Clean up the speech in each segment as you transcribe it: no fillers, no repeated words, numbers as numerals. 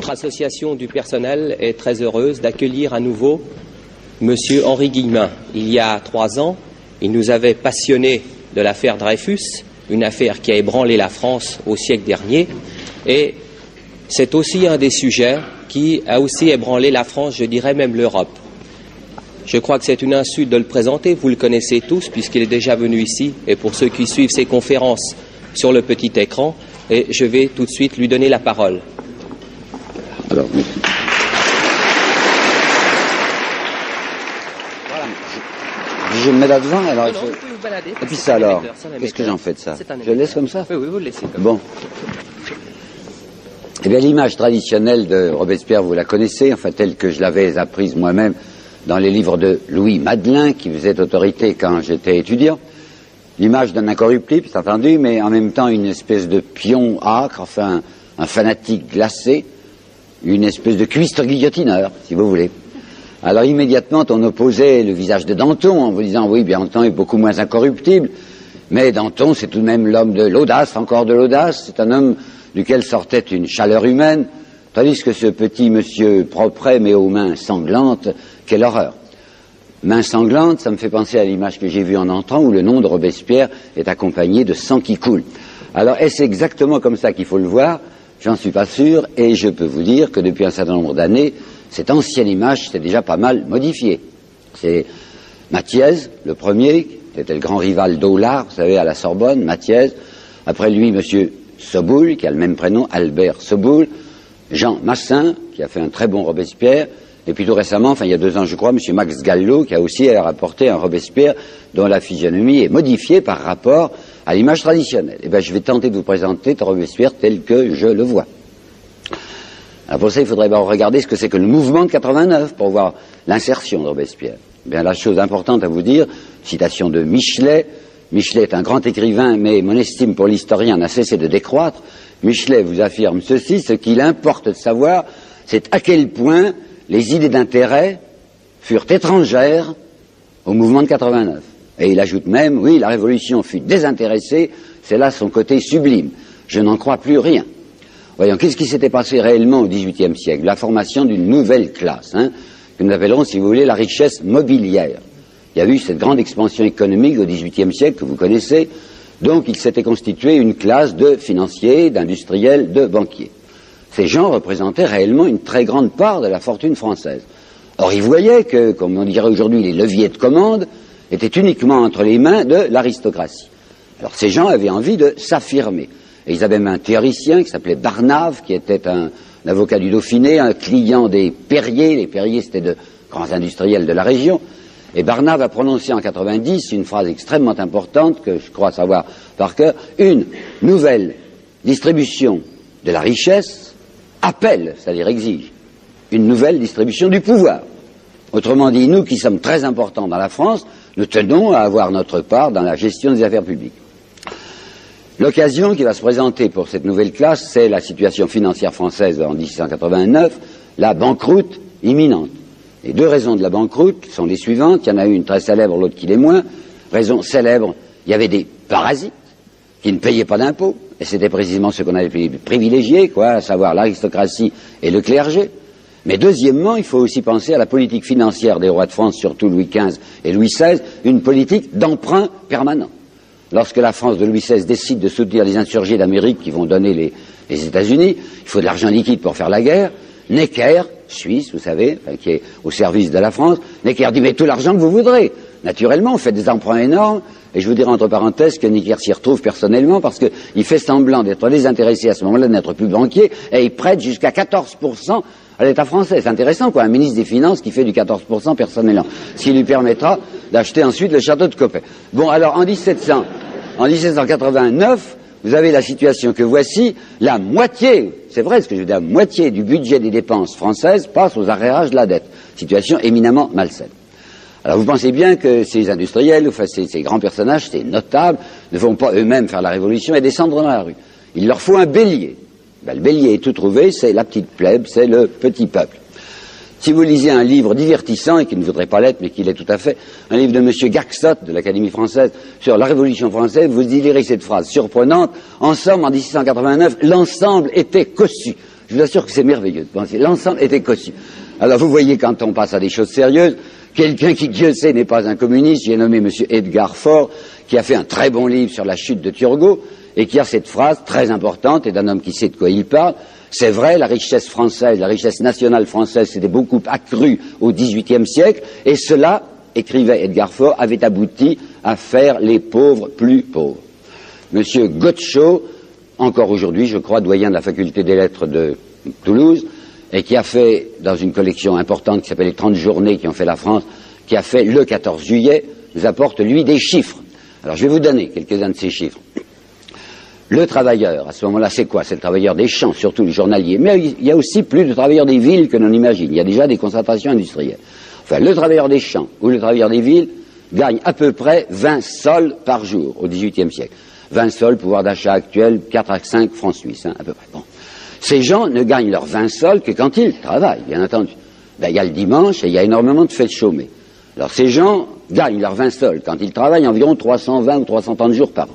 Notre association du personnel est très heureuse d'accueillir à nouveau Monsieur Henri Guillemin. Il y a 3 ans, il nous avait passionnés de l'affaire Dreyfus, une affaire qui a ébranlé la France au siècle dernier, et c'est aussi un des sujets qui a aussi ébranlé la France, je dirais même l'Europe. Je crois que c'est une insulte de le présenter, vous le connaissez tous puisqu'il est déjà venu ici, et pour ceux qui suivent ces conférences sur le petit écran, et je vais tout de suite lui donner la parole. Alors, je me mets là-devant, alors Non, vous pouvez vous balader. Et puis ça alors, qu'est-ce que j'en fais de ça? Je le laisse comme ça? Oui, vous le laissez comme ça. Bon. Eh bien, l'image traditionnelle de Robespierre, vous la connaissez, enfin, telle que je l'avais apprise moi-même dans les livres de Louis Madelin, qui faisait autorité quand j'étais étudiant. L'image d'un incorruptible, c'est entendu, mais en même temps une espèce de pion âcre, enfin, un fanatique glacé, une espèce de cuistre guillotineur, si vous voulez. Alors immédiatement, on opposait le visage de Danton en vous disant, oui, bien Danton est beaucoup moins incorruptible, mais Danton, c'est tout de même l'homme de l'audace, encore de l'audace, c'est un homme duquel sortait une chaleur humaine, tandis que ce petit monsieur propre mais aux mains sanglantes, quelle horreur. Mains sanglantes, ça me fait penser à l'image que j'ai vue en entrant, où le nom de Robespierre est accompagné de sang qui coule. Alors, est-ce exactement comme ça qu'il faut le voir? J'en suis pas sûr, et je peux vous dire que depuis un certain nombre d'années, cette ancienne image s'est déjà pas mal modifiée. C'est Mathiez, le premier, qui était le grand rival d'Aulard, vous savez, à la Sorbonne, Mathiez. Après lui, monsieur Soboul, qui a le même prénom, Albert Soboul. Jean Massin, qui a fait un très bon Robespierre. Et puis tout récemment, enfin il y a 2 ans je crois, monsieur Max Gallo, qui a aussi rapporté un Robespierre dont la physionomie est modifiée par rapport à l'image traditionnelle. Eh bien, je vais tenter de vous présenter Robespierre tel que je le vois. Alors pour ça, il faudrait regarder ce que c'est que le mouvement de 89 pour voir l'insertion de Robespierre. Eh bien, la chose importante à vous dire, citation de Michelet. Michelet est un grand écrivain, mais mon estime pour l'historien n'a cessé de décroître. Michelet vous affirme ceci, ce qu'il importe de savoir, c'est à quel point les idées d'intérêt furent étrangères au mouvement de 89. Et il ajoute même, oui, la Révolution fut désintéressée, c'est là son côté sublime. Je n'en crois plus rien. Voyons, qu'est-ce qui s'était passé réellement au XVIIIe siècle? La formation d'une nouvelle classe, que nous appellerons, si vous voulez, la richesse mobilière. Il y a eu cette grande expansion économique au XVIIIe siècle que vous connaissez, donc il s'était constitué une classe de financiers, d'industriels, de banquiers. Ces gens représentaient réellement une très grande part de la fortune française. Or, ils voyaient que, comme on dirait aujourd'hui, les leviers de commande étaient uniquement entre les mains de l'aristocratie. Alors, ces gens avaient envie de s'affirmer. Et ils avaient même un théoricien qui s'appelait Barnave, qui était un avocat du Dauphiné, un client des Perrier. Les Perrier, c'était de grands industriels de la région. Et Barnave a prononcé en 90 une phrase extrêmement importante, que je crois savoir par cœur. Une nouvelle distribution de la richesse appelle, c'est-à-dire exige, une nouvelle distribution du pouvoir. Autrement dit, nous qui sommes très importants dans la France, nous tenons à avoir notre part dans la gestion des affaires publiques. L'occasion qui va se présenter pour cette nouvelle classe, c'est la situation financière française en 1689, la banqueroute imminente. Les 2 raisons de la banqueroute sont les suivantes. Il y en a une très célèbre, l'autre qui l'est moins. Raison célèbre, il y avait des parasites qui ne payaient pas d'impôts, et c'était précisément ce qu'on avait privilégié, à savoir l'aristocratie et le clergé. Mais deuxièmement, il faut aussi penser à la politique financière des rois de France, surtout Louis XV et Louis XVI, une politique d'emprunt permanent. Lorsque la France de Louis XVI décide de soutenir les insurgés d'Amérique qui vont donner les États-Unis, il faut de l'argent liquide pour faire la guerre. Necker, Suisse, vous savez, qui est au service de la France, Necker dit, mais tout l'argent que vous voudrez. Naturellement, on fait des emprunts énormes, et je vous dirai entre parenthèses que Necker s'y retrouve personnellement parce qu'il fait semblant d'être désintéressé à ce moment-là, de n'être plus banquier, et il prête jusqu'à 14% à l'État français. C'est intéressant, un ministre des Finances qui fait du 14% personnellement, ce qui lui permettra d'acheter ensuite le château de Coppet. Bon, alors en 1789, vous avez la situation que voici, la moitié, c'est vrai ce que je veux dire, la moitié du budget des dépenses françaises passe aux arrérages de la dette. Situation éminemment malsaine. Alors vous pensez bien que ces industriels, enfin ces grands personnages, ces notables, ne vont pas eux-mêmes faire la révolution et descendre dans la rue. Il leur faut un bélier. Ben, le bélier est tout trouvé, c'est la petite plèbe, c'est le petit peuple. Si vous lisez un livre divertissant, et qui ne voudrait pas l'être, mais qui l'est tout à fait, un livre de M. Gaxot, de l'Académie française, sur la Révolution française, vous y lirez cette phrase surprenante. En somme, en 1689, l'ensemble était cossu. Je vous assure que c'est merveilleux de penser. L'ensemble était cossu. Alors vous voyez, quand on passe à des choses sérieuses, quelqu'un qui, Dieu sait, n'est pas un communiste, j'ai nommé M. Edgar Faure, qui a fait un très bon livre sur la chute de Turgot, et qui a cette phrase très importante, et d'un homme qui sait de quoi il parle. C'est vrai, la richesse française, la richesse nationale française s'était beaucoup accrue au XVIIIe siècle, et cela, écrivait Edgar Faure, avait abouti à faire les pauvres plus pauvres. Monsieur Godchaux, encore aujourd'hui, je crois, doyen de la faculté des lettres de Toulouse, et qui a fait, dans une collection importante qui s'appelle les 30 journées qui ont fait la France, qui a fait le 14 juillet, nous apporte, lui, des chiffres. Alors, je vais vous donner quelques-uns de ces chiffres. Le travailleur, à ce moment-là, c'est quoi? C'est le travailleur des champs, surtout les journaliers. Mais il y a aussi plus de travailleurs des villes que l'on imagine. Il y a déjà des concentrations industrielles. Enfin, le travailleur des champs ou le travailleur des villes gagne à peu près 20 sols par jour au XVIIIe siècle. 20 sols, pouvoir d'achat actuel, 4 à 5 francs suisses, à peu près. Bon. Ces gens ne gagnent leurs 20 sols que quand ils travaillent, bien entendu. Ben, il y a le dimanche et il y a énormément de fêtes chômées. Alors ces gens gagnent leurs 20 sols quand ils travaillent environ 320 ou 330 jours par an.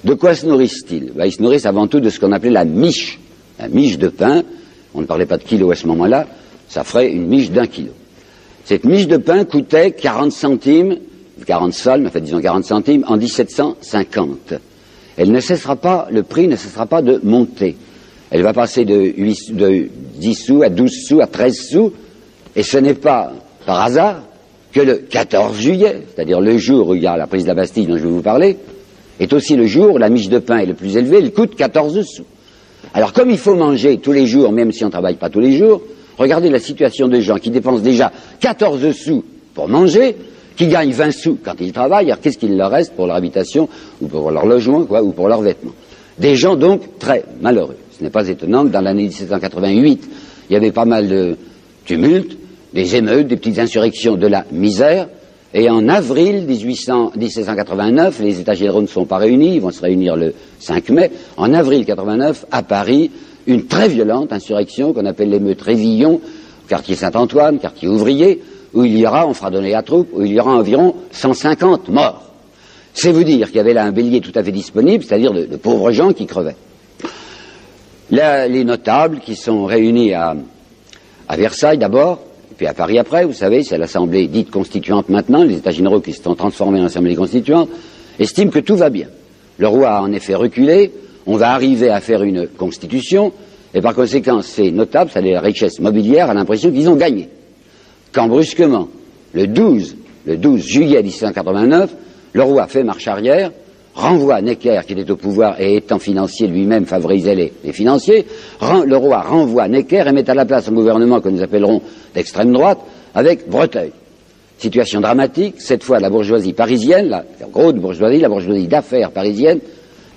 De quoi se nourrissent-ils? Ben, ils se nourrissent avant tout de ce qu'on appelait la miche de pain. On ne parlait pas de kilos à ce moment-là, ça ferait une miche d'1 kilo. Cette miche de pain coûtait 40 centimes, 40 sols, mais en fait disons 40 centimes, en 1750. Elle ne cessera pas, le prix ne cessera pas de monter. Elle va passer de 10 sous à 12 sous à 13 sous, et ce n'est pas par hasard que le 14 juillet, c'est-à-dire le jour où il y a la prise de la Bastille dont je vais vous parler, est aussi le jour où la miche de pain est le plus élevée, elle coûte 14 sous. Alors comme il faut manger tous les jours, même si on ne travaille pas tous les jours, regardez la situation de gens qui dépensent déjà 14 sous pour manger, qui gagnent 20 sous quand ils travaillent, alors qu'est-ce qu'il leur reste pour leur habitation, ou pour leur logement, quoi, ou pour leurs vêtements? Des gens donc très malheureux. Ce n'est pas étonnant que dans l'année 1788, il y avait pas mal de tumultes, des émeutes, des petites insurrections, de la misère, et en avril 1789, les États généraux ne sont pas réunis, ils vont se réunir le 5 mai, en avril 89, à Paris, une très violente insurrection qu'on appelle l'émeute Révillon, quartier Saint-Antoine, quartier ouvrier, où il y aura, on fera donner la troupe, où il y aura environ 150 morts. C'est vous dire qu'il y avait là un bélier tout à fait disponible, c'est-à-dire de pauvres gens qui crevaient. Là, les notables qui sont réunis à Versailles d'abord, et puis à Paris après, vous savez, c'est l'Assemblée dite constituante maintenant, les États généraux qui se sont transformés en Assemblée constituante, estiment que tout va bien. Le roi a en effet reculé, on va arriver à faire une constitution, et par conséquent, ces notables, c'est-à-dire la richesse mobilière, a l'impression qu'ils ont gagné. Quand brusquement, le 12 juillet 1789, le roi fait marche arrière, renvoie Necker, qui était au pouvoir et étant financier lui-même favorisait les financiers, le roi renvoie Necker et met à la place un gouvernement que nous appellerons d'extrême droite, avec Breteuil. Situation dramatique, cette fois la bourgeoisie parisienne, la grosse bourgeoisie, la bourgeoisie d'affaires parisienne,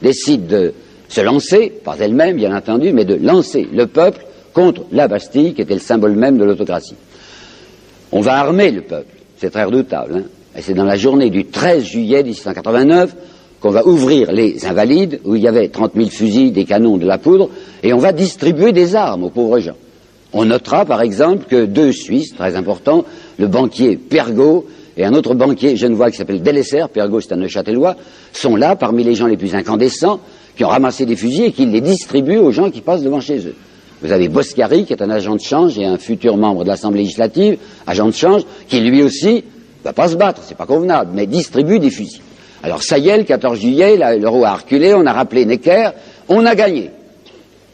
décide de se lancer, pas elle-même bien entendu, mais de lancer le peuple contre la Bastille, qui était le symbole même de l'autocratie. On va armer le peuple, c'est très redoutable, et c'est dans la journée du 13 juillet 1789 qu'on va ouvrir les Invalides, où il y avait 30 000 fusils, des canons, de la poudre, et on va distribuer des armes aux pauvres gens. On notera par exemple que 2 Suisses, très importants, le banquier Pergaud et un autre banquier genevois qui s'appelle Delesser, Pergaud c'est un Neuchâtelois, sont là parmi les gens les plus incandescents, qui ont ramassé des fusils et qui les distribuent aux gens qui passent devant chez eux. Vous avez Boscari, qui est un agent de change et un futur membre de l'Assemblée législative, agent de change, qui lui aussi va pas se battre, c'est pas convenable, mais distribue des fusils. Alors ça y est, le 14 juillet, le roi a reculé, on a rappelé Necker, on a gagné.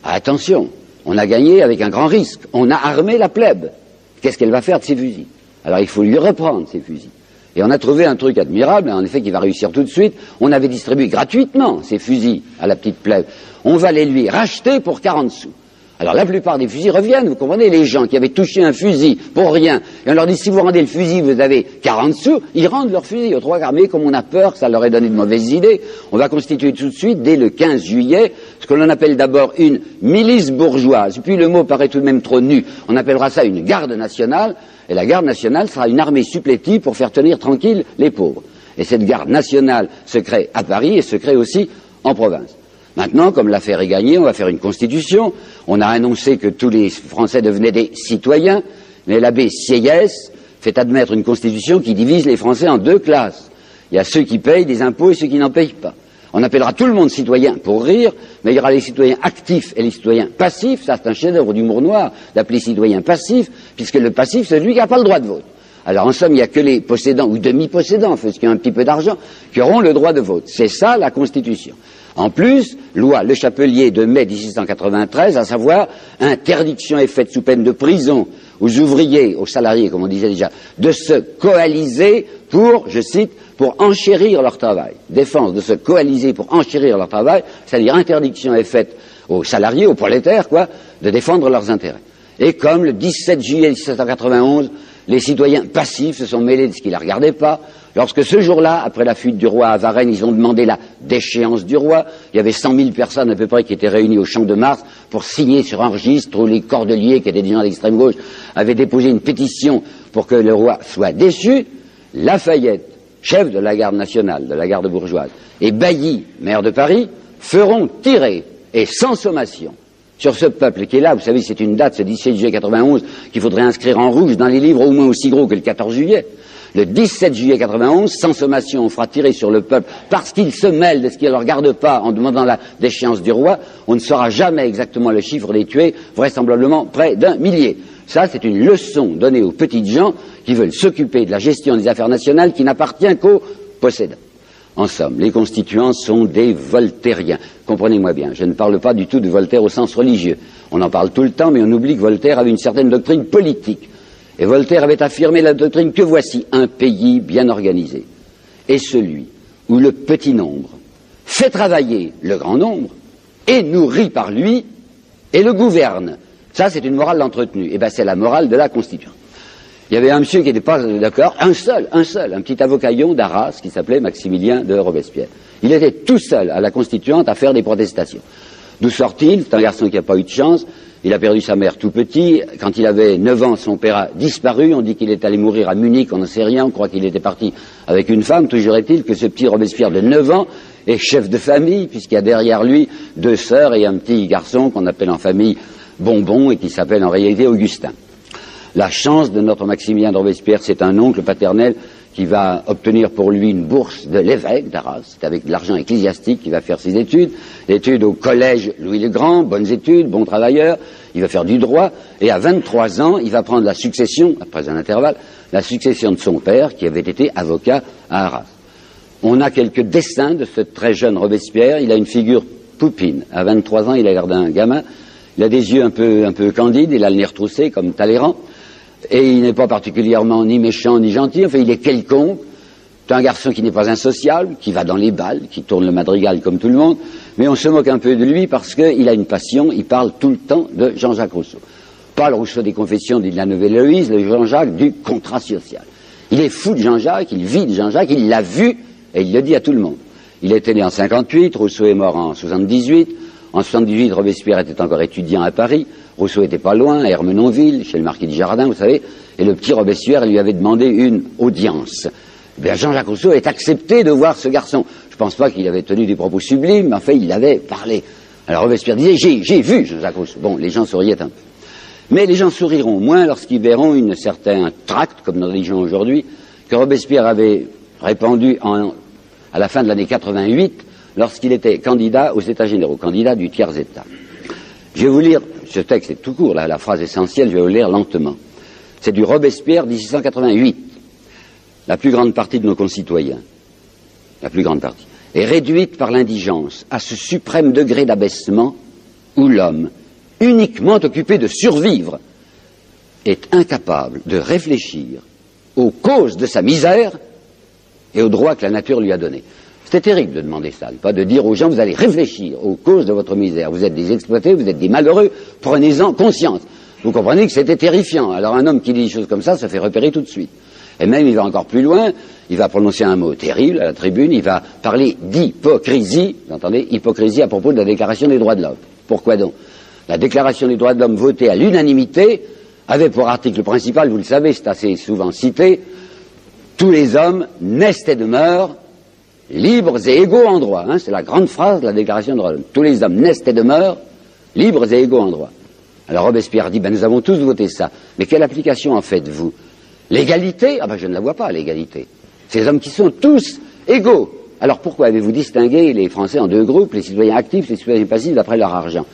Attention, on a gagné avec un grand risque, on a armé la plèbe. Qu'est-ce qu'elle va faire de ces fusils? Alors il faut lui reprendre ces fusils. Et on a trouvé un truc admirable, en effet, qui va réussir tout de suite. On avait distribué gratuitement ces fusils à la petite plèbe. On va les lui racheter pour 40 sous. Alors la plupart des fusils reviennent, vous comprenez, les gens qui avaient touché un fusil pour rien, et on leur dit si vous rendez le fusil, vous avez 40 sous, ils rendent leur fusil aux 3 quarts. Mais comme on a peur que ça leur ait donné de mauvaises idées, on va constituer tout de suite, dès le 15 juillet, ce que l'on appelle d'abord une milice bourgeoise. Puis le mot paraît tout de même trop nu, on appellera ça une garde nationale, et la garde nationale sera une armée supplétive pour faire tenir tranquille les pauvres. Et cette garde nationale se crée à Paris et se crée aussi en province. Maintenant, comme l'affaire est gagnée, on va faire une constitution. On a annoncé que tous les Français devenaient des citoyens, mais l'abbé Sieyès fait admettre une constitution qui divise les Français en 2 classes. Il y a ceux qui payent des impôts et ceux qui n'en payent pas. On appellera tout le monde citoyen pour rire, mais il y aura les citoyens actifs et les citoyens passifs. Ça, c'est un chef-d'œuvre d'humour noir d'appeler citoyen passif, puisque le passif, c'est celui qui n'a pas le droit de vote. Alors, en somme, il n'y a que les possédants ou demi-possédants, parce qu'il y a un petit peu d'argent, qui auront le droit de vote. C'est ça, la Constitution. En plus, loi Le Chapelier de mai 1693, à savoir interdiction est faite sous peine de prison aux ouvriers, aux salariés, comme on disait déjà, de se coaliser pour, je cite, pour enchérir leur travail. Défense de se coaliser pour enchérir leur travail, c'est-à-dire interdiction est faite aux salariés, aux prolétaires, quoi, de défendre leurs intérêts. Et comme le 17 juillet 1791, les citoyens passifs se sont mêlés de ce qui ne les regardait pas, lorsque ce jour-là, après la fuite du roi à Varennes, ils ont demandé la déchéance du roi, il y avait 100 000 personnes à peu près qui étaient réunies au Champ de Mars pour signer sur un registre où les cordeliers, qui étaient des gens d'extrême gauche, avaient déposé une pétition pour que le roi soit déchu. Lafayette, chef de la garde nationale, de la garde bourgeoise, et Bailly, maire de Paris, feront tirer, et sans sommation, sur ce peuple qui est là. Vous savez, c'est une date, ce 17 juillet 91, qu'il faudrait inscrire en rouge dans les livres, au moins aussi gros que le 14 juillet. Le 17 juillet 91, sans sommation, on fera tirer sur le peuple parce qu'il se mêle de ce qui ne le regarde pas en demandant la déchéance du roi. On ne saura jamais exactement le chiffre des tués, vraisemblablement près d'1 millier. Ça, c'est une leçon donnée aux petites gens qui veulent s'occuper de la gestion des affaires nationales qui n'appartient qu'aux possédants. En somme, les constituants sont des voltairiens. Comprenez-moi bien, je ne parle pas du tout de Voltaire au sens religieux. On en parle tout le temps, mais on oublie que Voltaire avait une certaine doctrine politique. Et Voltaire avait affirmé la doctrine que voici un pays bien organisé est celui où le petit nombre fait travailler le grand nombre, est nourri par lui et le gouverne. Ça, c'est une morale entretenue. Et bien, c'est la morale de la Constitution. Il y avait un monsieur qui n'était pas d'accord, un seul, un petit avocaillon d'Arras qui s'appelait Maximilien de Robespierre. Il était tout seul à la Constituante à faire des protestations. D'où sort-il? C'est un garçon qui n'a pas eu de chance. Il a perdu sa mère tout petit. Quand il avait 9 ans, son père a disparu. On dit qu'il est allé mourir à Munich, on n'en sait rien. On croit qu'il était parti avec une femme. Toujours est-il que ce petit Robespierre de 9 ans est chef de famille, puisqu'il y a derrière lui 2 sœurs et un petit garçon qu'on appelle en famille Bonbon et qui s'appelle en réalité Augustin. La chance de notre Maximilien de Robespierre, c'est un oncle paternel qui va obtenir pour lui une bourse de l'évêque d'Arras. C'est avec de l'argent ecclésiastique qu'il va faire ses études au collège Louis le Grand, bonnes études, bon travailleur, il va faire du droit, et à 23 ans, il va prendre la succession, après un intervalle, la succession de son père, qui avait été avocat à Arras. On a quelques dessins de ce très jeune Robespierre, il a une figure poupine. À 23 ans, il a l'air d'un gamin, il a des yeux un peu candides, il a le nez retroussé comme Talleyrand, et il n'est pas particulièrement ni méchant ni gentil, enfin il est quelconque. C'est un garçon qui n'est pas insociable, qui va dans les bals, qui tourne le madrigal comme tout le monde, mais on se moque un peu de lui parce qu'il a une passion, il parle tout le temps de Jean-Jacques Rousseau. Pas le Rousseau des Confessions dit de la Nouvelle Héloïse, le Jean-Jacques du contrat social. Il est fou de Jean-Jacques, il vit de Jean-Jacques, il l'a vu et il le dit à tout le monde. Il était né en 58, Rousseau est mort en 78. En 78, Robespierre était encore étudiant à Paris. Rousseau était pas loin, à Ermenonville, chez le marquis du Jardin, vous savez, et le petit Robespierre lui avait demandé une audience. Eh bien, Jean-Jacques Rousseau est accepté de voir ce garçon. Je ne pense pas qu'il avait tenu des propos sublimes, mais enfin, il avait parlé. Alors Robespierre disait, j'ai vu Jean-Jacques Rousseau. Bon, les gens souriaient un peu. Mais les gens souriront moins lorsqu'ils verront un certain tract, comme nous disons aujourd'hui, que Robespierre avait répandu à la fin de l'année 88, lorsqu'il était candidat aux États généraux, candidat du tiers-État. Je vais vous lire, ce texte est tout court, là, la phrase essentielle, je vais vous le lire lentement. C'est du Robespierre 1688. La plus grande partie de nos concitoyens, la plus grande partie, est réduite par l'indigence à ce suprême degré d'abaissement où l'homme, uniquement occupé de survivre, est incapable de réfléchir aux causes de sa misère et aux droits que la nature lui a donnés. C'était terrible de demander ça, pas de dire aux gens, vous allez réfléchir aux causes de votre misère. Vous êtes des exploités, vous êtes des malheureux, prenez-en conscience. Vous comprenez que c'était terrifiant. Alors un homme qui dit des choses comme ça fait repérer tout de suite. Et même, il va encore plus loin, il va prononcer un mot terrible à la tribune, il va parler d'hypocrisie, vous entendez, hypocrisie à propos de la Déclaration des droits de l'homme. Pourquoi donc? La Déclaration des droits de l'homme votée à l'unanimité avait pour article principal, vous le savez, c'est assez souvent cité, tous les hommes naissent et demeurent libres et égaux en droit. Hein, c'est la grande phrase de la Déclaration des droits de l'homme. Tous les hommes naissent et demeurent libres et égaux en droit. Alors Robespierre dit, nous avons tous voté ça. Mais quelle application en faites-vous? L'égalité? Ah ben je ne la vois pas, l'égalité. Ces hommes qui sont tous égaux. Alors pourquoi avez-vous distingué les Français en deux groupes, les citoyens actifs et les citoyens passifs d'après leur argent?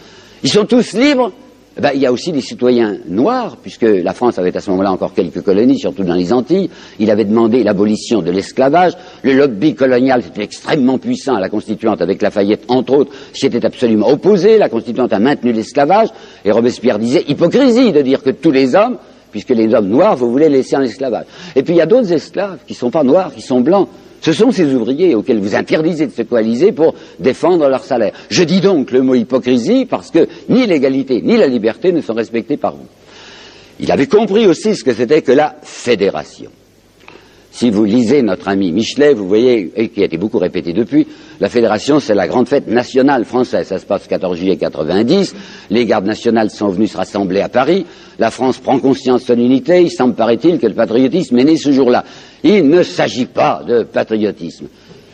Ils sont tous libres. Ben, il y a aussi des citoyens noirs, puisque la France avait à ce moment-là encore quelques colonies, surtout dans les Antilles. Il avait demandé l'abolition de l'esclavage. Le lobby colonial, c'était extrêmement puissant à la Constituante, avec Lafayette, entre autres, s'y était absolument opposé. La Constituante a maintenu l'esclavage. Et Robespierre disait, hypocrisie de dire que tous les hommes, puisque les hommes noirs, vous voulez laisser en esclavage. Et puis il y a d'autres esclaves qui ne sont pas noirs, qui sont blancs. Ce sont ces ouvriers auxquels vous interdisez de se coaliser pour défendre leur salaire. Je dis donc le mot hypocrisie parce que ni l'égalité ni la liberté ne sont respectés par vous. Il avait compris aussi ce que c'était que la fédération. Si vous lisez notre ami Michelet, vous voyez, et qui a été beaucoup répété depuis, la fédération c'est la grande fête nationale française. Ça se passe le 14 juillet 90, les gardes nationales sont venus se rassembler à Paris, la France prend conscience de son unité, il semble, paraît-il, que le patriotisme est né ce jour-là. Il ne s'agit pas de patriotisme.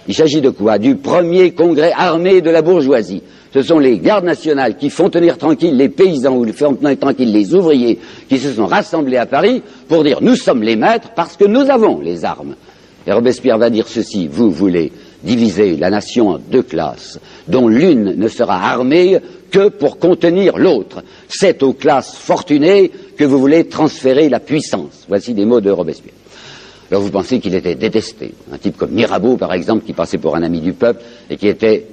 Il s'agit de quoi? Du premier congrès armé de la bourgeoisie. Ce sont les gardes nationales qui font tenir tranquilles les paysans ou font tenir tranquilles les ouvriers qui se sont rassemblés à Paris pour dire nous sommes les maîtres parce que nous avons les armes. Et Robespierre va dire ceci, vous voulez diviser la nation en deux classes dont l'une ne sera armée que pour contenir l'autre. C'est aux classes fortunées que vous voulez transférer la puissance. Voici des mots de Robespierre. Alors vous pensez qu'il était détesté. Un type comme Mirabeau, par exemple, qui passait pour un ami du peuple et qui était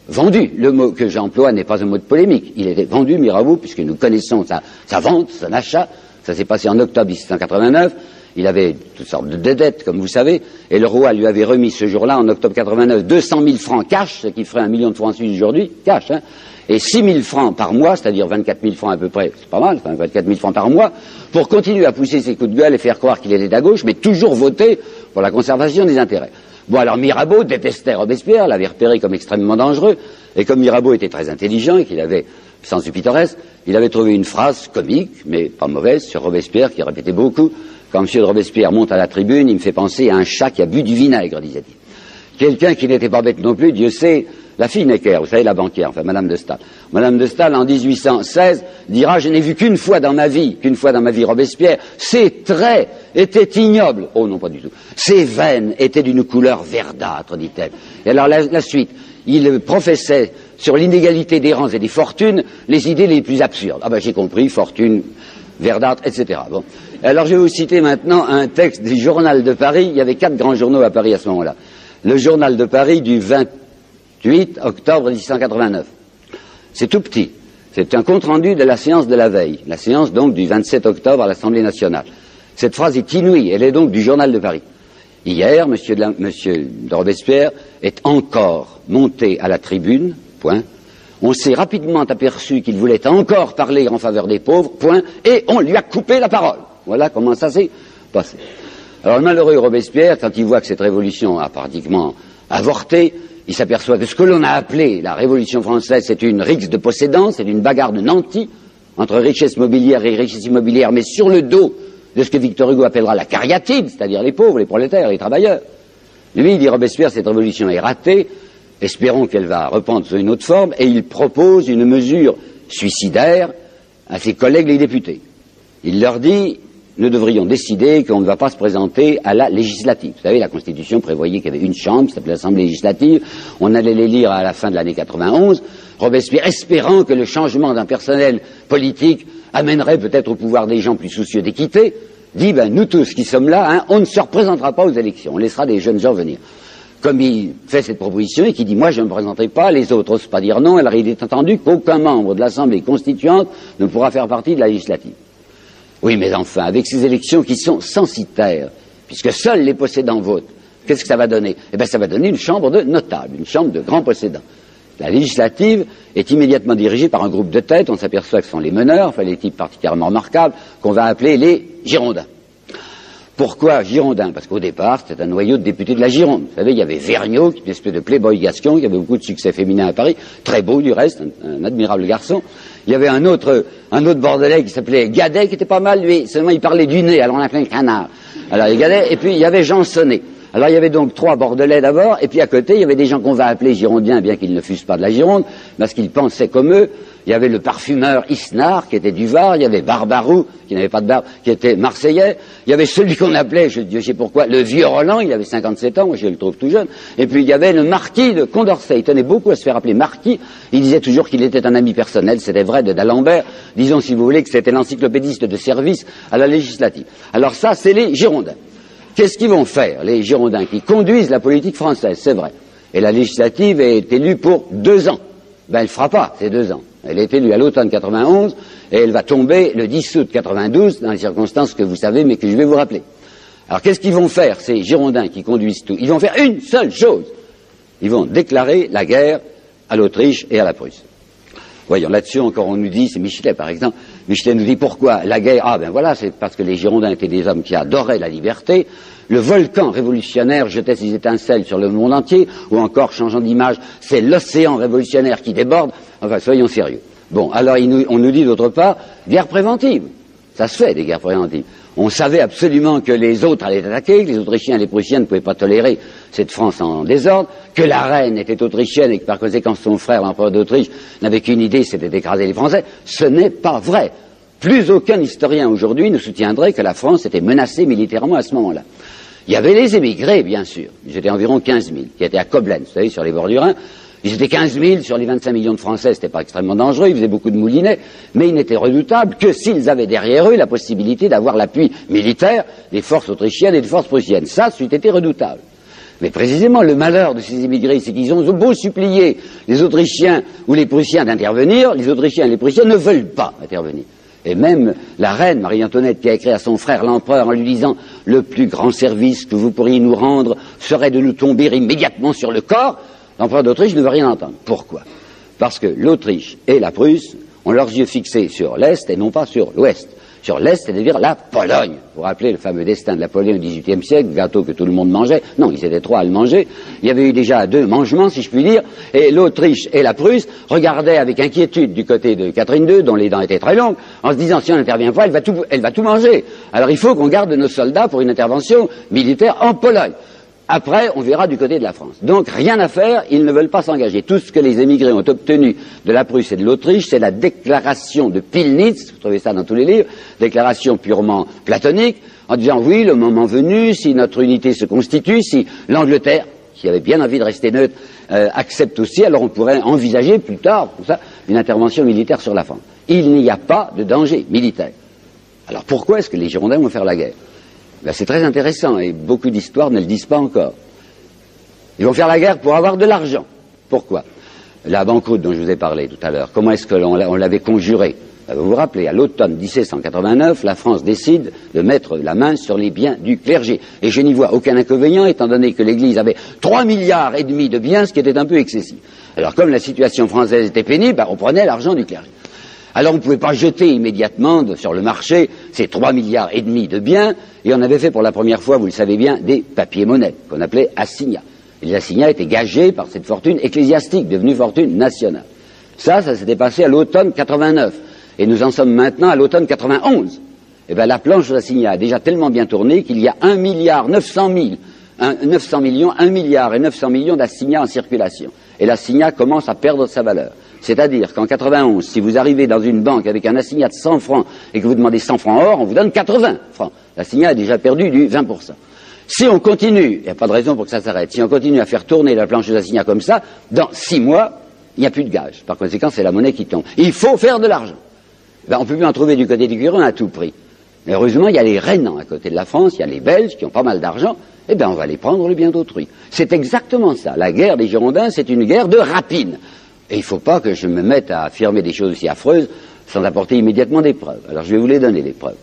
vendu. Le mot que j'emploie n'est pas un mot de polémique. Il était vendu, Mirabeau, puisque nous connaissons sa vente, son achat. Ça s'est passé en octobre 1789. Il avait toutes sortes de dettes, comme vous savez, et le roi lui avait remis ce jour-là, en octobre 89, 200 000 francs cash, ce qui ferait 1 million de francs suisses aujourd'hui, cash, hein, et 6 000 francs par mois, c'est-à-dire 24 000 francs à peu près, c'est pas mal, enfin 24 000 francs par mois, pour continuer à pousser ses coups de gueule et faire croire qu'il était à gauche, mais toujours voter pour la conservation des intérêts. Bon, alors Mirabeau détestait Robespierre, l'avait repéré comme extrêmement dangereux, et comme Mirabeau était très intelligent et qu'il avait sens du pittoresque, il avait trouvé une phrase comique, mais pas mauvaise, sur Robespierre, qui répétait beaucoup. Quand M. de Robespierre monte à la tribune, il me fait penser à un chat qui a bu du vinaigre, disait-il. Quelqu'un qui n'était pas bête non plus, Dieu sait, la fille Necker, vous savez, la banquière, enfin Madame de Staël. Madame de Staël, en 1816, dira, je n'ai vu qu'une fois dans ma vie Robespierre, ses traits étaient ignobles. Oh non, pas du tout. Ses veines étaient d'une couleur verdâtre, dit-elle. Et alors la suite, il professait sur l'inégalité des rangs et des fortunes les idées les plus absurdes. Ah ben j'ai compris, fortune, verdâtre, etc. Bon. Alors je vais vous citer maintenant un texte du Journal de Paris. Il y avait 4 grands journaux à Paris à ce moment-là. Le Journal de Paris du 28 octobre 1789. C'est tout petit. C'est un compte-rendu de la séance de la veille. La séance donc du 27 octobre à l'Assemblée nationale. Cette phrase est inouïe. Elle est donc du Journal de Paris. Hier, monsieur de Robespierre est encore monté à la tribune, point. On s'est rapidement aperçu qu'il voulait encore parler en faveur des pauvres, point, et on lui a coupé la parole. Voilà comment ça s'est passé. Alors le malheureux Robespierre, quand il voit que cette révolution a pratiquement avorté, il s'aperçoit que ce que l'on a appelé la Révolution française, c'est une rixe de possédance, c'est une bagarre de nantis entre richesse mobilière et richesse immobilière, mais sur le dos de ce que Victor Hugo appellera la cariatide, c'est-à-dire les pauvres, les prolétaires, les travailleurs. Lui, il dit Robespierre, cette révolution est ratée, espérons qu'elle va reprendre sous une autre forme, et il propose une mesure suicidaire à ses collègues les députés. Il leur dit, nous devrions décider qu'on ne va pas se présenter à la législative. Vous savez, la Constitution prévoyait qu'il y avait une chambre, qui s'appelait l'Assemblée législative, on allait les lire à la fin de l'année 91, Robespierre, espérant que le changement d'un personnel politique amènerait peut-être au pouvoir des gens plus soucieux d'équité, dit, nous tous qui sommes là, on ne se représentera pas aux élections, on laissera des jeunes gens venir. Comme il fait cette proposition et qui dit, moi je ne me présenterai pas, les autres n'osent pas dire non, alors il est entendu qu'aucun membre de l'Assemblée constituante ne pourra faire partie de la législative. Oui, mais enfin, avec ces élections qui sont censitaires, puisque seuls les possédants votent, qu'est-ce que ça va donner? Eh bien, ça va donner une chambre de notables, une chambre de grands possédants. La législative est immédiatement dirigée par un groupe de têtes, on s'aperçoit que ce sont les meneurs, enfin les types particulièrement remarquables, qu'on va appeler les Girondins. Pourquoi Girondins? Parce qu'au départ, c'était un noyau de députés de la Gironde. Vous savez, il y avait Vergniaud, qui était une espèce de playboy gascon, qui avait beaucoup de succès féminin à Paris, très beau du reste, un admirable garçon. Il y avait un autre bordelais qui s'appelait Gadet, qui était pas mal, lui, seulement il parlait du nez, alors on appelait un canard. Alors il y avait Gadet, et puis il y avait Jean Sonnet. Alors il y avait donc 3 Bordelais d'abord, et puis à côté, il y avait des gens qu'on va appeler Girondiens, bien qu'ils ne fussent pas de la Gironde, parce qu'ils pensaient comme eux. Il y avait le parfumeur Isnard, qui était du Var, il y avait Barbarou, qui n'avait pas de barbe, qui était marseillais, il y avait celui qu'on appelait, je sais pourquoi, le vieux Roland, il avait 57 ans, moi je le trouve tout jeune, et puis il y avait le marquis de Condorcet, il tenait beaucoup à se faire appeler marquis, il disait toujours qu'il était un ami personnel, c'était vrai, de d'Alembert, disons si vous voulez que c'était l'encyclopédiste de service à la législative. Alors ça, c'est les Girondins. Qu'est-ce qu'ils vont faire, les Girondins, qui conduisent la politique française, c'est vrai. Et la législative est élue pour 2 ans. Ben, elle ne fera pas ces 2 ans. Elle est élue à l'automne 91, et elle va tomber le 10 août 92, dans les circonstances que vous savez, mais que je vais vous rappeler. Alors, qu'est-ce qu'ils vont faire, ces Girondins qui conduisent tout? Ils vont faire une seule chose. Ils vont déclarer la guerre à l'Autriche et à la Prusse. Voyons, là-dessus, encore, on nous dit, c'est Michelet, par exemple. Michelet nous dit pourquoi la guerre. Ah, ben voilà, c'est parce que les Girondins étaient des hommes qui adoraient la liberté. Le volcan révolutionnaire jetait ses étincelles sur le monde entier, ou encore, changeant d'image, c'est l'océan révolutionnaire qui déborde. Enfin, soyons sérieux. Bon, alors, on nous dit d'autre part, guerre préventive. Ça se fait, des guerres préventives. On savait absolument que les autres allaient attaquer, que les Autrichiens et les Prussiens ne pouvaient pas tolérer cette France en désordre, que la reine était autrichienne et que par conséquent son frère, l'empereur d'Autriche, n'avait qu'une idée, c'était d'écraser les Français. Ce n'est pas vrai. Plus aucun historien aujourd'hui ne soutiendrait que la France était menacée militairement à ce moment-là. Il y avait les émigrés, bien sûr. Ils étaient environ 15 000, qui étaient à Koblenz, vous savez, sur les bords du Rhin. Ils étaient 15 000 sur les 25 millions de Français, c'était pas extrêmement dangereux, ils faisaient beaucoup de moulinets, mais ils n'étaient redoutables que s'ils avaient derrière eux la possibilité d'avoir l'appui militaire des forces autrichiennes et des forces prussiennes. Ça, c'eût été redoutable. Mais précisément, le malheur de ces immigrés, c'est qu'ils ont beau supplier les Autrichiens ou les Prussiens d'intervenir, les Autrichiens et les Prussiens ne veulent pas intervenir. Et même la reine Marie-Antoinette qui a écrit à son frère l'empereur en lui disant « Le plus grand service que vous pourriez nous rendre serait de nous tomber immédiatement sur le corps », l'empereur d'Autriche ne veut rien entendre. Pourquoi? Parce que l'Autriche et la Prusse ont leurs yeux fixés sur l'Est et non pas sur l'Ouest. Sur l'Est, c'est-à-dire la Pologne. Vous vous rappelez le fameux destin de la Pologne au XVIIIe siècle, gâteau que tout le monde mangeait? Non, ils étaient 3 à le manger. Il y avait eu déjà 2 mangements, si je puis dire, et l'Autriche et la Prusse regardaient avec inquiétude du côté de Catherine II, dont les dents étaient très longues, en se disant si on n'intervient pas, elle va tout manger. Alors il faut qu'on garde nos soldats pour une intervention militaire en Pologne. Après, on verra du côté de la France. Donc, rien à faire, ils ne veulent pas s'engager. Tout ce que les émigrés ont obtenu de la Prusse et de l'Autriche, c'est la déclaration de Pillnitz, vous trouvez ça dans tous les livres, déclaration purement platonique, en disant, oui, le moment venu, si notre unité se constitue, si l'Angleterre, qui avait bien envie de rester neutre, accepte aussi, alors on pourrait envisager plus tard, pour ça, une intervention militaire sur la France. Il n'y a pas de danger militaire. Alors, pourquoi est-ce que les Girondins vont faire la guerre? Ben, c'est très intéressant et beaucoup d'histoires ne le disent pas encore. Ils vont faire la guerre pour avoir de l'argent. Pourquoi? La banqueroute dont je vous ai parlé tout à l'heure, comment est-ce qu'on l'avait conjurée? Vous vous rappelez, à l'automne 1789, la France décide de mettre la main sur les biens du clergé. Et je n'y vois aucun inconvénient, étant donné que l'Église avait 3,5 milliards de biens, ce qui était un peu excessif. Alors comme la situation française était pénible, ben, on prenait l'argent du clergé. Alors on ne pouvait pas jeter immédiatement sur le marché ces 3,5 milliards de biens, et on avait fait pour la première fois, vous le savez bien, des papiers-monnaies, qu'on appelait assignats. Et les assignats étaient gagés par cette fortune ecclésiastique, devenue fortune nationale. Ça s'était passé à l'automne 89, et nous en sommes maintenant à l'automne 91. Et bien la planche d'assignats a déjà tellement bien tourné qu'il y a 1 milliard 900 millions d'assignats en circulation. Et l'assignat commence à perdre sa valeur. C'est-à-dire qu'en 91, si vous arrivez dans une banque avec un assignat de 100 francs et que vous demandez 100 francs or, on vous donne 80 francs. L'assignat a déjà perdu du 20%. Si on continue, il n'y a pas de raison pour que ça s'arrête, si on continue à faire tourner la planche d'assignats comme ça, dans 6 mois, il n'y a plus de gage. Par conséquent, c'est la monnaie qui tombe. Il faut faire de l'argent. Ben, on ne peut plus en trouver du côté du Curon à tout prix. Mais heureusement, il y a les Rhénans à côté de la France, il y a les Belges qui ont pas mal d'argent, eh bien on va les prendre le bien d'autrui. C'est exactement ça. La guerre des Girondins, c'est une guerre de rapine. Et il ne faut pas que je me mette à affirmer des choses aussi affreuses sans apporter immédiatement des preuves. Alors je vais vous les donner, les preuves.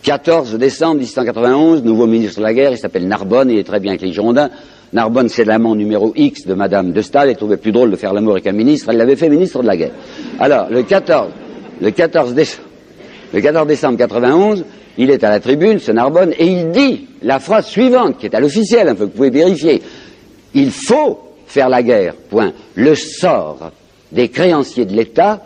14 décembre 1791, nouveau ministre de la guerre, il s'appelle Narbonne, il est très bien avec les Girondins. Narbonne, c'est l'amant numéro X de Madame de Staël, elle trouvait plus drôle de faire l'amour avec un ministre, elle l'avait fait ministre de la guerre. Alors, le 14 décembre 91, il est à la tribune, ce Narbonne, et il dit la phrase suivante, qui est à l'officiel, que vous pouvez vérifier. Il faut faire la guerre, point. Le sort des créanciers de l'État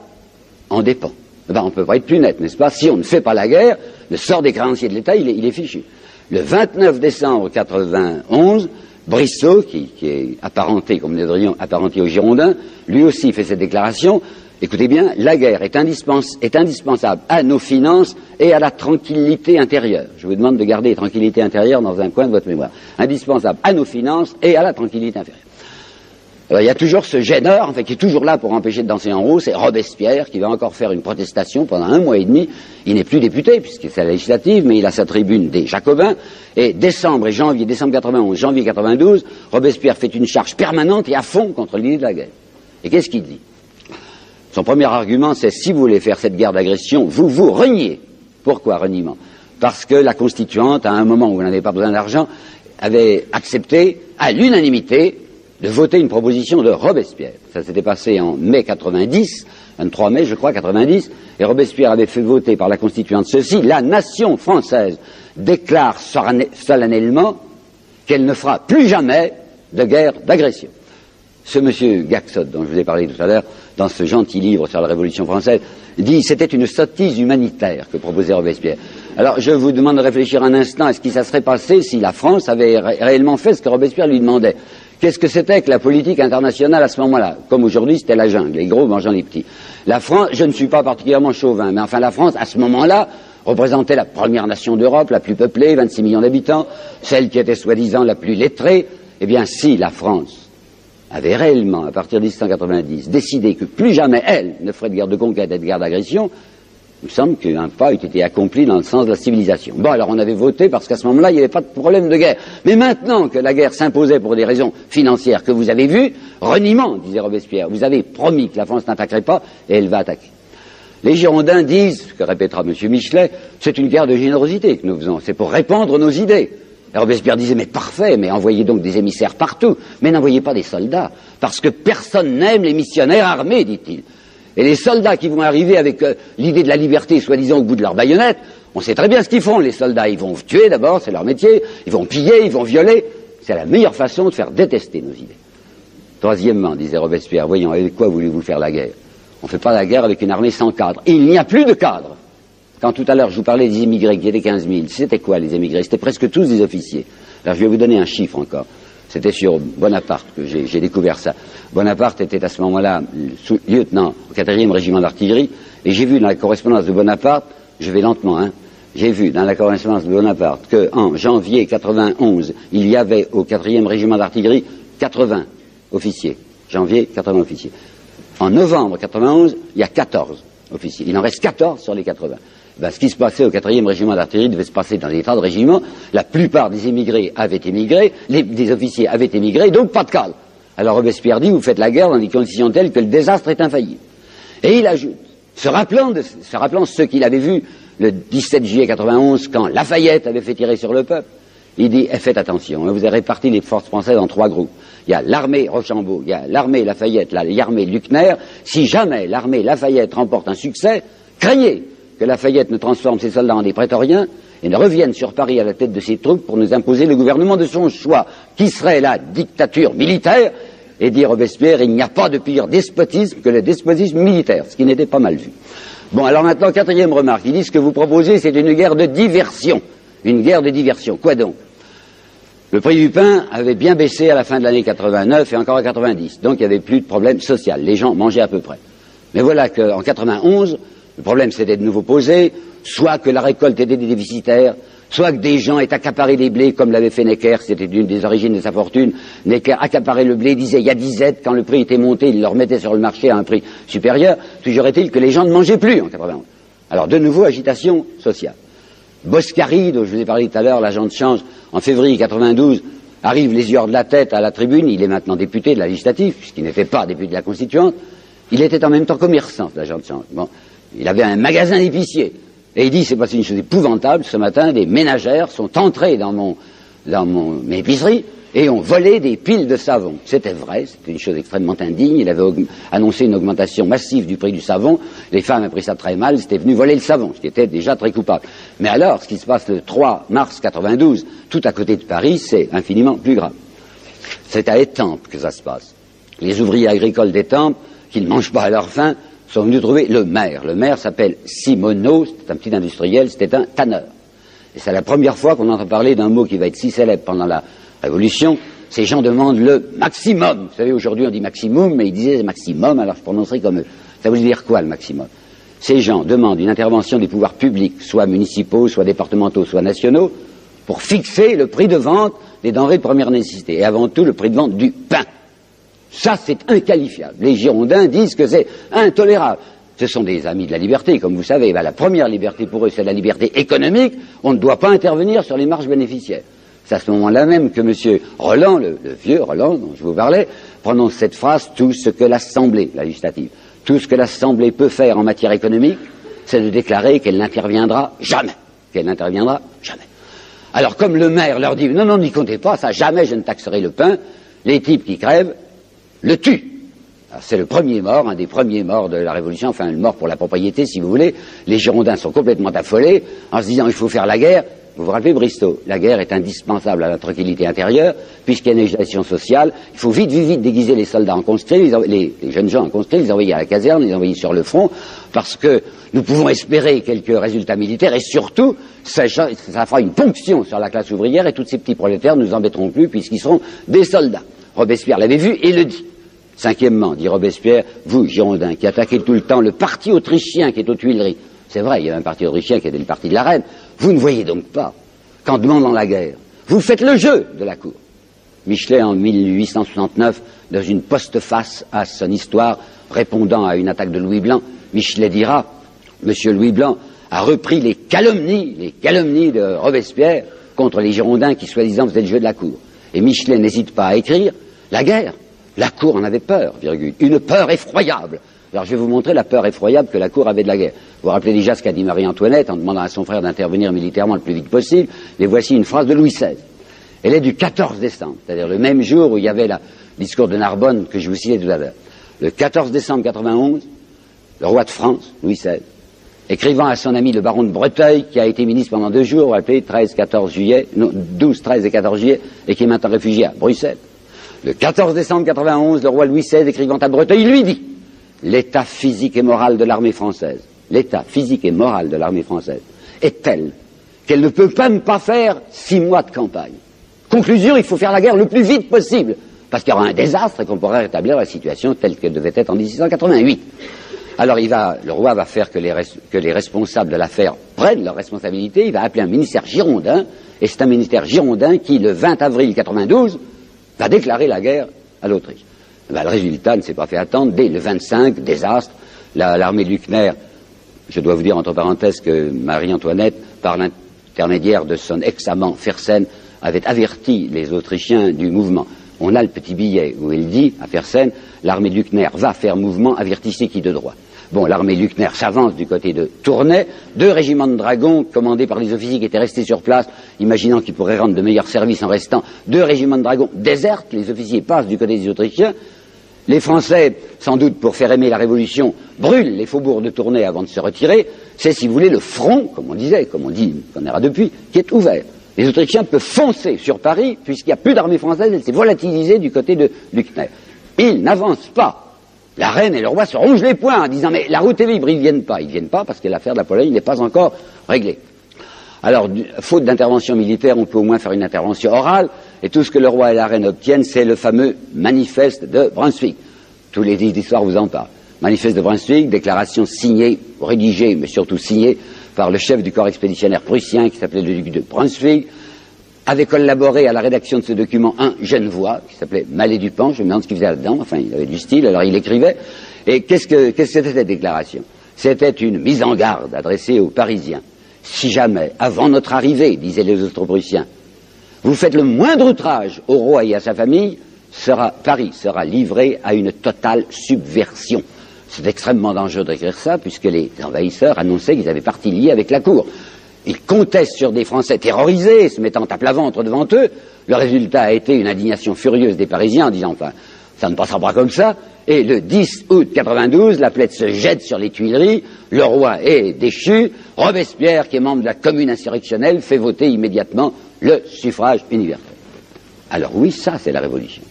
en dépend. Ben, on ne peut pas être plus net, n'est-ce pas? Si on ne fait pas la guerre, le sort des créanciers de l'État, il est fichu. Le 29 décembre 91, Brissot, qui est apparenté, comme nous dirions, apparenté aux Girondins, lui aussi fait cette déclaration. Écoutez bien, la guerre est indispensable à nos finances et à la tranquillité intérieure. Je vous demande de garder la tranquillité intérieure dans un coin de votre mémoire. Indispensable à nos finances et à la tranquillité intérieure. Alors, il y a toujours ce gêneur, en fait, qui est toujours là pour empêcher de danser en haut, c'est Robespierre, qui va encore faire une protestation pendant 1 mois et demi. Il n'est plus député, puisque c'est la législative, mais il a sa tribune des Jacobins. Et décembre 91, janvier 92, Robespierre fait une charge permanente et à fond contre l'idée de la guerre. Et qu'est-ce qu'il dit? Son premier argument, c'est si vous voulez faire cette guerre d'agression, vous reniez. Pourquoi reniement? Parce que la Constituante, à un moment où vous n'avez pas besoin d'argent, avait accepté, à l'unanimité, de voter une proposition de Robespierre. Ça s'était passé en mai 90, 23 mai, je crois, 90, et Robespierre avait fait voter par la Constituante ceci: la nation française déclare solennellement qu'elle ne fera plus jamais de guerre d'agression. Ce monsieur Gaxot, dont je vous ai parlé tout à l'heure, dans ce gentil livre sur la Révolution française, dit c'était une sottise humanitaire que proposait Robespierre. Alors je vous demande de réfléchir un instant à ce qui ça serait passé si la France avait réellement fait ce que Robespierre lui demandait. Qu'est-ce que c'était que la politique internationale à ce moment-là? Comme aujourd'hui, c'était la jungle, les gros mangeant les petits. La France, je ne suis pas particulièrement chauvin, mais enfin la France, à ce moment-là, représentait la première nation d'Europe, la plus peuplée, 26 millions d'habitants, celle qui était soi-disant la plus lettrée. Eh bien, si la France avait réellement, à partir de 1790, décidé que plus jamais elle ne ferait de guerre de conquête et de guerre d'agression, il me semble qu'un pas eût été accompli dans le sens de la civilisation. Bon, alors on avait voté parce qu'à ce moment-là, il n'y avait pas de problème de guerre. Mais maintenant que la guerre s'imposait pour des raisons financières que vous avez vues, reniement, disait Robespierre, vous avez promis que la France n'attaquerait pas et elle va attaquer. Les Girondins disent, ce que répétera M. Michelet, c'est une guerre de générosité que nous faisons, c'est pour répandre nos idées. Et Robespierre disait, mais parfait, mais envoyez donc des émissaires partout, mais n'envoyez pas des soldats, parce que personne n'aime les missionnaires armés, dit-il. Et les soldats qui vont arriver avec l'idée de la liberté, soi-disant au bout de leur baïonnette, on sait très bien ce qu'ils font, les soldats. Ils vont tuer d'abord, c'est leur métier, ils vont piller, ils vont violer. C'est la meilleure façon de faire détester nos idées. Troisièmement, disait Robespierre, voyons, avec quoi voulez-vous faire la guerre? On ne fait pas la guerre avec une armée sans cadre. Il n'y a plus de cadre. Quand tout à l'heure je vous parlais des immigrés, qui étaient 15 000, c'était quoi les immigrés? C'était presque tous des officiers. Alors je vais vous donner un chiffre encore. C'était sur Bonaparte que j'ai découvert ça. Bonaparte était à ce moment-là lieutenant au 4e régiment d'artillerie, et j'ai vu dans la correspondance de Bonaparte, je vais lentement, hein, j'ai vu dans la correspondance de Bonaparte qu'en janvier 91, il y avait au 4e régiment d'artillerie 80 officiers. Janvier, 80 officiers. En novembre 91, il y a 14 officiers. Il en reste 14 sur les 80. Ben, ce qui se passait au 4e régiment d'artillerie devait se passer dans les tas de régiments. La plupart des émigrés avaient émigré, des officiers avaient émigré, donc pas de cadre. Alors Robespierre dit, vous faites la guerre dans des conditions telles que le désastre est infaillible. Et il ajoute, se rappelant ce qu'il avait vu le 17 juillet 91, quand Lafayette avait fait tirer sur le peuple, il dit, faites attention, vous avez réparti les forces françaises en 3 groupes. Il y a l'armée Rochambeau, il y a l'armée Lafayette, l'armée Luckner. Si jamais l'armée Lafayette remporte un succès, craignez que Lafayette ne transforme ses soldats en des prétoriens et ne revienne sur Paris à la tête de ses troupes pour nous imposer le gouvernement de son choix, qui serait la dictature militaire. Et dit Robespierre, il n'y a pas de pire despotisme que le despotisme militaire, ce qui n'était pas mal vu. Bon, alors maintenant, 4e remarque, il dit ce que vous proposez, c'est une guerre de diversion. Une guerre de diversion. Quoi donc? Le prix du pain avait bien baissé à la fin de l'année 89 et encore à 90, donc il n'y avait plus de problème social, les gens mangeaient à peu près. Mais voilà qu'en 91, le problème s'était de nouveau posé, soit que la récolte était déficitaire, soit que des gens aient accaparé les blés comme l'avait fait Necker, c'était une des origines de sa fortune. Necker accaparait le blé, disait il y a 10 aides, quand le prix était monté, il le remettait sur le marché à un prix supérieur. Toujours est-il que les gens ne mangeaient plus en 91. Alors de nouveau, agitation sociale. Boscari, dont je vous ai parlé tout à l'heure, l'agent de change, en février 92, arrive les yeux hors de la tête à la tribune, il est maintenant député de la législative, puisqu'il n'était pas député de la constituante, il était en même temps commerçant, l'agent de change. Bon, il avait un magasin d'épicier. Et il dit, c'est passé une chose épouvantable, ce matin, des ménagères sont entrées dans mon épicerie et ont volé des piles de savon. C'était vrai, c'était une chose extrêmement indigne, il avait annoncé une augmentation massive du prix du savon, les femmes ont pris ça très mal, c'était venu voler le savon, ce qui était déjà très coupable. Mais alors, ce qui se passe le 3 mars 92, tout à côté de Paris, c'est infiniment plus grave. C'est à Étampes que ça se passe. Les ouvriers agricoles d'Étampes, qui ne mangent pas à leur faim, sont venus trouver le maire. Le maire s'appelle Simoneau, c'était un petit industriel, c'était un tanneur. Et c'est la première fois qu'on entend parler d'un mot qui va être si célèbre pendant la Révolution. Ces gens demandent le maximum. Vous savez, aujourd'hui on dit maximum, mais ils disaient maximum, alors je prononcerai comme eux. Ça veut dire quoi le maximum? Ces gens demandent une intervention des pouvoirs publics, soit municipaux, soit départementaux, soit nationaux, pour fixer le prix de vente des denrées de première nécessité, et avant tout le prix de vente du pain. Ça, c'est inqualifiable. Les Girondins disent que c'est intolérable. Ce sont des amis de la liberté, comme vous savez. La première liberté pour eux, c'est la liberté économique. On ne doit pas intervenir sur les marges bénéficiaires. C'est à ce moment-là même que M. Roland, le vieux Roland dont je vous parlais, prononce cette phrase: tout ce que l'Assemblée, la législative, tout ce que l'Assemblée peut faire en matière économique, c'est de déclarer qu'elle n'interviendra jamais. Qu'elle n'interviendra jamais. Alors, comme le maire leur dit: non, non, n'y comptez pas, ça, jamais je ne taxerai le pain, les types qui crèvent le tuent. C'est le premier mort, un des premiers morts de la Révolution, enfin le mort pour la propriété, si vous voulez. Les Girondins sont complètement affolés en se disant: il faut faire la guerre. Vous vous rappelez Bristow, la guerre est indispensable à la tranquillité intérieure, puisqu'il y a une législation sociale. Il faut vite déguiser les soldats en conscrits, les jeunes gens en conscrits, les envoyer à la caserne, les envoyer sur le front, parce que nous pouvons espérer quelques résultats militaires, et surtout, ça fera une ponction sur la classe ouvrière, et tous ces petits prolétaires ne nous embêteront plus, puisqu'ils seront des soldats. Robespierre l'avait vu et le dit. Cinquièmement, dit Robespierre, vous, Girondins, qui attaquez tout le temps le parti autrichien qui est aux Tuileries, c'est vrai, il y avait un parti autrichien qui était le parti de la reine, vous ne voyez donc pas qu'en demandant la guerre, vous faites le jeu de la cour. Michelet, en 1869, dans une postface à son histoire, répondant à une attaque de Louis Blanc, Michelet dira: Monsieur Louis Blanc a repris les calomnies de Robespierre contre les Girondins qui, soi-disant, faisaient le jeu de la cour. Et Michelet n'hésite pas à écrire: la guerre, la cour en avait peur, virgule, une peur effroyable. Alors je vais vous montrer la peur effroyable que la cour avait de la guerre. Vous vous rappelez déjà ce qu'a dit Marie-Antoinette en demandant à son frère d'intervenir militairement le plus vite possible. Mais voici une phrase de Louis XVI. Elle est du 14 décembre, c'est-à-dire le même jour où il y avait le discours de Narbonne que je vous citais tout à l'heure. Le 14 décembre 91, le roi de France, Louis XVI, écrivant à son ami le baron de Breteuil, qui a été ministre pendant 2 jours, vous vous rappelez, 12, 13 et 14 juillet, et qui est maintenant réfugié à Bruxelles. Le 14 décembre 91, le roi Louis XVI, écrivant à Breteuil, lui dit: l'état physique et moral de l'armée française, l'état physique et moral de l'armée française est tel qu'elle ne peut même pas faire 6 mois de campagne. Conclusion, il faut faire la guerre le plus vite possible, parce qu'il y aura un désastre et qu'on pourra rétablir la situation telle qu'elle devait être en 1688. Alors le roi va faire que les responsables de l'affaire prennent leurs responsabilités, il va appeler un ministère girondin, et c'est un ministère girondin qui, le 20 avril 92, va déclarer la guerre à l'Autriche. Le résultat ne s'est pas fait attendre. Dès le 25, désastre, l'armée de Luckner, je dois vous dire entre parenthèses que Marie-Antoinette, par l'intermédiaire de son ex-amant Fersen, avait averti les Autrichiens du mouvement. On a le petit billet où il dit à Fersen: l'armée de Luckner va faire mouvement, avertissez qui de droit. Bon, l'armée de Luckner s'avance du côté de Tournai, 2 régiments de dragons commandés par les officiers qui étaient restés sur place, imaginant qu'ils pourraient rendre de meilleurs services en restant. 2 régiments de dragons désertent, les officiers passent du côté des Autrichiens. Les Français, sans doute pour faire aimer la Révolution, brûlent les faubourgs de Tournai avant de se retirer. C'est, si vous voulez, le front, comme on disait, comme on dit, qu'on ira depuis, qui est ouvert. Les Autrichiens peuvent foncer sur Paris, puisqu'il n'y a plus d'armée française, elle s'est volatilisée du côté de Luckner. Ils n'avancent pas. La reine et le roi se rongent les poings en disant: mais la route est libre, ils ne viennent pas. Ils ne viennent pas parce que l'affaire de la Pologne n'est pas encore réglée. Alors, faute d'intervention militaire, on peut au moins faire une intervention orale, et tout ce que le roi et la reine obtiennent, c'est le fameux manifeste de Brunswick. Tous les livres d'histoire vous en parlent. Manifeste de Brunswick, déclaration signée, rédigée, mais surtout signée, par le chef du corps expéditionnaire prussien, qui s'appelait le duc de Brunswick. Avait collaboré à la rédaction de ce document un Genevois, qui s'appelait Mallet-Dupan, je me demande ce qu'il faisait là-dedans, enfin il avait du style, alors il écrivait. Et qu'est-ce que c'était cette déclaration? C'était une mise en garde adressée aux Parisiens. Si jamais, avant notre arrivée, disaient les Austro-Prussiens, vous faites le moindre outrage au roi et à sa famille, Paris sera livré à une totale subversion. C'est extrêmement dangereux d'écrire ça, puisque les envahisseurs annonçaient qu'ils avaient partie liée avec la cour. Ils comptaient sur des Français terrorisés, se mettant à plat ventre devant eux. Le résultat a été une indignation furieuse des Parisiens en disant: enfin, ça ne passera pas comme ça. Et le 10 août 92, la plaide se jette sur les Tuileries, le roi est déchu, Robespierre, qui est membre de la commune insurrectionnelle, fait voter immédiatement le suffrage universel. Alors oui, ça c'est la Révolution.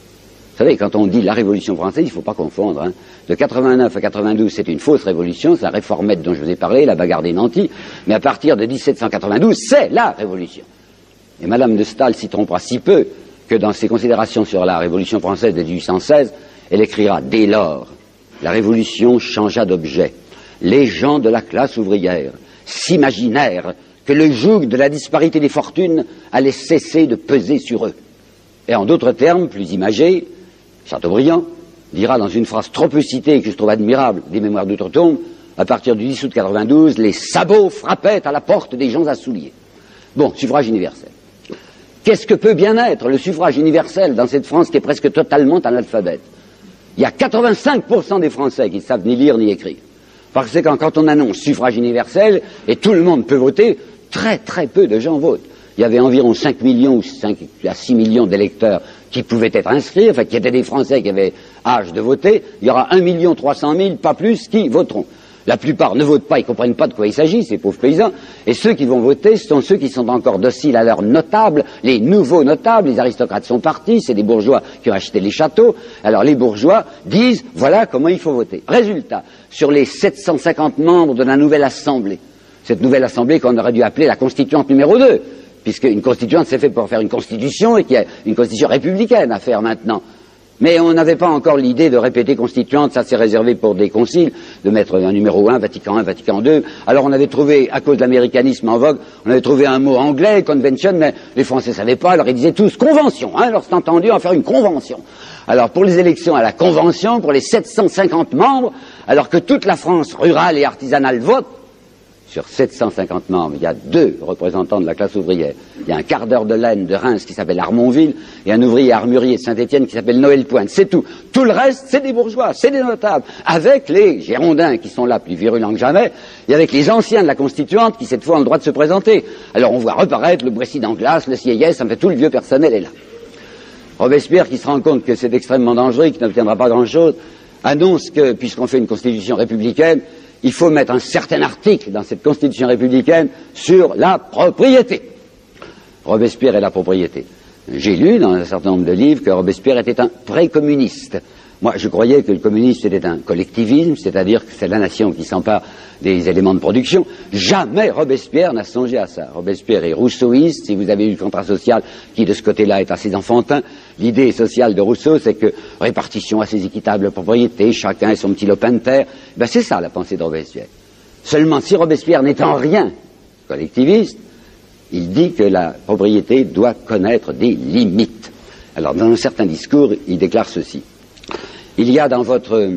savez, quand on dit la Révolution française, il ne faut pas confondre. Hein. De 89 à 92, c'est une fausse révolution, c'est la réformette dont je vous ai parlé, la bagarre des nantis, mais à partir de 1792, c'est la Révolution. Et Madame de Staël s'y trompera si peu que dans ses considérations sur la Révolution française de 1816, elle écrira « Dès lors, la Révolution changea d'objet. Les gens de la classe ouvrière s'imaginèrent que le joug de la disparité des fortunes allait cesser de peser sur eux. » Et en d'autres termes, plus imagés, Chateaubriand dira dans une phrase trop peu citée que je trouve admirable des Mémoires d'Outre-Tombe, à partir du 10 août 92, les sabots frappaient à la porte des gens à souliers. Bon, suffrage universel. Qu'est-ce que peut bien être le suffrage universel dans cette France qui est presque totalement analphabète? Il y a 85% des Français qui ne savent ni lire ni écrire. Parce que quand on annonce suffrage universel et tout le monde peut voter, très très peu de gens votent. Il y avait environ 5 millions ou 5 à 6 millions d'électeurs qui pouvaient être inscrits, enfin qui étaient des Français qui avaient âge de voter. Il y aura 1 300 000, pas plus, qui voteront. La plupart ne votent pas, ils ne comprennent pas de quoi il s'agit, ces pauvres paysans. Et ceux qui vont voter, ce sont ceux qui sont encore dociles à leurs notables, les nouveaux notables, les aristocrates sont partis, c'est des bourgeois qui ont acheté les châteaux. Alors les bourgeois disent, voilà comment il faut voter. Résultat, sur les 750 membres de la nouvelle Assemblée, cette nouvelle Assemblée qu'on aurait dû appeler la Constituante numéro 2, puisqu'une constituante c'est fait pour faire une constitution et qu'il y a une constitution républicaine à faire maintenant. Mais on n'avait pas encore l'idée de répéter constituante, ça c'est réservé pour des conciles, de mettre un numéro 1, Vatican I, Vatican II. Alors on avait trouvé, à cause de l'américanisme en vogue, on avait trouvé un mot anglais, convention, mais les Français ne savaient pas, alors ils disaient tous convention, hein, alors c'est entendu en faire une convention. Alors pour les élections à la convention, pour les 750 membres, alors que toute la France rurale et artisanale vote, sur 750 membres, il y a 2 représentants de la classe ouvrière. Il y a un quart d'heure de laine de Reims qui s'appelle Armonville et un ouvrier armurier de Saint-Étienne qui s'appelle Noël Pointe. C'est tout. Tout le reste, c'est des bourgeois, c'est des notables. Avec les Girondins qui sont là plus virulents que jamais et avec les anciens de la Constituante qui cette fois ont le droit de se présenter. Alors on voit reparaître le Bressy d'Anglas, le Sieyès, en fait tout le vieux personnel est là. Robespierre, qui se rend compte que c'est extrêmement dangereux et qui n'obtiendra pas grand-chose, annonce que, puisqu'on fait une constitution républicaine, il faut mettre un certain article dans cette constitution républicaine sur la propriété. Robespierre et la propriété. J'ai lu dans un certain nombre de livres que Robespierre était un pré-communiste. Moi, je croyais que le communisme était un collectivisme, c'est-à-dire que c'est la nation qui s'empare des éléments de production. Jamais Robespierre n'a songé à ça. Robespierre est rousseauiste, si vous avez eu le contrat social qui, de ce côté-là, est assez enfantin. L'idée sociale de Rousseau, c'est que répartition assez équitable de propriété, chacun son petit lopin de terre. Ben, c'est ça la pensée de Robespierre. Seulement, si Robespierre n'est en rien collectiviste, il dit que la propriété doit connaître des limites. Alors, dans un certain discours, il déclare ceci. Il y a dans votre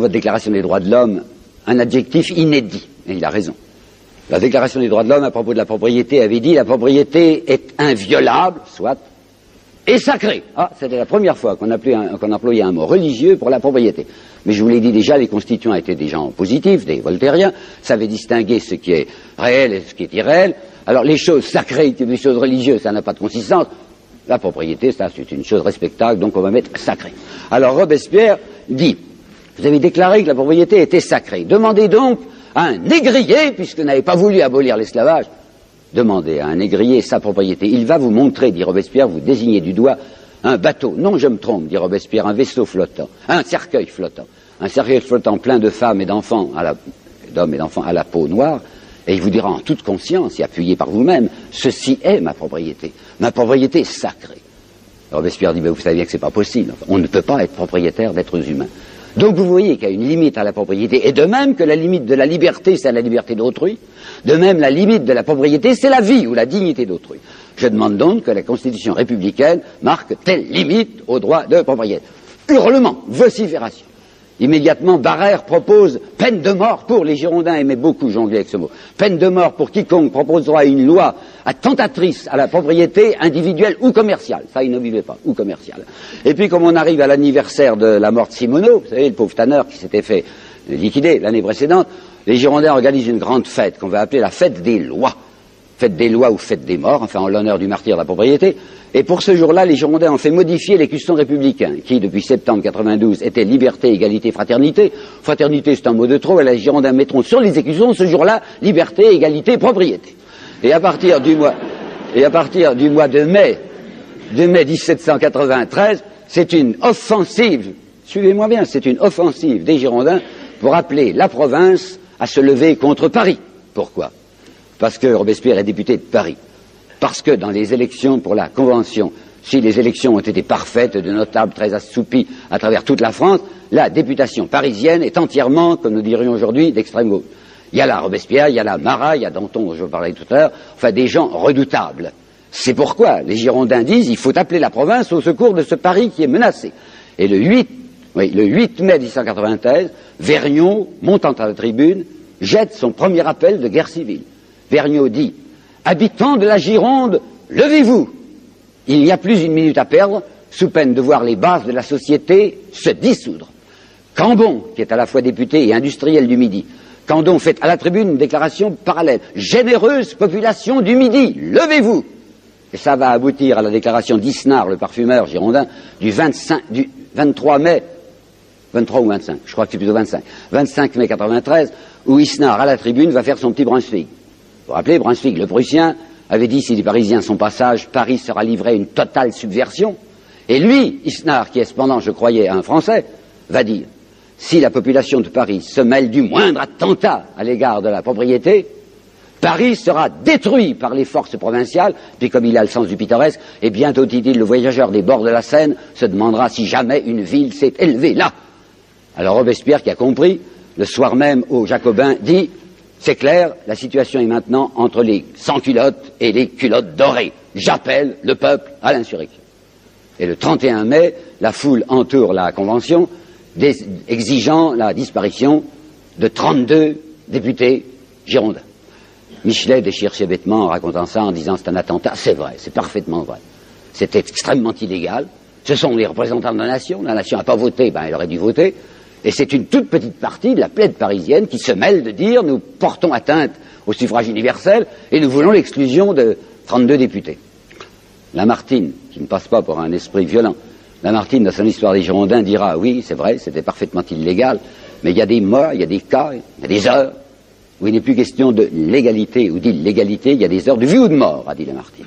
déclaration des droits de l'homme un adjectif inédit, et il a raison. La déclaration des droits de l'homme à propos de la propriété avait dit la propriété est inviolable, soit, et sacrée. Ah, c'était la première fois qu'on employait un mot religieux pour la propriété. Mais je vous l'ai dit déjà, les constituants étaient des gens positifs, des voltairiens, savaient distinguer ce qui est réel et ce qui est irréel. Alors les choses sacrées, les choses religieuses, ça n'a pas de consistance. La propriété, ça, c'est une chose respectable, donc on va mettre sacré. Alors Robespierre dit, vous avez déclaré que la propriété était sacrée. Demandez donc à un négrier, puisque vous n'avez pas voulu abolir l'esclavage, demandez à un négrier sa propriété. Il va vous montrer, dit Robespierre, vous désignez du doigt un bateau. Non, je me trompe, dit Robespierre, un vaisseau flottant, un cercueil flottant. Un cercueil flottant plein de femmes et d'enfants, d'hommes et d'enfants à la peau noire. Et il vous dira en toute conscience et appuyé par vous-même, ceci est ma propriété. Ma propriété est sacrée. Robespierre dit, mais vous savez bien que c'est pas possible. On ne peut pas être propriétaire d'êtres humains. Donc vous voyez qu'il y a une limite à la propriété. Et de même que la limite de la liberté, c'est la liberté d'autrui, de même la limite de la propriété, c'est la vie ou la dignité d'autrui. Je demande donc que la Constitution républicaine marque telle limite au droit de propriété. Hurlement, vocifération. Immédiatement, Barrère propose peine de mort pour, les Girondins aimaient beaucoup jongler avec ce mot, peine de mort pour quiconque proposera une loi attentatrice à la propriété individuelle ou commerciale. Ça, il ne vivait pas, ou commerciale. Et puis, comme on arrive à l'anniversaire de la mort de Simoneau, vous savez, le pauvre tanneur qui s'était fait liquider l'année précédente, les Girondins organisent une grande fête qu'on va appeler la fête des lois. Fête des lois ou fête des morts, enfin en l'honneur du martyr de la propriété. Et pour ce jour-là, les Girondins ont fait modifier les custons républicains, qui, depuis septembre 92, étaient liberté, égalité, fraternité. Fraternité, c'est un mot de trop, et les Girondins mettront sur les écusons, ce jour-là, liberté, égalité, propriété. Et à partir du mois de mai 1793, c'est une offensive, suivez-moi bien, c'est une offensive des Girondins pour appeler la province à se lever contre Paris. Pourquoi? Parce que Robespierre est député de Paris. Parce que dans les élections pour la Convention, si les élections ont été parfaites, de notables très assoupis à travers toute la France, la députation parisienne est entièrement, comme nous dirions aujourd'hui, d'extrême gauche. Il y a là Robespierre, il y a là Marat, il y a Danton, dont je vous parlais tout à l'heure, enfin des gens redoutables. C'est pourquoi les Girondins disent il faut appeler la province au secours de ce Paris qui est menacé. Et le 8 mai 1893, Vergniaud, montant à la tribune, jette son premier appel de guerre civile. Vergniaud dit « Habitants de la Gironde, levez-vous ! Il n'y a plus une minute à perdre, sous peine de voir les bases de la société se dissoudre. » Cambon, qui est à la fois député et industriel du Midi, Cambon fait à la tribune une déclaration parallèle. « Généreuse population du Midi, levez-vous !» Et ça va aboutir à la déclaration d'Isnard, le parfumeur girondin, du 23 mai, 23 ou 25, je crois que c'est plutôt 25 mai 93, où Isnard, à la tribune, va faire son petit Brunswick. Vous vous rappelez, Brunswick, le Prussien, avait dit si les Parisiens sont pas sages, Paris sera livré à une totale subversion. Et lui, Isnard, qui est cependant, je croyais, un Français, va dire si la population de Paris se mêle du moindre attentat à l'égard de la propriété, Paris sera détruit par les forces provinciales, puis comme il a le sens du pittoresque, et bientôt, dit-il, le voyageur des bords de la Seine se demandera si jamais une ville s'est élevée là. Alors Robespierre, qui a compris, le soir même aux Jacobins, dit c'est clair, la situation est maintenant entre les sans-culottes et les culottes dorées. J'appelle le peuple à l'insurrection. Et le 31 mai, la foule entoure la Convention, exigeant la disparition de 32 députés girondins. Michelet déchire ses vêtements en racontant ça, en disant c'est un attentat. C'est vrai, c'est parfaitement vrai. C'est extrêmement illégal. Ce sont les représentants de la nation n'a pas voté, ben elle aurait dû voter. Et c'est une toute petite partie de la plèbe parisienne qui se mêle de dire nous portons atteinte au suffrage universel et nous voulons l'exclusion de 32 députés. Lamartine, qui ne passe pas pour un esprit violent, Lamartine, dans son histoire des Girondins, dira oui, c'est vrai, c'était parfaitement illégal, mais il y a des morts, il y a des cas, il y a des heures où il n'est plus question de légalité ou d'illégalité, il y a des heures de vie ou de mort, a dit Lamartine.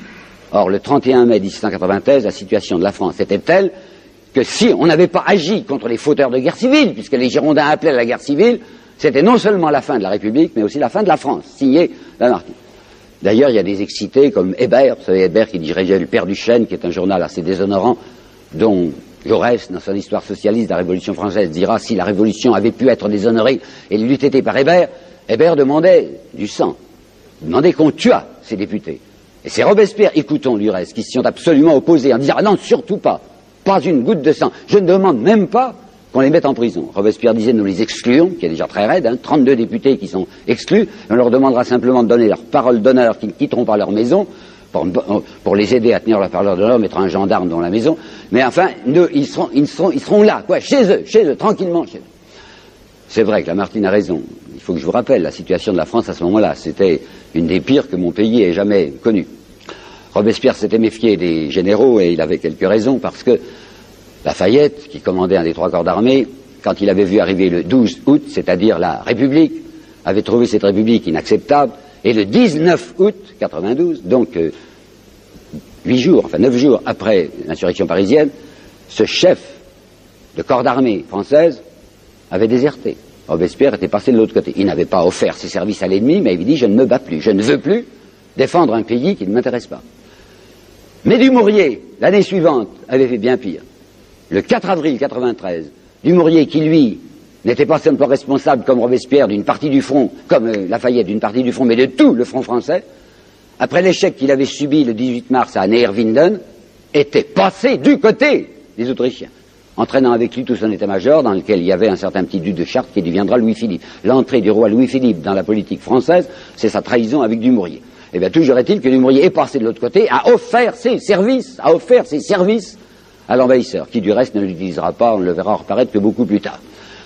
Or, le 31 mai 1893, la situation de la France était telle que si on n'avait pas agi contre les fauteurs de guerre civile, puisque les Girondins appelaient à la guerre civile, c'était non seulement la fin de la République, mais aussi la fin de la France, signé Lamartine. D'ailleurs, il y a des excités comme Hébert, vous savez, Hébert qui dirigeait le Père du Chêne, qui est un journal assez déshonorant, dont Jaurès, dans son histoire socialiste de la Révolution française, dira si la Révolution avait pu être déshonorée et l'eût été par Hébert, Hébert demandait du sang, demandait qu'on tuât ces députés. Et c'est Robespierre, écoutons du reste, qui s'y sont absolument opposés en disant ah non, surtout pas une goutte de sang, je ne demande même pas qu'on les mette en prison. Robespierre disait nous les excluons, qui est déjà très raide, 32 députés qui sont exclus, on leur demandera simplement de donner leur parole d'honneur qu'ils ne quitteront pas leur maison, pour les aider à tenir leur parole d'honneur, mettre un gendarme dans la maison, mais enfin, ils seront là, quoi, chez eux, tranquillement chez eux. C'est vrai que Lamartine a raison, il faut que je vous rappelle, la situation de la France à ce moment-là, c'était une des pires que mon pays ait jamais connue. Robespierre s'était méfié des généraux et il avait quelques raisons parce que Lafayette, qui commandait un des 3 corps d'armée, quand il avait vu arriver le 12 août, c'est-à-dire la République, avait trouvé cette République inacceptable, et le 19 août 92, donc 9 jours après l'insurrection parisienne, ce chef de corps d'armée française avait déserté. Robespierre était passé de l'autre côté. Il n'avait pas offert ses services à l'ennemi, mais il avait dit je ne me bats plus, je ne veux plus défendre un pays qui ne m'intéresse pas. Mais Dumouriez, l'année suivante, avait fait bien pire. Le 4 avril 93, Dumouriez, qui lui n'était pas simplement responsable comme Robespierre d'une partie du front, comme Lafayette d'une partie du front, mais de tout le front français, après l'échec qu'il avait subi le 18 mars à Neerwinden, était passé du côté des Autrichiens, entraînant avec lui tout son état-major dans lequel il y avait un certain petit duc de Chartres qui deviendra Louis-Philippe. L'entrée du roi Louis-Philippe dans la politique française, c'est sa trahison avec Dumouriez. Eh bien, toujours est-il que Dumouriez est passé de l'autre côté, a offert ses services à l'envahisseur, qui du reste ne l'utilisera pas, on le verra reparaître que beaucoup plus tard.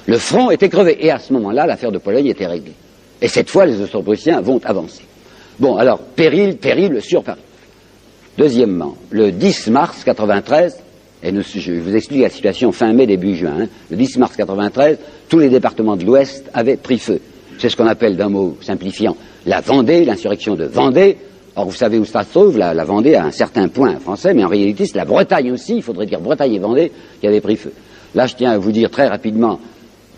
Le front était crevé, et à ce moment-là, l'affaire de Pologne était réglée. Et cette fois, les Austro-Prussiens vont avancer. Bon, alors, péril terrible sur Paris. Deuxièmement, le 10 mars 93, et je vous explique la situation fin mai, début juin, le 10 mars 93, tous les départements de l'Ouest avaient pris feu. C'est ce qu'on appelle, d'un mot simplifiant, la Vendée, l'insurrection de Vendée, Or, vous savez où ça se trouve, la Vendée à un certain point français, mais en réalité, c'est la Bretagne aussi, il faudrait dire Bretagne et Vendée, qui avait pris feu. Là, je tiens à vous dire très rapidement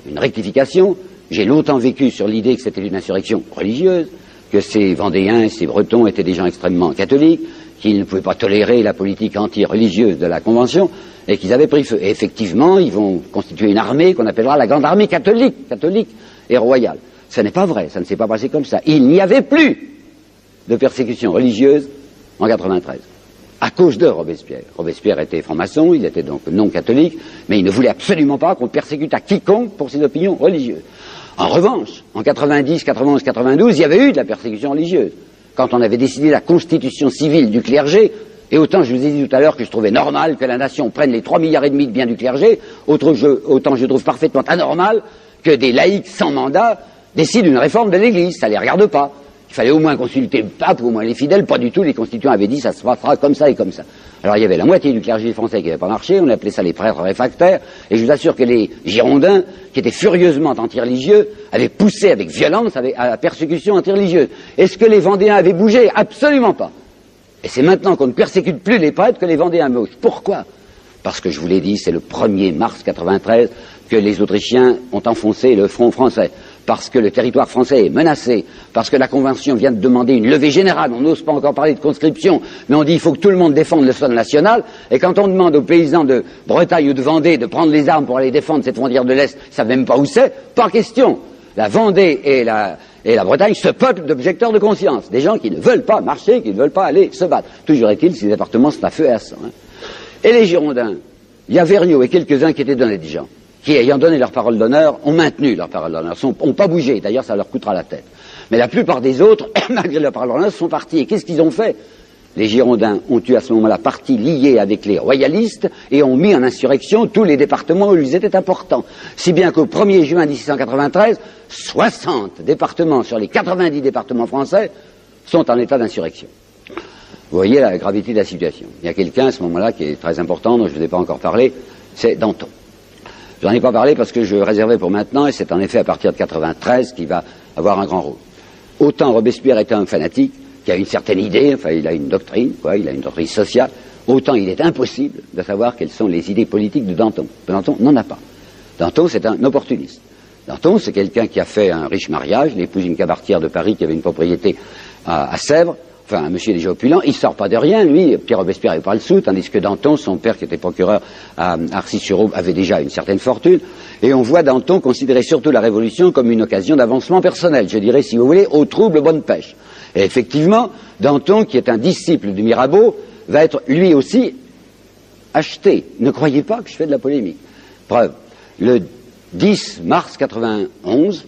une rectification. J'ai longtemps vécu sur l'idée que c'était une insurrection religieuse, que ces Vendéens et ces Bretons étaient des gens extrêmement catholiques, qu'ils ne pouvaient pas tolérer la politique anti-religieuse de la Convention, et qu'ils avaient pris feu. Et effectivement, ils vont constituer une armée qu'on appellera la Grande Armée catholique et royale. Ce n'est pas vrai, ça ne s'est pas passé comme ça. Il n'y avait plus de persécution religieuse en 93, à cause de Robespierre. Robespierre était franc-maçon, il était donc non catholique, mais il ne voulait absolument pas qu'on persécute quiconque pour ses opinions religieuses. En revanche, en 90, 91, 92, il y avait eu de la persécution religieuse. Quand on avait décidé la constitution civile du clergé, et autant je vous ai dit tout à l'heure que je trouvais normal que la nation prenne les 3,5 milliards de biens du clergé, autant je trouve parfaitement anormal que des laïcs sans mandat décident une réforme de l'Église, ça ne les regarde pas. Il fallait au moins consulter le pape, au moins les fidèles, pas du tout, les constituants avaient dit ça se passera comme ça et comme ça. Alors il y avait la moitié du clergé français qui n'avait pas marché, on appelait ça les prêtres réfractaires, et je vous assure que les Girondins, qui étaient furieusement anti-religieux, avaient poussé avec violence à la persécution anti-religieuse. Est-ce que les Vendéens avaient bougé? Absolument pas. Et c'est maintenant qu'on ne persécute plus les prêtres que les Vendéens bougent. Pourquoi? Parce que je vous l'ai dit, c'est le 1er mars 93 que les Autrichiens ont enfoncé le front français. Parce que le territoire français est menacé, parce que la Convention vient de demander une levée générale, on n'ose pas encore parler de conscription, mais on dit il faut que tout le monde défende le sol national, et quand on demande aux paysans de Bretagne ou de Vendée de prendre les armes pour aller défendre cette frontière de l'Est, ils savent même pas où c'est, pas question. La Vendée et la Bretagne se peuplent d'objecteurs de conscience, des gens qui ne veulent pas marcher, qui ne veulent pas aller se battre. Toujours est-il, ces départements sont à feu et à sang. Et les Girondins, il y a Vergniaud et quelques-uns qui étaient d'honnêtes gens, qui, ayant donné leur parole d'honneur, ont maintenu leur parole d'honneur, n'ont pas bougé, d'ailleurs ça leur coûtera la tête. Mais la plupart des autres, malgré leur parole d'honneur, sont partis. Et qu'est-ce qu'ils ont fait? Les Girondins ont eu à ce moment-là parti lié avec les royalistes et ont mis en insurrection tous les départements où ils étaient importants. Si bien qu'au 1er juin 1693, 60 départements sur les 90 départements français sont en état d'insurrection. Vous voyez la gravité de la situation. Il y a quelqu'un à ce moment-là qui est très important, dont je ne vous ai pas encore parlé, c'est Danton. Je n'en ai pas parlé parce que je réservais pour maintenant, et c'est en effet à partir de 93 qu'il va avoir un grand rôle. Autant Robespierre était un fanatique, qui a une certaine idée, enfin il a une doctrine, il a une doctrine sociale, autant il est impossible de savoir quelles sont les idées politiques de Danton. Danton n'en a pas. Danton, c'est un opportuniste. Danton, c'est quelqu'un qui a fait un riche mariage, il épouse une cabaretière de Paris qui avait une propriété à Sèvres, enfin un monsieur déjà opulent, il sort pas de rien, lui, Pierre Robespierre n'avait pas le sou, tandis que Danton, son père qui était procureur à Arcis-sur-Aube, avait déjà une certaine fortune, et on voit Danton considérer surtout la Révolution comme une occasion d'avancement personnel, je dirais, si vous voulez, au trouble bonne pêche. Et effectivement, Danton, qui est un disciple de Mirabeau, va être lui aussi acheté. Ne croyez pas que je fais de la polémique. Preuve, le 10 mars 91,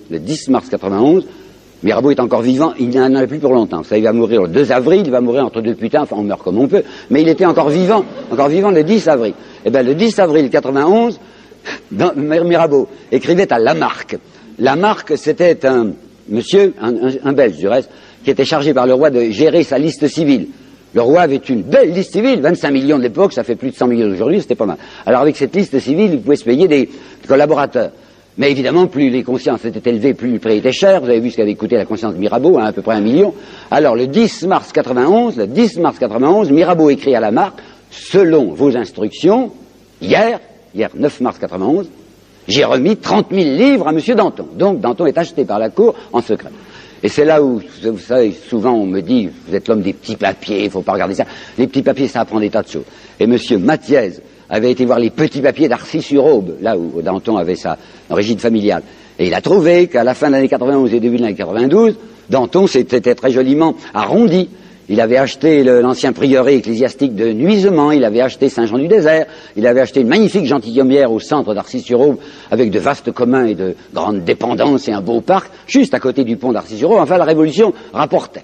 Mirabeau est encore vivant, il n'en a plus pour longtemps. Ça, il va mourir le 2 avril, il va mourir entre deux putains, enfin on meurt comme on peut, mais il était encore vivant le 10 avril. Eh bien le 10 avril 91, Mirabeau écrivait à Lamarque. Lamarque, c'était un monsieur, un Belge du reste, qui était chargé par le roi de gérer sa liste civile. Le roi avait une belle liste civile, 25 millions de l'époque, ça fait plus de 100 millions d'aujourd'hui, c'était pas mal. Alors avec cette liste civile, il pouvait se payer des collaborateurs. Mais évidemment, plus les consciences étaient élevées, plus le prix était cher. Vous avez vu ce qu'avait coûté la conscience de Mirabeau, à peu près 1 million. Alors le 10 mars 91, Mirabeau écrit à Lamarque, selon vos instructions, hier 9 mars 91, j'ai remis 30 000 livres à M. Danton. Donc Danton est acheté par la cour en secret. Et c'est là où, vous savez, souvent on me dit, vous êtes l'homme des petits papiers, il ne faut pas regarder ça. Les petits papiers, ça apprend des tas de choses. Et M. Mathiez avait été voir les petits papiers d'Arcis-sur-Aube, là où Danton avait sa origine familiale. Et il a trouvé qu'à la fin de l'année 91 et début de l'année 92, Danton s'était très joliment arrondi. Il avait acheté l'ancien prieuré ecclésiastique de Nuisements, il avait acheté Saint-Jean-du-Désert, il avait acheté une magnifique gentilhommière au centre d'Arcis-sur-Aube avec de vastes communs et de grandes dépendances et un beau parc, juste à côté du pont d'Arcis-sur-Aube. Enfin, la Révolution rapportait.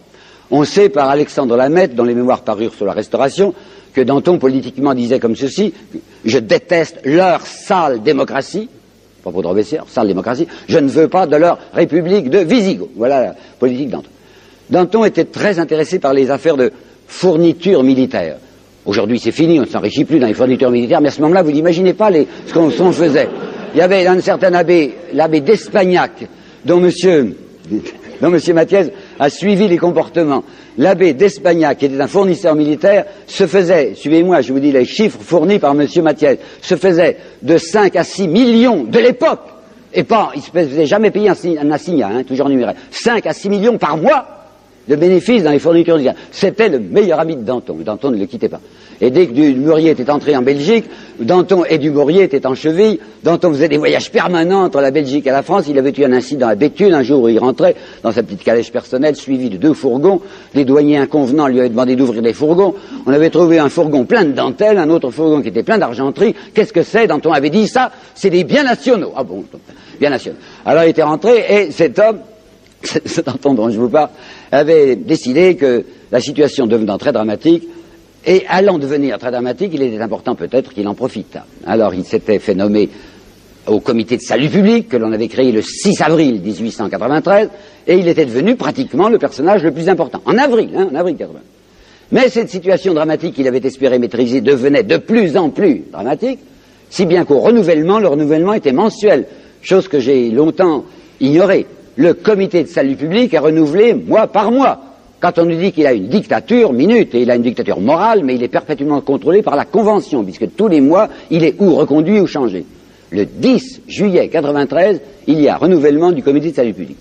On sait par Alexandre Lameth, dont les mémoires parurent sur la Restauration, que Danton politiquement disait comme ceci: je déteste leur sale démocratie, à propos de Robespierre, sale démocratie, je ne veux pas de leur république de Visigoth. Voilà la politique Danton. Danton était très intéressé par les affaires de fournitures militaires. Aujourd'hui c'est fini, on ne s'enrichit plus dans les fournitures militaires, mais à ce moment-là vous n'imaginez pas ce qu'on faisait. Il y avait un certain abbé, l'abbé d'Espagnac, dont monsieur Mathiez a suivi les comportements. L'abbé d'Espagnac, qui était un fournisseur militaire, se faisait, suivez-moi, je vous dis les chiffres fournis par M. Mathiez, se faisait de 5 à 6 millions de l'époque, et pas, il ne se faisait jamais payer un assignat, hein, toujours numéraire, 5 à 6 millions par mois de bénéfices dans les fournitures d'Israël. C'était le meilleur ami de Danton. Danton ne le quittait pas. Et dès que Dumouriez était entré en Belgique, Danton et Dumouriez étaient en cheville. Danton faisait des voyages permanents entre la Belgique et la France. Il avait eu un incident à Béthune un jour où il rentrait dans sa petite calèche personnelle, suivi de 2 fourgons. Les douaniers inconvenants lui avaient demandé d'ouvrir les fourgons. On avait trouvé un fourgon plein de dentelles, un autre fourgon qui était plein d'argenterie. Qu'est-ce que c'est? Danton avait dit ça, c'est des biens nationaux. Ah bon, biens nationaux. Alors il était rentré et cet homme, cet Danton dont je vous parle, avait décidé que la situation devenant très dramatique, et allant devenir très dramatique, il était important peut-être qu'il en profitât. Alors il s'était fait nommer au comité de salut public, que l'on avait créé le 6 avril 1893, et il était devenu pratiquement le personnage le plus important. En avril 80. Mais cette situation dramatique qu'il avait espéré maîtriser devenait de plus en plus dramatique, si bien qu'au renouvellement, le renouvellement était mensuel, chose que j'ai longtemps ignorée. Le comité de salut public est renouvelé mois par mois. Quand on nous dit qu'il a une dictature, minute, et il a une dictature morale, mais il est perpétuellement contrôlé par la Convention, puisque tous les mois, il est ou reconduit ou changé. Le 10 juillet 93, il y a renouvellement du comité de salut public.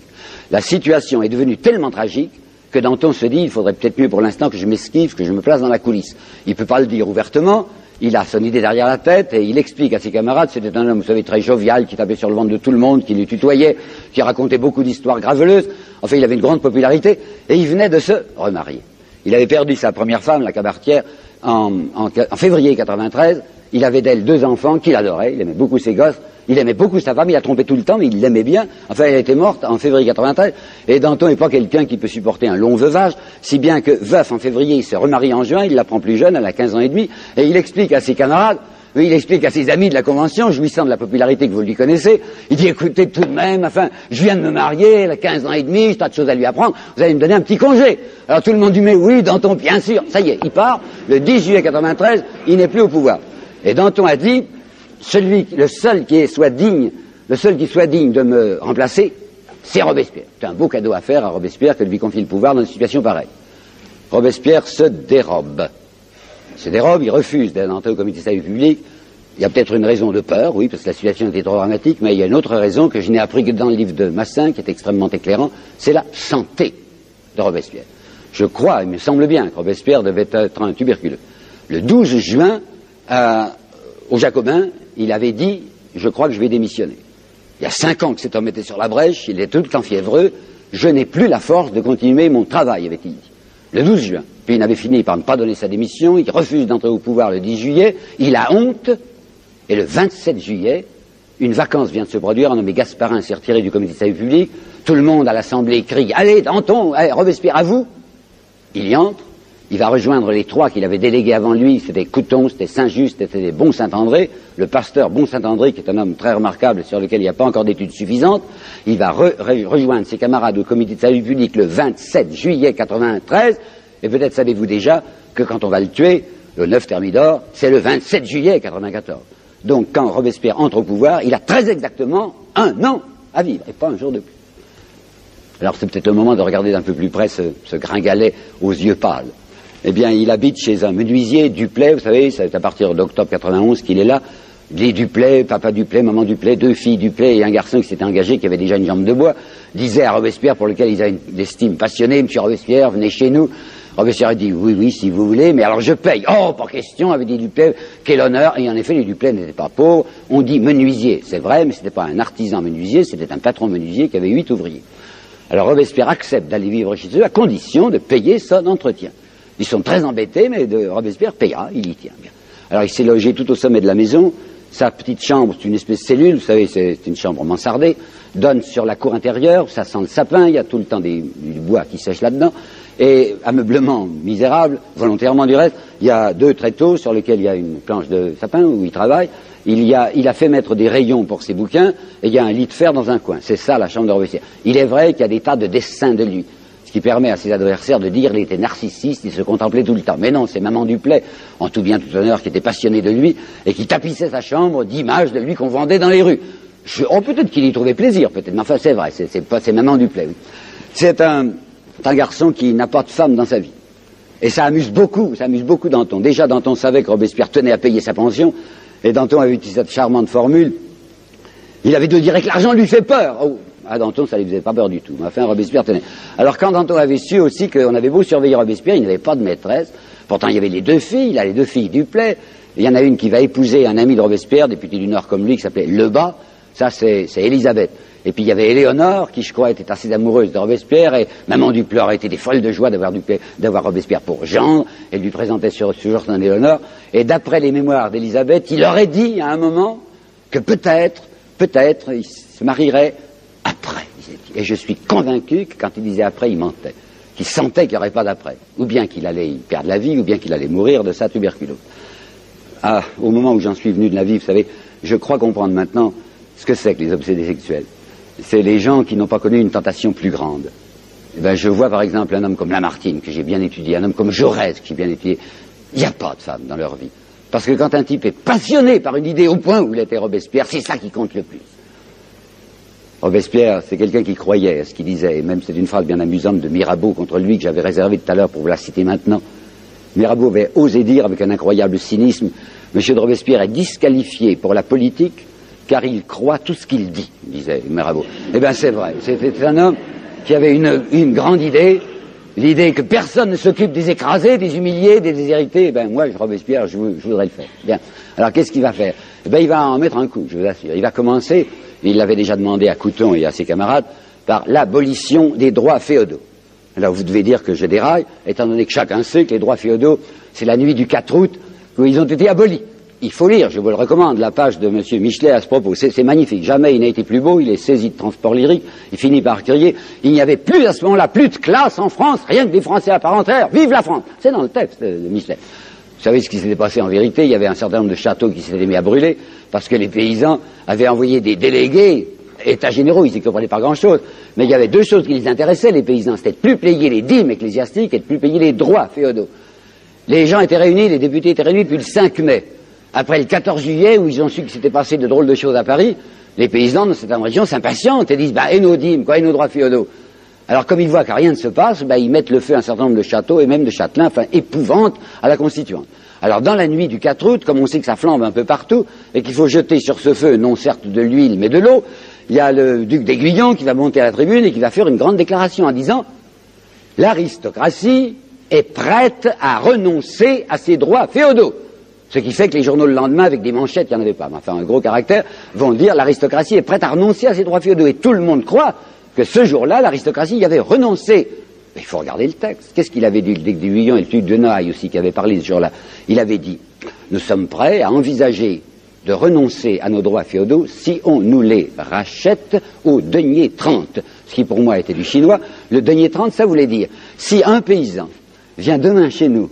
La situation est devenue tellement tragique que Danton se dit, il faudrait peut-être mieux pour l'instant que je m'esquive, que je me place dans la coulisse. Il ne peut pas le dire ouvertement, il a son idée derrière la tête et il explique à ses camarades, c'était un homme, vous savez, très jovial, qui tapait sur le ventre de tout le monde, qui les tutoyait, qui racontait beaucoup d'histoires graveleuses. Enfin, il avait une grande popularité et il venait de se remarier. Il avait perdu sa première femme, la Cabaretière, en février 93. Il avait d'elle 2 enfants qu'il adorait, il aimait beaucoup ses gosses, il aimait beaucoup sa femme, il a trompé tout le temps, mais il l'aimait bien. Enfin, elle était morte en février 93, et Danton n'est pas quelqu'un qui peut supporter un long veuvage, si bien que veuf en février, il se remarie en juin, il la prend plus jeune, elle a 15 ans et demi, et il explique à ses camarades, il explique à ses amis de la Convention, jouissant de la popularité que vous lui connaissez, il dit, écoutez, tout de même, enfin, je viens de me marier, elle a 15 ans et demi, j'ai tas de choses à lui apprendre, vous allez me donner un petit congé. Alors tout le monde dit, mais oui, Danton, bien sûr, ça y est, il part, le 10 juillet 93, il n'est plus au pouvoir. Et Danton a dit, le seul qui soit digne de me remplacer, c'est Robespierre. C'est un beau cadeau à faire à Robespierre que de lui confier le pouvoir dans une situation pareille. Robespierre se dérobe. Il refuse d'entrer au comité de salut public. Il y a peut-être une raison de peur, oui, parce que la situation était trop dramatique, mais il y a une autre raison que je n'ai appris que dans le livre de Massin, qui est extrêmement éclairant, c'est la santé de Robespierre. Je crois, il me semble bien, que Robespierre devait être un tuberculeux. Le 12 juin, aux Jacobins, il avait dit, je crois que je vais démissionner. Il y a 5 ans que cet homme était sur la brèche, il est tout le temps fiévreux, je n'ai plus la force de continuer mon travail, avait-il dit. Le 12 juin. Puis il avait fini par ne pas donner sa démission, il refuse d'entrer au pouvoir le 10 juillet, il a honte, et le 27 juillet, une vacance vient de se produire, un nommé Gasparin s'est retiré du comité de salut public, tout le monde à l'Assemblée crie, allez, Danton, allez, Robespierre, à vous. Il y entre, il va rejoindre les 3 qu'il avait délégués avant lui, c'était Couthon, c'était Saint-Just, c'était Bon-Saint-André, le pasteur Bon-Saint-André, qui est un homme très remarquable sur lequel il n'y a pas encore d'études suffisantes, il va rejoindre ses camarades au comité de salut public le 27 juillet 93, et peut-être savez-vous déjà que quand on va le tuer, le 9 Thermidor, c'est le 27 juillet 94. Donc quand Robespierre entre au pouvoir, il a très exactement 1 an à vivre, et pas un jour de plus. Alors c'est peut-être le moment de regarder d'un peu plus près ce gringalet aux yeux pâles. Eh bien, il habite chez un menuisier, Duplay, vous savez, c'est à partir d'octobre 91 qu'il est là. Les Duplay, papa Duplay, maman Duplay, 2 filles Duplay et un garçon qui s'était engagé, qui avait déjà une jambe de bois, disaient à Robespierre, pour lequel ils avaient une estime passionnée, monsieur Robespierre, venez chez nous. Robespierre a dit, oui, si vous voulez, mais alors je paye. Oh, pas question, avait dit Duplay, quel honneur. Et en effet, les Duplay n'étaient pas pauvres. On dit menuisier, c'est vrai, mais c'était pas un artisan menuisier, c'était un patron menuisier qui avait 8 ouvriers. Alors Robespierre accepte d'aller vivre chez eux à condition de payer son entretien. Ils sont très embêtés, mais Robespierre payera, il y tient bien. Alors il s'est logé tout au sommet de la maison, sa petite chambre, c'est une espèce de cellule, vous savez, c'est une chambre mansardée, donne sur la cour intérieure, ça sent le sapin, il y a tout le temps du bois qui sèche là-dedans, et ameublement misérable, volontairement du reste, il y a 2 tréteaux sur lesquels il y a une planche de sapin où il travaille, il a fait mettre des rayons pour ses bouquins, et il y a un lit de fer dans un coin, c'est ça la chambre de Robespierre. Il est vrai qu'il y a des tas de dessins de lui, ce qui permet à ses adversaires de dire qu'il était narcissiste, il se contemplait tout le temps. Mais non, c'est maman Duplay, en tout bien tout honneur, qui était passionnée de lui, et qui tapissait sa chambre d'images de lui qu'on vendait dans les rues. Peut-être qu'il y trouvait plaisir, peut-être, mais enfin c'est vrai, c'est maman Duplay. Oui. C'est un C'est un garçon qui n'a pas de femme dans sa vie. Et ça amuse beaucoup Danton. Déjà, Danton savait que Robespierre tenait à payer sa pension, et Danton avait utilisé cette charmante formule. Il avait dû dire que l'argent lui fait peur. Oh, à Danton, ça ne lui faisait pas peur du tout. Mais enfin, Robespierre tenait. Alors, quand Danton avait su aussi qu'on avait beau surveiller Robespierre, il n'avait pas de maîtresse. Pourtant, il y avait les deux filles, il a les deux filles Duplay. Il y en a une qui va épouser un ami de Robespierre, député du Nord comme lui, qui s'appelait Lebas. Ça, c'est Élisabeth. Et puis il y avait Éléonore, qui je crois était assez amoureuse de Robespierre, et Maman Duplay aurait été des folles de joie d'avoir Robespierre pour gendre, et lui présentait ce jour son Éléonore. Et d'après les mémoires d'Élisabeth, il aurait dit à un moment que peut-être, il se marierait après, disait-il. Et je suis convaincu que quand il disait après, il mentait, qu'il sentait qu'il n'y aurait pas d'après, ou bien qu'il allait y perdre la vie, ou bien qu'il allait mourir de sa tuberculose. Ah, au moment où j'en suis venu de la vie, vous savez, je crois comprendre maintenant ce que c'est que les obsédés sexuels. C'est les gens qui n'ont pas connu une tentation plus grande. Eh ben, je vois par exemple un homme comme Lamartine, que j'ai bien étudié, un homme comme Jaurès, que j'ai bien étudié. Il n'y a pas de femme dans leur vie. Parce que quand un type est passionné par une idée au point où l'était Robespierre, c'est ça qui compte le plus. Robespierre, c'est quelqu'un qui croyait à ce qu'il disait, et même c'est une phrase bien amusante de Mirabeau contre lui que j'avais réservée tout à l'heure pour vous la citer maintenant. Mirabeau avait osé dire avec un incroyable cynisme, Monsieur de Robespierre est disqualifié pour la politique car il croit tout ce qu'il dit, disait Mirabeau. Eh bien c'est vrai, c'était un homme qui avait une grande idée, l'idée que personne ne s'occupe des écrasés, des humiliés, des déshérités. Eh bien moi, Robespierre, je voudrais le faire. Bien. Alors qu'est-ce qu'il va faire? Eh bien il va en mettre un coup, je vous assure. Il va commencer, il l'avait déjà demandé à Couthon et à ses camarades, par l'abolition des droits féodaux. Alors vous devez dire que je déraille, étant donné que chacun sait que les droits féodaux, c'est la nuit du 4 août où ils ont été abolis. Il faut lire, je vous le recommande, la page de M. Michelet à ce propos. C'est magnifique. Jamais il n'a été plus beau, il est saisi de transport lyrique, il finit par crier, il n'y avait plus à ce moment-là, plus de classe en France, rien que des Français à part entière, vive la France. C'est dans le texte de Michelet. Vous savez ce qui s'était passé en vérité? Il y avait un certain nombre de châteaux qui s'étaient mis à brûler, parce que les paysans avaient envoyé des délégués, états généraux, ils ne comprenaient pas grand-chose, mais il y avait deux choses qui les intéressaient, les paysans, c'était de plus payer les dîmes ecclésiastiques et de plus payer les droits féodaux. Les gens étaient réunis, les députés étaient réunis depuis le 5 mai. Après le 14 juillet, où ils ont su qu'il s'était passé de drôles de choses à Paris, les paysans de cette région s'impatientent et disent, et nos dîmes, et nos droits féodaux. Alors comme ils voient que rien ne se passe, ils mettent le feu à un certain nombre de châteaux et même de châtelains, épouvante à la Constituante. Alors dans la nuit du 4 août, comme on sait que ça flambe un peu partout, et qu'il faut jeter sur ce feu, non certes de l'huile, mais de l'eau, il y a le duc d'Aiguillon qui va monter à la tribune et qui va faire une grande déclaration en disant, l'aristocratie est prête à renoncer à ses droits féodaux. Ce qui fait que les journaux le lendemain, avec des manchettes, il n'y en avait pas, mais enfin un gros caractère, vont dire l'aristocratie est prête à renoncer à ses droits féodaux. Et tout le monde croit que ce jour-là, l'aristocratie y avait renoncé. Mais il faut regarder le texte. Qu'est-ce qu'il avait dit, le duc d'Aiguillon et le duc de Noailles aussi, qui avait parlé ce jour-là? Il avait dit, nous sommes prêts à envisager de renoncer à nos droits féodaux si on nous les rachète au denier 30. Ce qui pour moi était du chinois. Le denier 30, ça voulait dire, si un paysan vient demain chez nous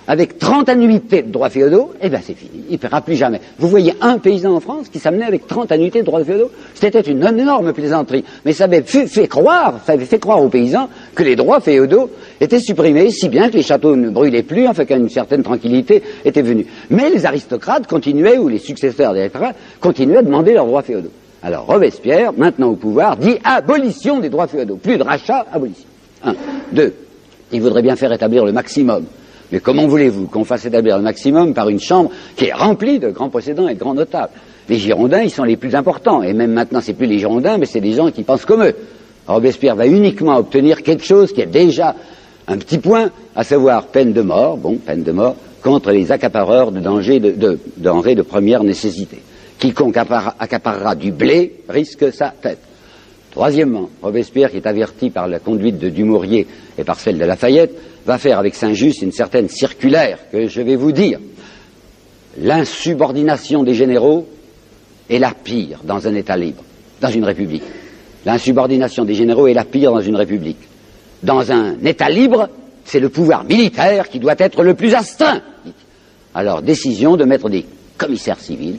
avec 30 annuités de droits féodaux, eh bien c'est fini, il ne paiera plus jamais. Vous voyez un paysan en France qui s'amenait avec 30 annuités de droits féodaux? C'était une énorme plaisanterie, mais ça avait fait croire aux paysans que les droits féodaux étaient supprimés, si bien que les châteaux ne brûlaient plus, enfin qu'une certaine tranquillité était venue. Mais les aristocrates continuaient, ou les successeurs des aristocrates, continuaient à demander leurs droits féodaux. Alors Robespierre, maintenant au pouvoir, dit abolition des droits féodaux. Plus de rachat, abolition. 1. 2. Il voudrait bien faire établir le maximum. Mais comment voulez-vous qu'on fasse établir le maximum par une chambre qui est remplie de grands possédants et de grands notables? Les Girondins, ils sont les plus importants. Et même maintenant, c'est plus les Girondins, mais c'est des gens qui pensent comme eux. Robespierre va uniquement obtenir quelque chose qui est déjà un petit point, à savoir peine de mort, contre les accapareurs de denrées de première nécessité. Quiconque accaparera du blé risque sa tête. Troisièmement, Robespierre, qui est averti par la conduite de Dumouriez et par celle de Lafayette, va faire avec Saint-Just une certaine circulaire que je vais vous dire. L'insubordination des généraux est la pire dans un État libre, dans une république. L'insubordination des généraux est la pire dans une république. Dans un État libre, c'est le pouvoir militaire qui doit être le plus astreint. Alors, décision de mettre des commissaires civils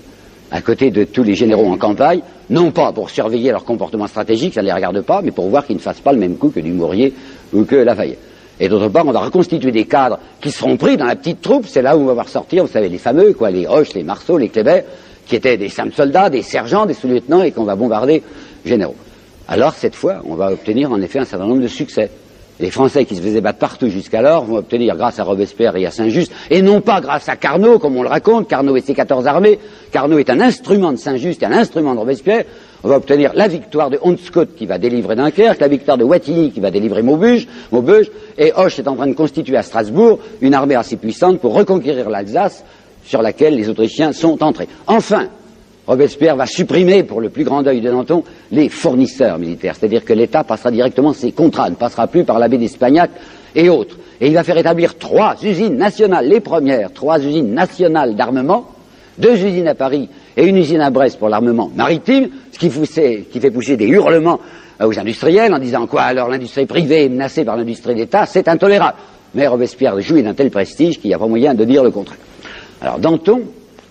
à côté de tous les généraux en campagne, non pas pour surveiller leur comportement stratégique, ça ne les regarde pas, mais pour voir qu'ils ne fassent pas le même coup que Dumouriez ou que Lafayette. Et d'autre part, on va reconstituer des cadres qui seront pris dans la petite troupe, c'est là où on va voir sortir, vous savez, les fameux, les Hoche, les Marceau, les Kléber, qui étaient des simples soldats, des sergents, des sous-lieutenants, et qu'on va bombarder généraux. Alors, cette fois, on va obtenir en effet un certain nombre de succès. Les Français qui se faisaient battre partout jusqu'alors vont obtenir grâce à Robespierre et à Saint-Just, et non pas grâce à Carnot, comme on le raconte. Carnot et ses 14 armées. Carnot est un instrument de Saint-Just et un instrument de Robespierre. On va obtenir la victoire de Honscott qui va délivrer Dunkerque, la victoire de Wattignies qui va délivrer Maubeuge, et Hoche est en train de constituer à Strasbourg une armée assez puissante pour reconquérir l'Alsace, sur laquelle les Autrichiens sont entrés. Enfin, Robespierre va supprimer, pour le plus grand deuil de Danton, les fournisseurs militaires. C'est-à-dire que l'État passera directement ses contrats, ne passera plus par l'abbé d'Espagnac et autres. Et il va faire établir 3 usines nationales, les premières, 3 usines nationales d'armement, 2 usines à Paris et une usine à Brest pour l'armement maritime, ce qui fait pousser des hurlements aux industriels en disant quoi, alors l'industrie privée est menacée par l'industrie d'État, c'est intolérable. Mais Robespierre jouit d'un tel prestige qu'il n'y a pas moyen de dire le contraire. Alors Danton,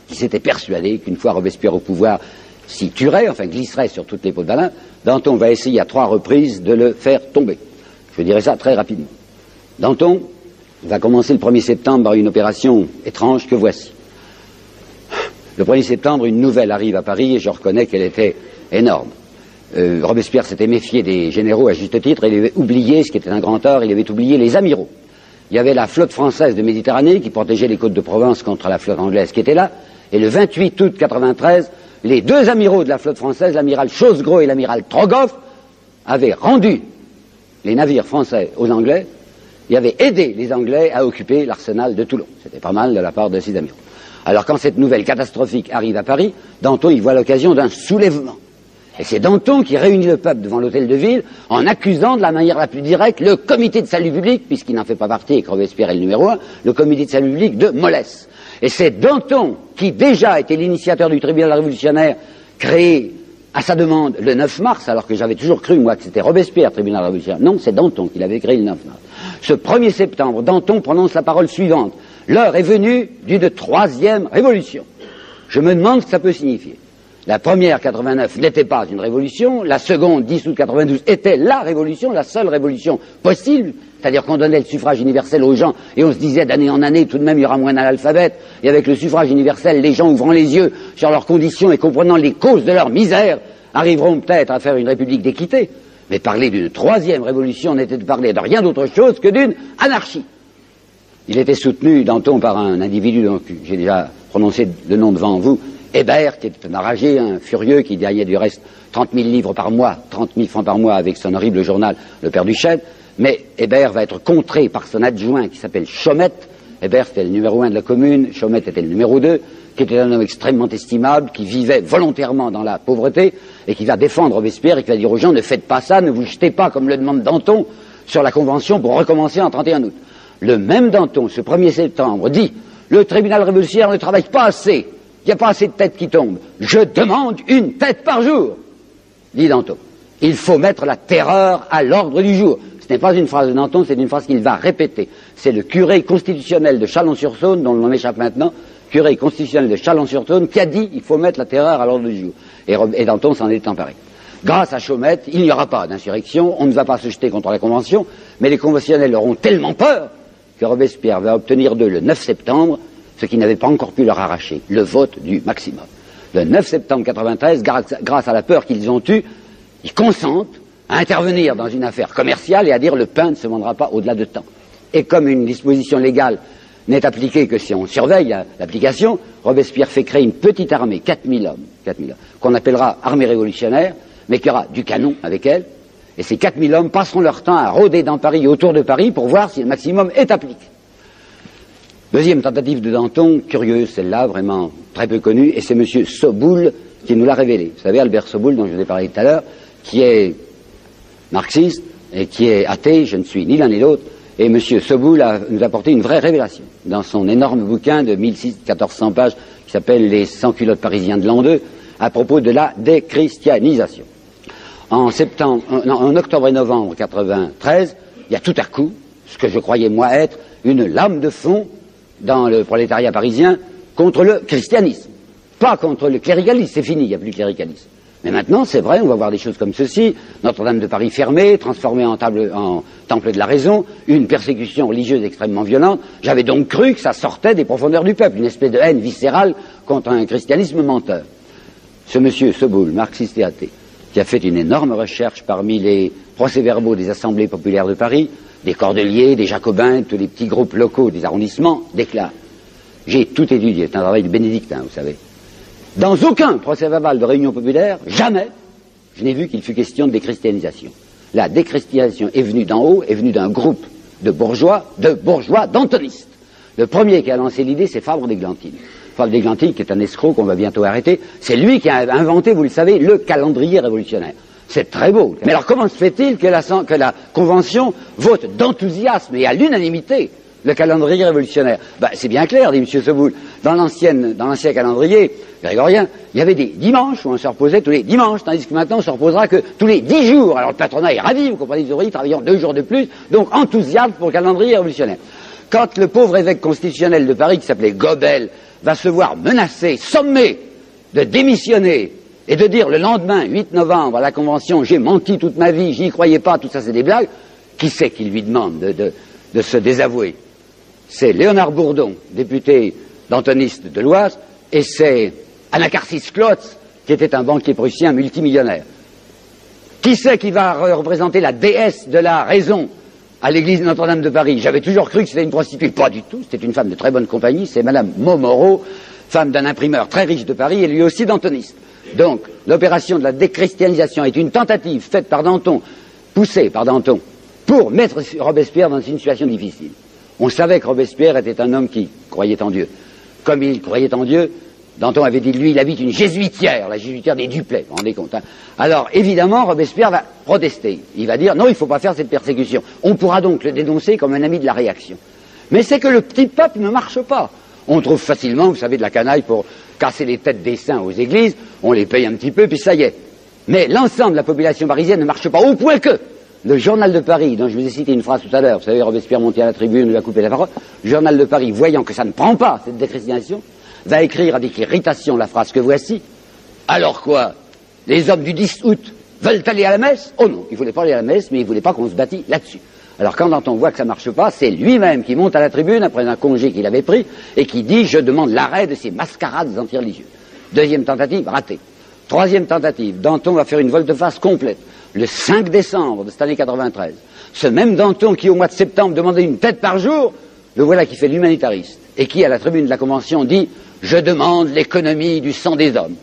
qui s'était persuadé qu'une fois Robespierre au pouvoir s'y tuerait, enfin glisserait sur toutes les peaux de Balin, Danton va essayer à 3 reprises de le faire tomber. Je dirais ça très rapidement. Danton va commencer le 1er septembre par une opération étrange que voici. Le 1er septembre, une nouvelle arrive à Paris et je reconnais qu'elle était énorme. Robespierre s'était méfié des généraux à juste titre, et il avait oublié, ce qui était un grand tort, il avait oublié les amiraux. Il y avait la flotte française de Méditerranée qui protégeait les côtes de Provence contre la flotte anglaise qui était là, et le 28 août 93, les 2 amiraux de la flotte française, l'amiral Chosgros et l'amiral Trogoff, avaient rendu les navires français aux Anglais et avaient aidé les Anglais à occuper l'arsenal de Toulon. C'était pas mal de la part de ces amiraux. Alors quand cette nouvelle catastrophique arrive à Paris, Danton y voit l'occasion d'un soulèvement. Et c'est Danton qui réunit le peuple devant l'hôtel de ville en accusant de la manière la plus directe le comité de salut public, puisqu'il n'en fait pas partie et que Robespierre est le numéro 1, le comité de salut public de mollesse. Et c'est Danton qui déjà était l'initiateur du tribunal révolutionnaire créé à sa demande le 9 mars, alors que j'avais toujours cru, moi, que c'était Robespierre, tribunal révolutionnaire. Non, c'est Danton qui l'avait créé le 9 mars. Ce 1er septembre, Danton prononce la parole suivante. L'heure est venue d'une 3e révolution. Je me demande ce que ça peut signifier. La première, 89, n'était pas une révolution. La seconde, 10 août 92, était la révolution, la seule révolution possible. C'est-à-dire qu'on donnait le suffrage universel aux gens et on se disait d'année en année, tout de même, il y aura moins d'analphabètes. Et avec le suffrage universel, les gens ouvrant les yeux sur leurs conditions et comprenant les causes de leur misère, arriveront peut-être à faire une république d'équité. Mais parler d'une 3e révolution n'était de parler de rien d'autre chose que d'une anarchie. Il était soutenu, Danton, par un individu dont j'ai déjà prononcé le nom devant vous, Hébert, qui était un enragé, un furieux, qui gagnait du reste 30 000 livres par mois, 30 000 francs par mois avec son horrible journal, Le Père Duchesne. Mais Hébert va être contré par son adjoint qui s'appelle Chaumette. Hébert était le numéro 1 de la commune, Chaumette était le numéro 2, qui était un homme extrêmement estimable, qui vivait volontairement dans la pauvreté, et qui va défendre Robespierre et qui va dire aux gens, ne faites pas ça, ne vous jetez pas, comme le demande Danton, sur la Convention pour recommencer en 31 août. Le même Danton, ce 1er septembre, dit, le tribunal révolutionnaire ne travaille pas assez. Il n'y a pas assez de têtes qui tombent. Je demande une tête par jour, dit Danton. Il faut mettre la terreur à l'ordre du jour. Ce n'est pas une phrase de Danton, c'est une phrase qu'il va répéter. C'est le curé constitutionnel de Chalon-sur-Saône, dont le nom m'échappe maintenant, curé constitutionnel de Chalon-sur-Saône, qui a dit il faut mettre la terreur à l'ordre du jour. Et Danton s'en est emparé. Grâce à Chaumette, il n'y aura pas d'insurrection, on ne va pas se jeter contre la Convention, mais les conventionnels auront tellement peur que Robespierre va obtenir d'eux le 9 septembre ce qui n'avait pas encore pu leur arracher, le vote du maximum. Le 9 septembre 93, grâce à la peur qu'ils ont eue, ils consentent à intervenir dans une affaire commerciale et à dire le pain ne se vendra pas au-delà de temps. Et comme une disposition légale n'est appliquée que si on surveille l'application, Robespierre fait créer une petite armée, 4000 hommes, qu'on appellera armée révolutionnaire, mais qui aura du canon avec elle, et ces 4000 hommes passeront leur temps à rôder dans Paris et autour de Paris pour voir si le maximum est appliqué. Deuxième tentative de Danton, curieuse celle-là, vraiment très peu connue, et c'est M. Soboul qui nous l'a révélé. Vous savez, Albert Soboul, dont je vous ai parlé tout à l'heure, qui est marxiste et qui est athée, je ne suis ni l'un ni l'autre, et M. Soboul nous a apporté une vraie révélation dans son énorme bouquin de 1400 pages qui s'appelle « Les sans-culottes parisiens de l'an 2 » à propos de la déchristianisation. En octobre et novembre 1993, il y a tout à coup, ce que je croyais moi être, une lame de fond dans le prolétariat parisien contre le christianisme. Pas contre le cléricalisme, c'est fini, il n'y a plus de cléricalisme. Mais maintenant, c'est vrai, on va voir des choses comme ceci, Notre-Dame de Paris fermée, transformée en temple de la raison, une persécution religieuse extrêmement violente. J'avais donc cru que ça sortait des profondeurs du peuple, une espèce de haine viscérale contre un christianisme menteur. Ce monsieur Soboul, marxiste et athée, qui a fait une énorme recherche parmi les procès-verbaux des assemblées populaires de Paris, des cordeliers, des jacobins, tous les petits groupes locaux des arrondissements, déclarent. J'ai tout étudié, c'est un travail de bénédictin, vous savez. Dans aucun procès-verbal de réunion populaire, jamais, je n'ai vu qu'il fût question de déchristianisation. La déchristianisation est venue d'en haut, est venue d'un groupe de bourgeois, d'antonistes. Le premier qui a lancé l'idée, c'est Fabre d'Églantine. Fabre d'Églantine, qui est un escroc qu'on va bientôt arrêter, c'est lui qui a inventé, vous le savez, le calendrier révolutionnaire. C'est très beau. Mais alors comment se fait-il que la Convention vote d'enthousiasme et à l'unanimité le calendrier révolutionnaire? C'est bien clair, dit M. Soboul. Dans l'ancien calendrier grégorien, il y avait des dimanches où on se reposait tous les dimanches, tandis que maintenant on se reposera que tous les 10 jours. Alors le patronat est ravi, vous comprenez, les ouvriers travaillant 2 jours de plus, donc enthousiasme pour le calendrier révolutionnaire. Quand le pauvre évêque constitutionnel de Paris, qui s'appelait Gobel, va se voir menacé, sommé de démissionner et de dire le lendemain, 8 novembre, à la Convention, j'ai menti toute ma vie, j'y croyais pas, tout ça c'est des blagues, qui c'est qui lui demande de se désavouer? C'est Léonard Bourdon, député d'antoniste de l'Oise, et c'est Anacharsis Clotz, qui était un banquier prussien multimillionnaire. Qui c'est qui va représenter la déesse de la raison à l'église de Notre-Dame de Paris? J'avais toujours cru que c'était une prostituée. Pas du tout, c'était une femme de très bonne compagnie, c'est Madame Montmoreau, femme d'un imprimeur très riche de Paris et lui aussi d'antoniste. Donc, l'opération de la déchristianisation est une tentative faite par Danton, poussée par Danton, pour mettre Robespierre dans une situation difficile. On savait que Robespierre était un homme qui croyait en Dieu. Comme il croyait en Dieu, Danton avait dit de lui, il habite une jésuitière, la jésuitière des Duplay, vous vous rendez compte, hein. Alors, évidemment, Robespierre va protester. Il va dire, non, il ne faut pas faire cette persécution. On pourra donc le dénoncer comme un ami de la réaction. Mais c'est que le petit peuple ne marche pas. On trouve facilement, vous savez, de la canaille pour casser les têtes des saints aux églises, on les paye un petit peu, puis ça y est. Mais l'ensemble de la population parisienne ne marche pas, au point que le Journal de Paris, dont je vous ai cité une phrase tout à l'heure, vous savez, Robespierre montait à la tribune, lui a coupé la parole, le Journal de Paris, voyant que ça ne prend pas, cette déchristianisation, va écrire avec irritation la phrase que voici. Alors quoi? Les hommes du 10 août veulent aller à la messe? Oh non, ils ne voulaient pas aller à la messe, mais ils ne voulaient pas qu'on se bâtit là-dessus. Alors quand Danton voit que ça ne marche pas, c'est lui-même qui monte à la tribune après un congé qu'il avait pris et qui dit « Je demande l'arrêt de ces mascarades anti-religieuses ». Deuxième tentative, ratée. Troisième tentative, Danton va faire une volte-face complète. Le 5 décembre de cette année 93, ce même Danton qui au mois de septembre demandait une tête par jour, le voilà qui fait l'humanitariste et qui à la tribune de la Convention dit « Je demande l'économie du sang des hommes ».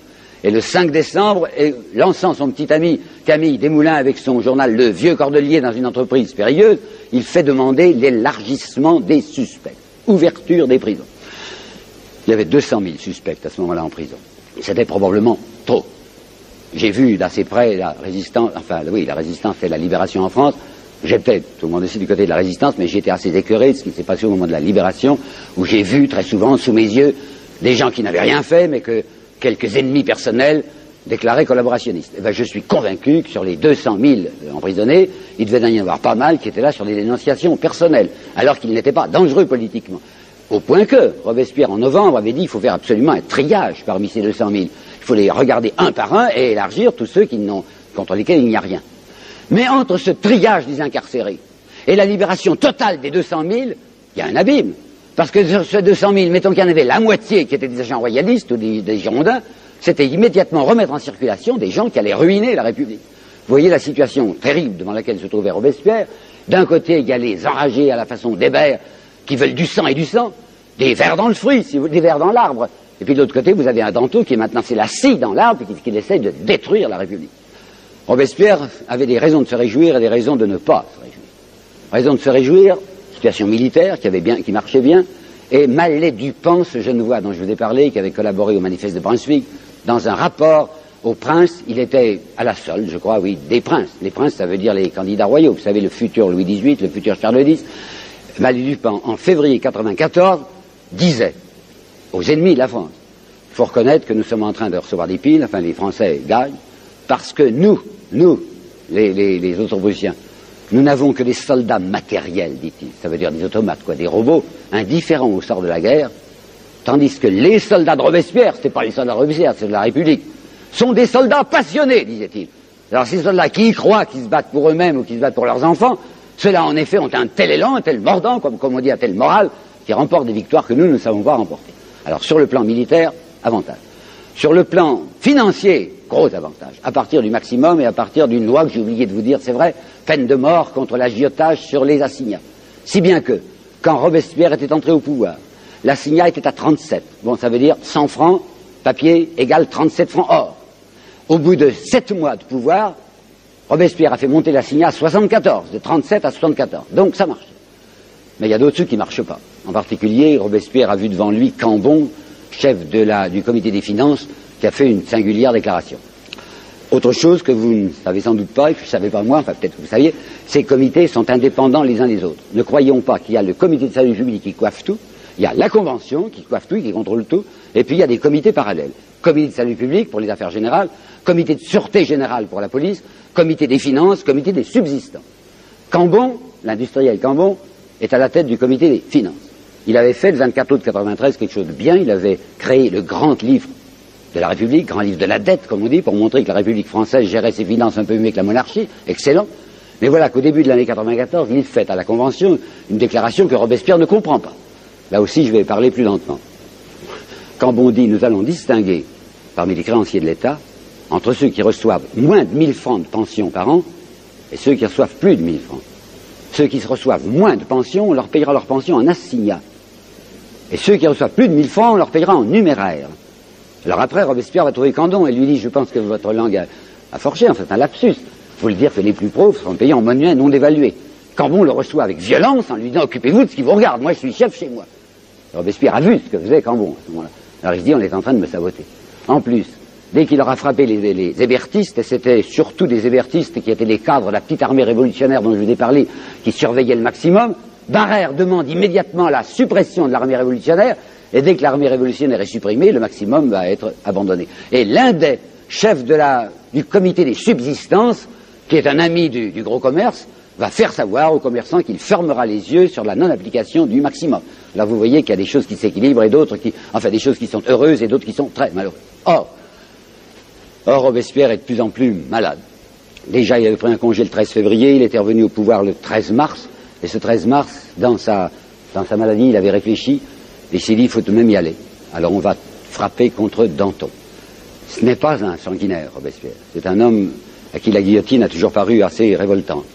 Et le 5 décembre, lançant son petit ami Camille Desmoulins avec son journal Le Vieux Cordelier dans une entreprise périlleuse, il fait demander l'élargissement des suspects, ouverture des prisons. Il y avait 200 000 suspects à ce moment-là en prison. C'était probablement trop. J'ai vu d'assez près la résistance, la résistance et la libération en France. J'étais, tout le monde aussi, du côté de la résistance, mais j'étais assez écœuré de ce qui s'est passé au moment de la libération, où j'ai vu très souvent, sous mes yeux, des gens qui n'avaient rien fait, mais que quelques ennemis personnels déclarés collaborationnistes. Et je suis convaincu que sur les 200 000 emprisonnés, il devait y en avoir pas mal qui étaient là sur des dénonciations personnelles, alors qu'ils n'étaient pas dangereux politiquement. Au point que Robespierre, en novembre, avait dit qu'il faut faire absolument un triage parmi ces 200 000. Il faut les regarder un par un et élargir tous ceux contre lesquels il n'y a rien. Mais entre ce triage des incarcérés et la libération totale des 200 000, il y a un abîme. Parce que sur ces 200 000, mettons qu'il y en avait la moitié qui étaient des agents royalistes ou des Girondins, c'était immédiatement remettre en circulation des gens qui allaient ruiner la République. Vous voyez la situation terrible devant laquelle se trouvait Robespierre. D'un côté, il y a les enragés à la façon d'Hébert qui veulent du sang et du sang, des vers dans le fruit, des vers dans l'arbre. Et puis de l'autre côté, vous avez un Danton qui maintenant c'est la scie dans l'arbre et qui essaie de détruire la République. Robespierre avait des raisons de se réjouir et des raisons de ne pas se réjouir. Raison de se réjouir, situation militaire qui marchait bien, et Mallet Dupin, ce Genevois dont je vous ai parlé, qui avait collaboré au manifeste de Brunswick, dans un rapport aux princes, il était à la solde, je crois, oui, des princes. Les princes, ça veut dire les candidats royaux, vous savez, le futur Louis XVIII, le futur Charles X. Mallet Dupin, en février 1994, disait aux ennemis de la France, il faut reconnaître que nous sommes en train de recevoir des piles, enfin les Français gagnent, parce que nous, les autres Prussiens, nous n'avons que des soldats matériels, dit-il. Ça veut dire des automates, quoi, des robots indifférents au sort de la guerre, tandis que les soldats de Robespierre, c'était pas les soldats de Robespierre, c'est de la République, sont des soldats passionnés, disait-il. Alors ces soldats qui y croient, qui se battent pour eux-mêmes ou qui se battent pour leurs enfants, ceux-là en effet ont un tel élan, un tel mordant, comme on dit, un tel moral, qui remportent des victoires que nous ne savons pas remporter. Alors sur le plan militaire, avantage. Sur le plan financier, gros avantage, à partir du maximum et à partir d'une loi que j'ai oublié de vous dire, c'est vrai, peine de mort contre l'agiotage sur les assignats. Si bien que, quand Robespierre était entré au pouvoir, l'assignat était à 37. Bon, ça veut dire 100 francs, papier, égale 37 francs or. Au bout de 7 mois de pouvoir, Robespierre a fait monter l'assignat à 74, de 37 à 74. Donc ça marche. Mais il y a d'autres trucs qui ne marchent pas. En particulier, Robespierre a vu devant lui Cambon, chef du comité des finances, qui a fait une singulière déclaration. Autre chose que vous ne savez sans doute pas, et que je ne savais pas moi, enfin peut-être que vous saviez, ces comités sont indépendants les uns des autres. Ne croyons pas qu'il y a le comité de salut public qui coiffe tout, il y a la convention qui coiffe tout, qui contrôle tout, et puis il y a des comités parallèles. Comité de salut public pour les affaires générales, comité de sûreté générale pour la police, comité des finances, comité des subsistants. Cambon, l'industriel Cambon, est à la tête du comité des finances. Il avait fait le 24 août 93 quelque chose de bien, il avait créé le grand livre de la République, grand livre de la dette, comme on dit, pour montrer que la République française gérait ses finances un peu mieux que la monarchie, excellent. Mais voilà qu'au début de l'année 94, il fait à la Convention une déclaration que Robespierre ne comprend pas. Là aussi, je vais parler plus lentement. Cambon dit, nous allons distinguer, parmi les créanciers de l'État, entre ceux qui reçoivent moins de 1000 francs de pension par an et ceux qui reçoivent plus de 1000 francs. Ceux qui reçoivent moins de pension, on leur payera leur pension en assignat. Et ceux qui reçoivent plus de 1000 francs, on leur payera en numéraire. Alors après, Robespierre va trouver Cambon et lui dit, je pense que votre langue a forché, en fait, un lapsus. Il faut le dire que les plus pauvres sont payés en monnaie non dévaluée. Cambon le reçoit avec violence en lui disant, occupez-vous de ce qui vous regarde, moi je suis chef chez moi. Robespierre a vu ce que faisait Cambon à ce moment-là. Alors il se dit, on est en train de me saboter. En plus, dès qu'il aura frappé les hébertistes, et c'était surtout des hébertistes qui étaient les cadres de la petite armée révolutionnaire dont je vous ai parlé, qui surveillaient le maximum, Barère demande immédiatement la suppression de l'armée révolutionnaire, et dès que l'armée révolutionnaire est supprimée, le maximum va être abandonné. Et l'un des chefs du comité des subsistances, qui est un ami du gros commerce, va faire savoir aux commerçants qu'il fermera les yeux sur la non-application du maximum. Là, vous voyez qu'il y a des choses qui s'équilibrent et d'autres des choses qui sont heureuses et d'autres qui sont très malheureuses. Or, Robespierre est de plus en plus malade. Déjà, il avait pris un congé le 13 février, il était revenu au pouvoir le 13 mars, et ce 13 mars, dans sa maladie, il avait réfléchi, et s'est dit, il faut tout de même y aller. Alors on va frapper contre Danton. Ce n'est pas un sanguinaire, Robespierre. C'est un homme à qui la guillotine a toujours paru assez révoltante.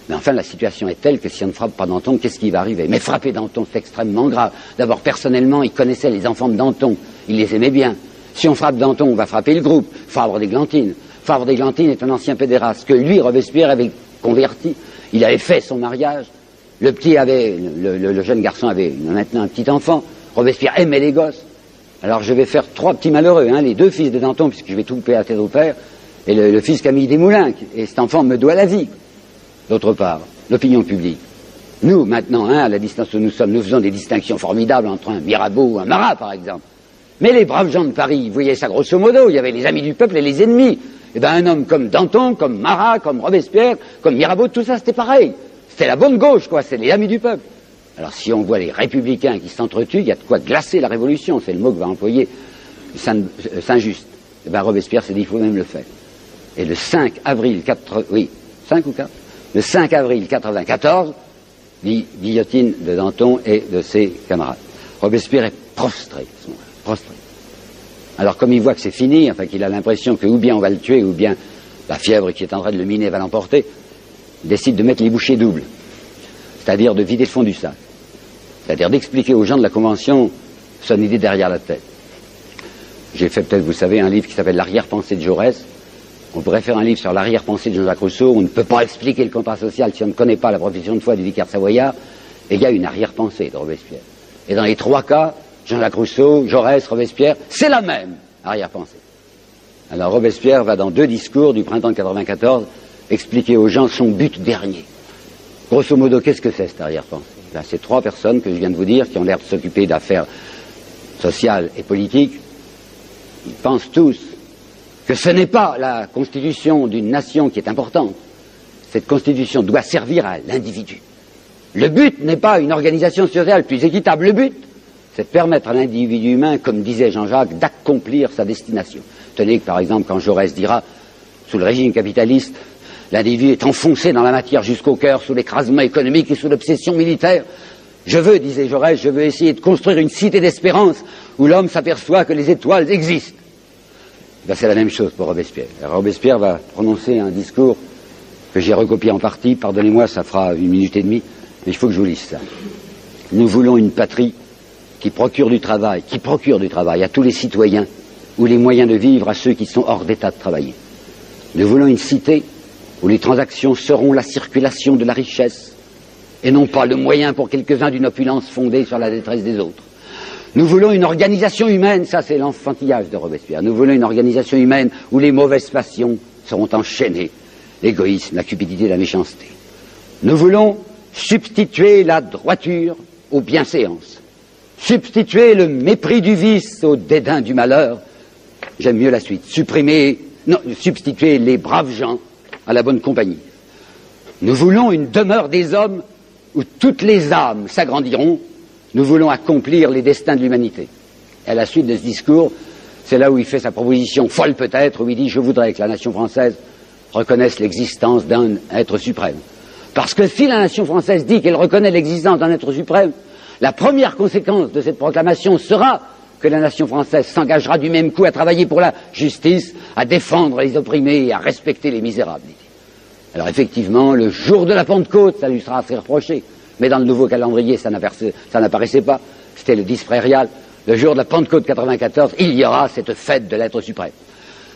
Mais enfin, la situation est telle que si on ne frappe pas Danton, qu'est-ce qui va arriver? Mais frapper Danton, c'est extrêmement grave. D'abord, personnellement, il connaissait les enfants de Danton. Il les aimait bien. Si on frappe Danton, on va frapper le groupe. Fabre d'Églantine. Fabre d'Églantine est un ancien pédéraste que lui, Robespierre, avait converti. Il avait fait son mariage. Le jeune garçon avait maintenant un petit enfant. Robespierre aimait les gosses. Alors je vais faire 3 petits malheureux, les 2 fils de Danton, puisque je vais tout payer à tête au père, et le fils Camille Desmoulins. Et cet enfant me doit la vie. D'autre part, l'opinion publique. Nous, maintenant, à la distance où nous sommes, nous faisons des distinctions formidables entre un Mirabeau ou un Marat, par exemple. Mais les braves gens de Paris, vous voyez ça grosso modo, il y avait les amis du peuple et les ennemis. Eh bien, un homme comme Danton, comme Marat, comme Robespierre, comme Mirabeau, tout ça, c'était pareil. C'était la bonne gauche, quoi, c'est les amis du peuple. Alors, si on voit les républicains qui s'entretuent, il y a de quoi glacer la révolution, c'est le mot que va employer Saint-Just. Eh bien, Robespierre s'est dit, il faut même le faire. Et le 5 avril 94, guillotine de Danton et de ses camarades. Robespierre est prostré, prostré. Alors comme il voit que c'est fini, enfin qu'il a l'impression que ou bien on va le tuer, ou bien la fièvre qui est en train de le miner va l'emporter, il décide de mettre les bouchées doubles, c'est-à-dire de vider le fond du sac, c'est-à-dire d'expliquer aux gens de la Convention son idée derrière la tête. J'ai fait peut-être, vous savez, un livre qui s'appelle L'arrière-pensée de Jaurès. On pourrait faire un livre sur l'arrière-pensée de Jean-Jacques Rousseau. On ne peut pas expliquer le contrat social si on ne connaît pas la profession de foi du vicaire savoyard. Et il y a une arrière-pensée de Robespierre. Et dans les 3 cas, Jean-Jacques Rousseau, Jaurès, Robespierre, c'est la même arrière-pensée. Alors Robespierre va dans 2 discours du printemps de 94 expliquer aux gens son but dernier. Grosso modo, qu'est-ce que c'est cette arrière-pensée? Là, c'est 3 personnes que je viens de vous dire qui ont l'air de s'occuper d'affaires sociales et politiques. Ils pensent tous que ce n'est pas la constitution d'une nation qui est importante. Cette constitution doit servir à l'individu. Le but n'est pas une organisation sociale plus équitable. Le but, c'est de permettre à l'individu humain, comme disait Jean-Jacques, d'accomplir sa destination. Tenez que, par exemple, quand Jaurès dira, sous le régime capitaliste, l'individu est enfoncé dans la matière jusqu'au cœur, sous l'écrasement économique et sous l'obsession militaire. Je veux, disait Jaurès, je veux essayer de construire une cité d'espérance où l'homme s'aperçoit que les étoiles existent. Ben, c'est la même chose pour Robespierre. Robespierre va prononcer un discours que j'ai recopié en partie. Pardonnez-moi, ça fera 1 minute et demie, mais il faut que je vous lise ça. Nous voulons une patrie qui procure du travail à tous les citoyens, ou les moyens de vivre à ceux qui sont hors d'état de travailler. Nous voulons une cité où les transactions seront la circulation de la richesse, et non pas le moyen pour quelques-uns d'une opulence fondée sur la détresse des autres. Nous voulons une organisation humaine, ça c'est l'enfantillage de Robespierre, nous voulons une organisation humaine où les mauvaises passions seront enchaînées, l'égoïsme, la cupidité, la méchanceté. Nous voulons substituer la droiture aux bienséances, substituer le mépris du vice au dédain du malheur, j'aime mieux la suite, substituer les braves gens à la bonne compagnie. Nous voulons une demeure des hommes où toutes les âmes s'agrandiront. Nous voulons accomplir les destins de l'humanité. Et à la suite de ce discours, c'est là où il fait sa proposition folle peut-être, où il dit « Je voudrais que la nation française reconnaisse l'existence d'un être suprême. » Parce que si la nation française dit qu'elle reconnaît l'existence d'un être suprême, la première conséquence de cette proclamation sera que la nation française s'engagera du même coup à travailler pour la justice, à défendre les opprimés et à respecter les misérables. Alors effectivement, le jour de la Pentecôte, ça lui sera assez reproché. Mais dans le nouveau calendrier, ça n'apparaissait pas. C'était le 10 prairial. Le jour de la Pentecôte 94, il y aura cette fête de l'être suprême.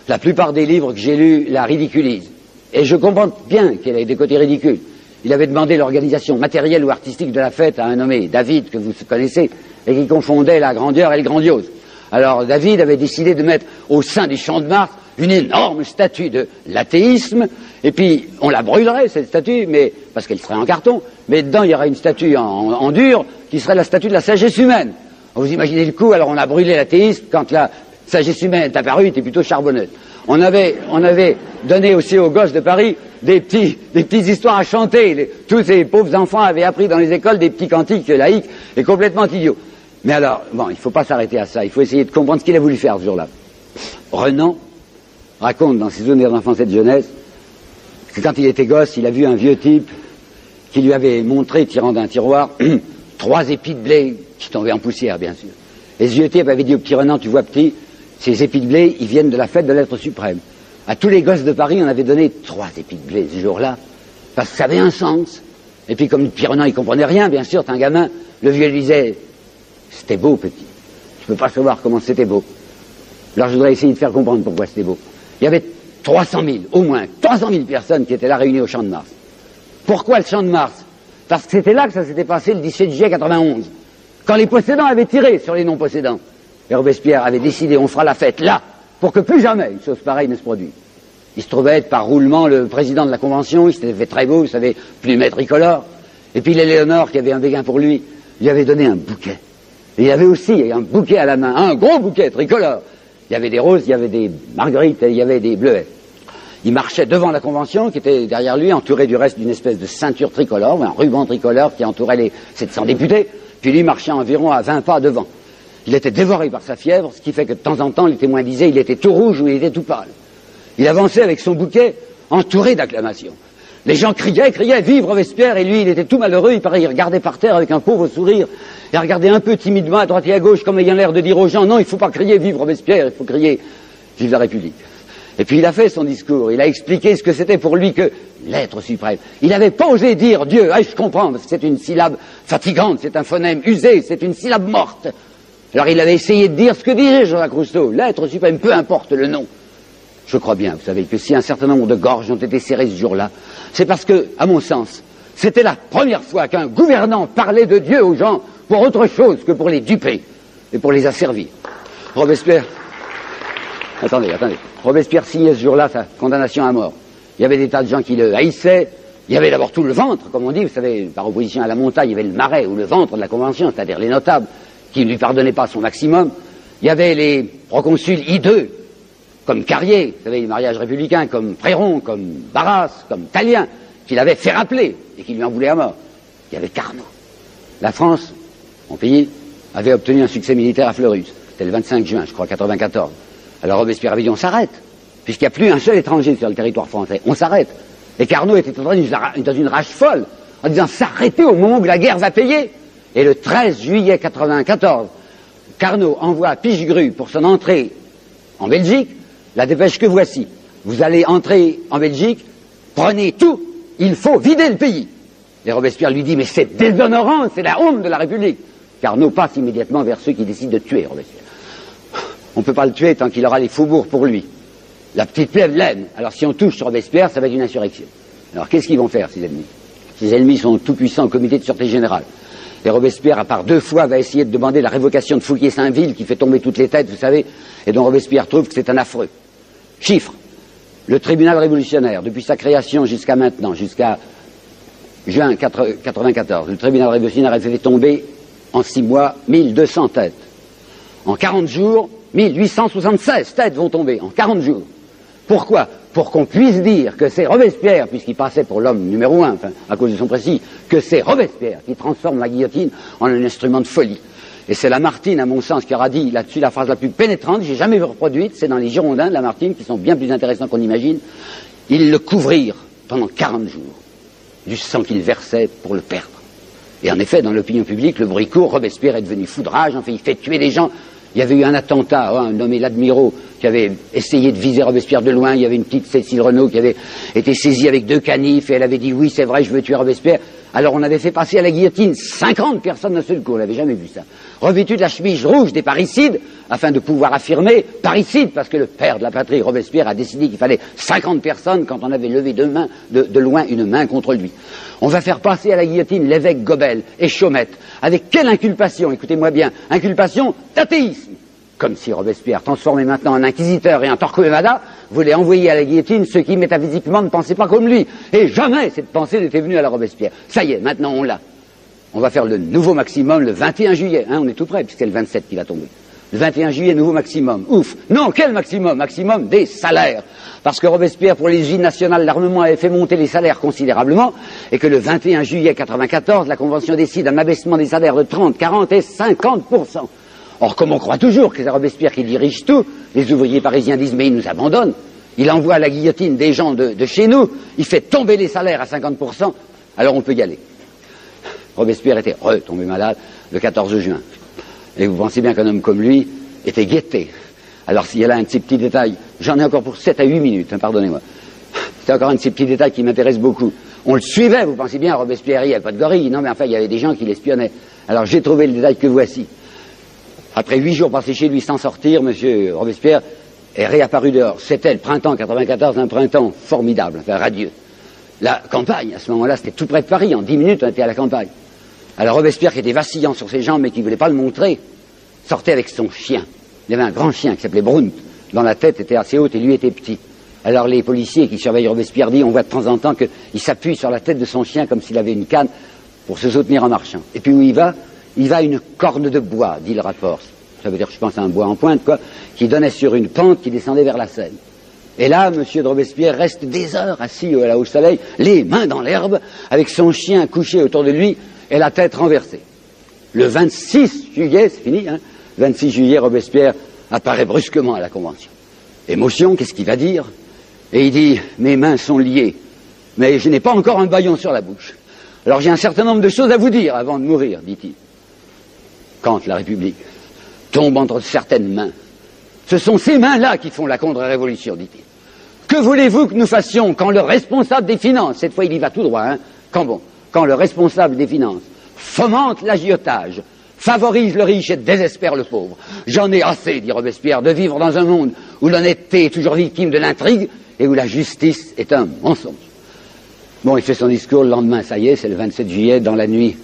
La plupart des livres que j'ai lus la ridiculisent. Et je comprends bien qu'elle ait des côtés ridicules. Il avait demandé l'organisation matérielle ou artistique de la fête à un nommé David, que vous connaissez, et qui confondait la grandeur et le grandiose. Alors David avait décidé de mettre au sein du Champ de Mars une énorme statue de l'athéisme, et puis on la brûlerait, cette statue, mais parce qu'elle serait en carton, mais dedans il y aurait une statue en dur, qui serait la statue de la sagesse humaine. Vous imaginez le coup, alors on a brûlé l'athéisme, quand la sagesse humaine est apparue, il était plutôt charbonneuse. On avait donné aussi aux gosses de Paris des petites histoires à chanter. Tous ces pauvres enfants avaient appris dans les écoles des petits cantiques laïques et complètement idiots. Mais alors, bon, il ne faut pas s'arrêter à ça, il faut essayer de comprendre ce qu'il a voulu faire ce jour-là. Renan raconte dans ses souvenirs d'enfance et de jeunesse que quand il était gosse, il a vu un vieux type qui lui avait montré, tirant d'un tiroir, 3 épis de blé qui tombaient en poussière, bien sûr. Et ce vieux type avait dit au petit Renan, tu vois petit, ces épis de blé, ils viennent de la fête de l'être suprême. À tous les gosses de Paris, on avait donné 3 épis de blé ce jour-là, parce que ça avait un sens. Et puis comme le petit Renan, il comprenait rien, bien sûr, t'es un gamin, le vieux lui disait, c'était beau, petit. Tu peux pas savoir comment c'était beau. Alors je voudrais essayer de faire comprendre pourquoi c'était beau. Il y avait 300 000, au moins 300 000 personnes qui étaient là réunies au Champ de Mars. Pourquoi le Champ de Mars? Parce que c'était là que ça s'était passé le 17 juillet 91, quand les possédants avaient tiré sur les non-possédants. Et Robespierre avait décidé, on fera la fête là, pour que plus jamais une chose pareille ne se produise. Il se trouvait être par roulement le président de la Convention, il s'était fait très beau, vous savez, plumet tricolore. Et puis l'Éléonore, qui avait un béguin pour lui avait donné un bouquet. Et il avait aussi un bouquet à la main, un gros bouquet tricolore. Il y avait des roses, il y avait des marguerites, il y avait des bleuets. Il marchait devant la Convention, qui était derrière lui, entouré du reste d'une espèce de ceinture tricolore, un ruban tricolore qui entourait les 700 députés, puis lui marchait environ à 20 pas devant. Il était dévoré par sa fièvre, ce qui fait que de temps en temps, les témoins disaient il était tout rouge ou il était tout pâle. Il avançait avec son bouquet, entouré d'acclamations. Les gens criaient, vive Robespierre, et lui, il était tout malheureux, il paraît, il regardait par terre avec un pauvre sourire, il regardait un peu timidement à droite et à gauche, comme ayant l'air de dire aux gens, non, il ne faut pas crier vive Robespierre, il faut crier vive la République. Et puis il a fait son discours, il a expliqué ce que c'était pour lui que l'être suprême. Il n'avait pas osé dire Dieu, je comprends, parce que c'est une syllabe fatigante, c'est un phonème usé, c'est une syllabe morte. Alors il avait essayé de dire ce que disait Jean-Jacques Rousseau, l'être suprême, peu importe le nom. Je crois bien, vous savez, que si un certain nombre de gorges ont été serrées ce jour-là, c'est parce que, à mon sens, c'était la première fois qu'un gouvernant parlait de Dieu aux gens pour autre chose que pour les duper et pour les asservir. Robespierre... Attendez. Robespierre signait ce jour-là sa condamnation à mort. Il y avait des tas de gens qui le haïssaient. Il y avait d'abord tout le ventre, comme on dit, vous savez, par opposition à la montagne, il y avait le marais ou le ventre de la Convention, c'est-à-dire les notables, qui ne lui pardonnaient pas son maximum. Il y avait les proconsuls hideux, comme Carrier, vous savez, les mariages républicains, comme Préron, comme Barras, comme Tallien, qui l'avaient fait rappeler et qui lui en voulaient à mort. Il y avait Carnot. La France, mon pays, avait obtenu un succès militaire à Fleurus. C'était le 25 juin, je crois, 94. Alors Robespierre avait dit, on s'arrête, puisqu'il n'y a plus un seul étranger sur le territoire français. On s'arrête. Et Carnot était dans une rage folle, en disant, s'arrêter au moment où la guerre va payer. Et le 13 juillet 94, Carnot envoie Pichegru pour son entrée en Belgique, La dépêche que voici. Vous allez entrer en Belgique, prenez tout, il faut vider le pays. Et Robespierre lui dit, mais c'est déshonorant, c'est la honte de la République. Carnot passe immédiatement vers ceux qui décident de tuer Robespierre. On ne peut pas le tuer tant qu'il aura les faubourgs pour lui. La petite plèbe l'aime. Alors si on touche Robespierre, ça va être une insurrection. Alors qu'est-ce qu'ils vont faire, ces ennemis? Ces ennemis sont tout-puissants au comité de sûreté générale. Et Robespierre, à part 2 fois, va essayer de demander la révocation de Fouquier-Saint-Ville, qui fait tomber toutes les têtes, vous savez, et dont Robespierre trouve que c'est un affreux. Chiffre. Le tribunal révolutionnaire, depuis sa création jusqu'à maintenant, jusqu'à juin 1994, le tribunal révolutionnaire a fait tomber en 6 mois 1200 têtes. En 40 jours, 1876 têtes vont tomber, en 40 jours. Pourquoi? Pour qu'on puisse dire que c'est Robespierre, puisqu'il passait pour l'homme numéro 1, enfin, à cause de son précis, que c'est Robespierre qui transforme la guillotine en un instrument de folie. Et c'est Lamartine, à mon sens, qui aura dit là-dessus la phrase la plus pénétrante, j'ai jamais vu reproduite, c'est dans les Girondins de Lamartine, qui sont bien plus intéressants qu'on imagine. Ils le couvrirent pendant 40 jours du sang qu'il versait pour le perdre. Et en effet, dans l'opinion publique, le bruit court, Robespierre est devenu foudrage, enfin, il fait tuer des gens. Il y avait eu un attentat, un nommé l'Admirault, qui avait essayé de viser Robespierre de loin. Il y avait une petite Cécile Renaud qui avait été saisie avec 2 canifs et elle avait dit oui, c'est vrai, je veux tuer Robespierre. Alors on avait fait passer à la guillotine 50 personnes d'un seul coup, on n'avait jamais vu ça. Revêtu de la chemise rouge des parricides, afin de pouvoir affirmer parricide, parce que le père de la patrie, Robespierre, a décidé qu'il fallait 50 personnes quand on avait levé de loin une main contre lui. On va faire passer à la guillotine l'évêque Gobel et Chaumette. Avec quelle inculpation? Écoutez-moi bien, inculpation d'athéisme. Comme si Robespierre, transformé maintenant en inquisiteur et en Torquemada, voulait envoyer à la guillotine ceux qui métaphysiquement ne pensaient pas comme lui. Et jamais cette pensée n'était venue à la Robespierre. Ça y est, maintenant on l'a. On va faire le nouveau maximum le 21 juillet. Hein, on est tout près, puisque c'est le 27 qui va tomber. Le 21 juillet, nouveau maximum. Ouf. Non, quel maximum? Maximum des salaires. Parce que Robespierre, pour les usines nationales, l'armement avait fait monter les salaires considérablement, et que le 21 juillet 1994, la Convention décide un abaissement des salaires de 30, 40 et 50%. Or, comme on croit toujours que c'est Robespierre qui dirige tout, les ouvriers parisiens disent, mais il nous abandonne. Il envoie à la guillotine des gens de chez nous, il fait tomber les salaires à 50%, alors on peut y aller. Robespierre était retombé malade le 14 juin. Et vous pensez bien qu'un homme comme lui était guetté. Alors s'il y a là un de ces petits détails, j'en ai encore pour 7 à 8 minutes, hein, pardonnez-moi. C'est encore un de ces petits détails qui m'intéresse beaucoup. On le suivait, vous pensez bien, Robespierre, il n'y avait pas de gorille. Non mais enfin, il y avait des gens qui l'espionnaient. Alors j'ai trouvé le détail que voici. Après 8 jours passés chez lui sans sortir, M. Robespierre est réapparu dehors. C'était le printemps 94, un printemps formidable, enfin radieux. La campagne, à ce moment-là, c'était tout près de Paris. En 10 minutes, on était à la campagne. Alors Robespierre, qui était vacillant sur ses jambes, mais qui ne voulait pas le montrer, sortait avec son chien. Il y avait un grand chien qui s'appelait Brunt, dont la tête était assez haute et lui était petit. Alors les policiers qui surveillent Robespierre disent, on voit de temps en temps qu'il s'appuie sur la tête de son chien comme s'il avait une canne pour se soutenir en marchant. Et puis où il va à une corne de bois, dit le rapport. Ça veut dire, je pense, à un bois en pointe, quoi, qui donnait sur une pente qui descendait vers la Seine. Et là, M. de Robespierre reste des heures assis au soleil, les mains dans l'herbe, avec son chien couché autour de lui et la tête renversée. Le 26 juillet, c'est fini, hein, 26 juillet, Robespierre apparaît brusquement à la Convention. Émotion, qu'est-ce qu'il va dire? Et il dit, mes mains sont liées, mais je n'ai pas encore un bâillon sur la bouche. Alors j'ai un certain nombre de choses à vous dire avant de mourir, dit-il. Quand la République tombe entre certaines mains, ce sont ces mains-là qui font la contre-révolution, dit-il. Que voulez-vous que nous fassions quand le responsable des finances, cette fois il y va tout droit, hein, quand le responsable des finances fomente l'agiotage, favorise le riche et désespère le pauvre. J'en ai assez, dit Robespierre, de vivre dans un monde où l'honnêteté est toujours victime de l'intrigue et où la justice est un mensonge. Bon, il fait son discours le lendemain, ça y est, c'est le 27 juillet, dans la nuit.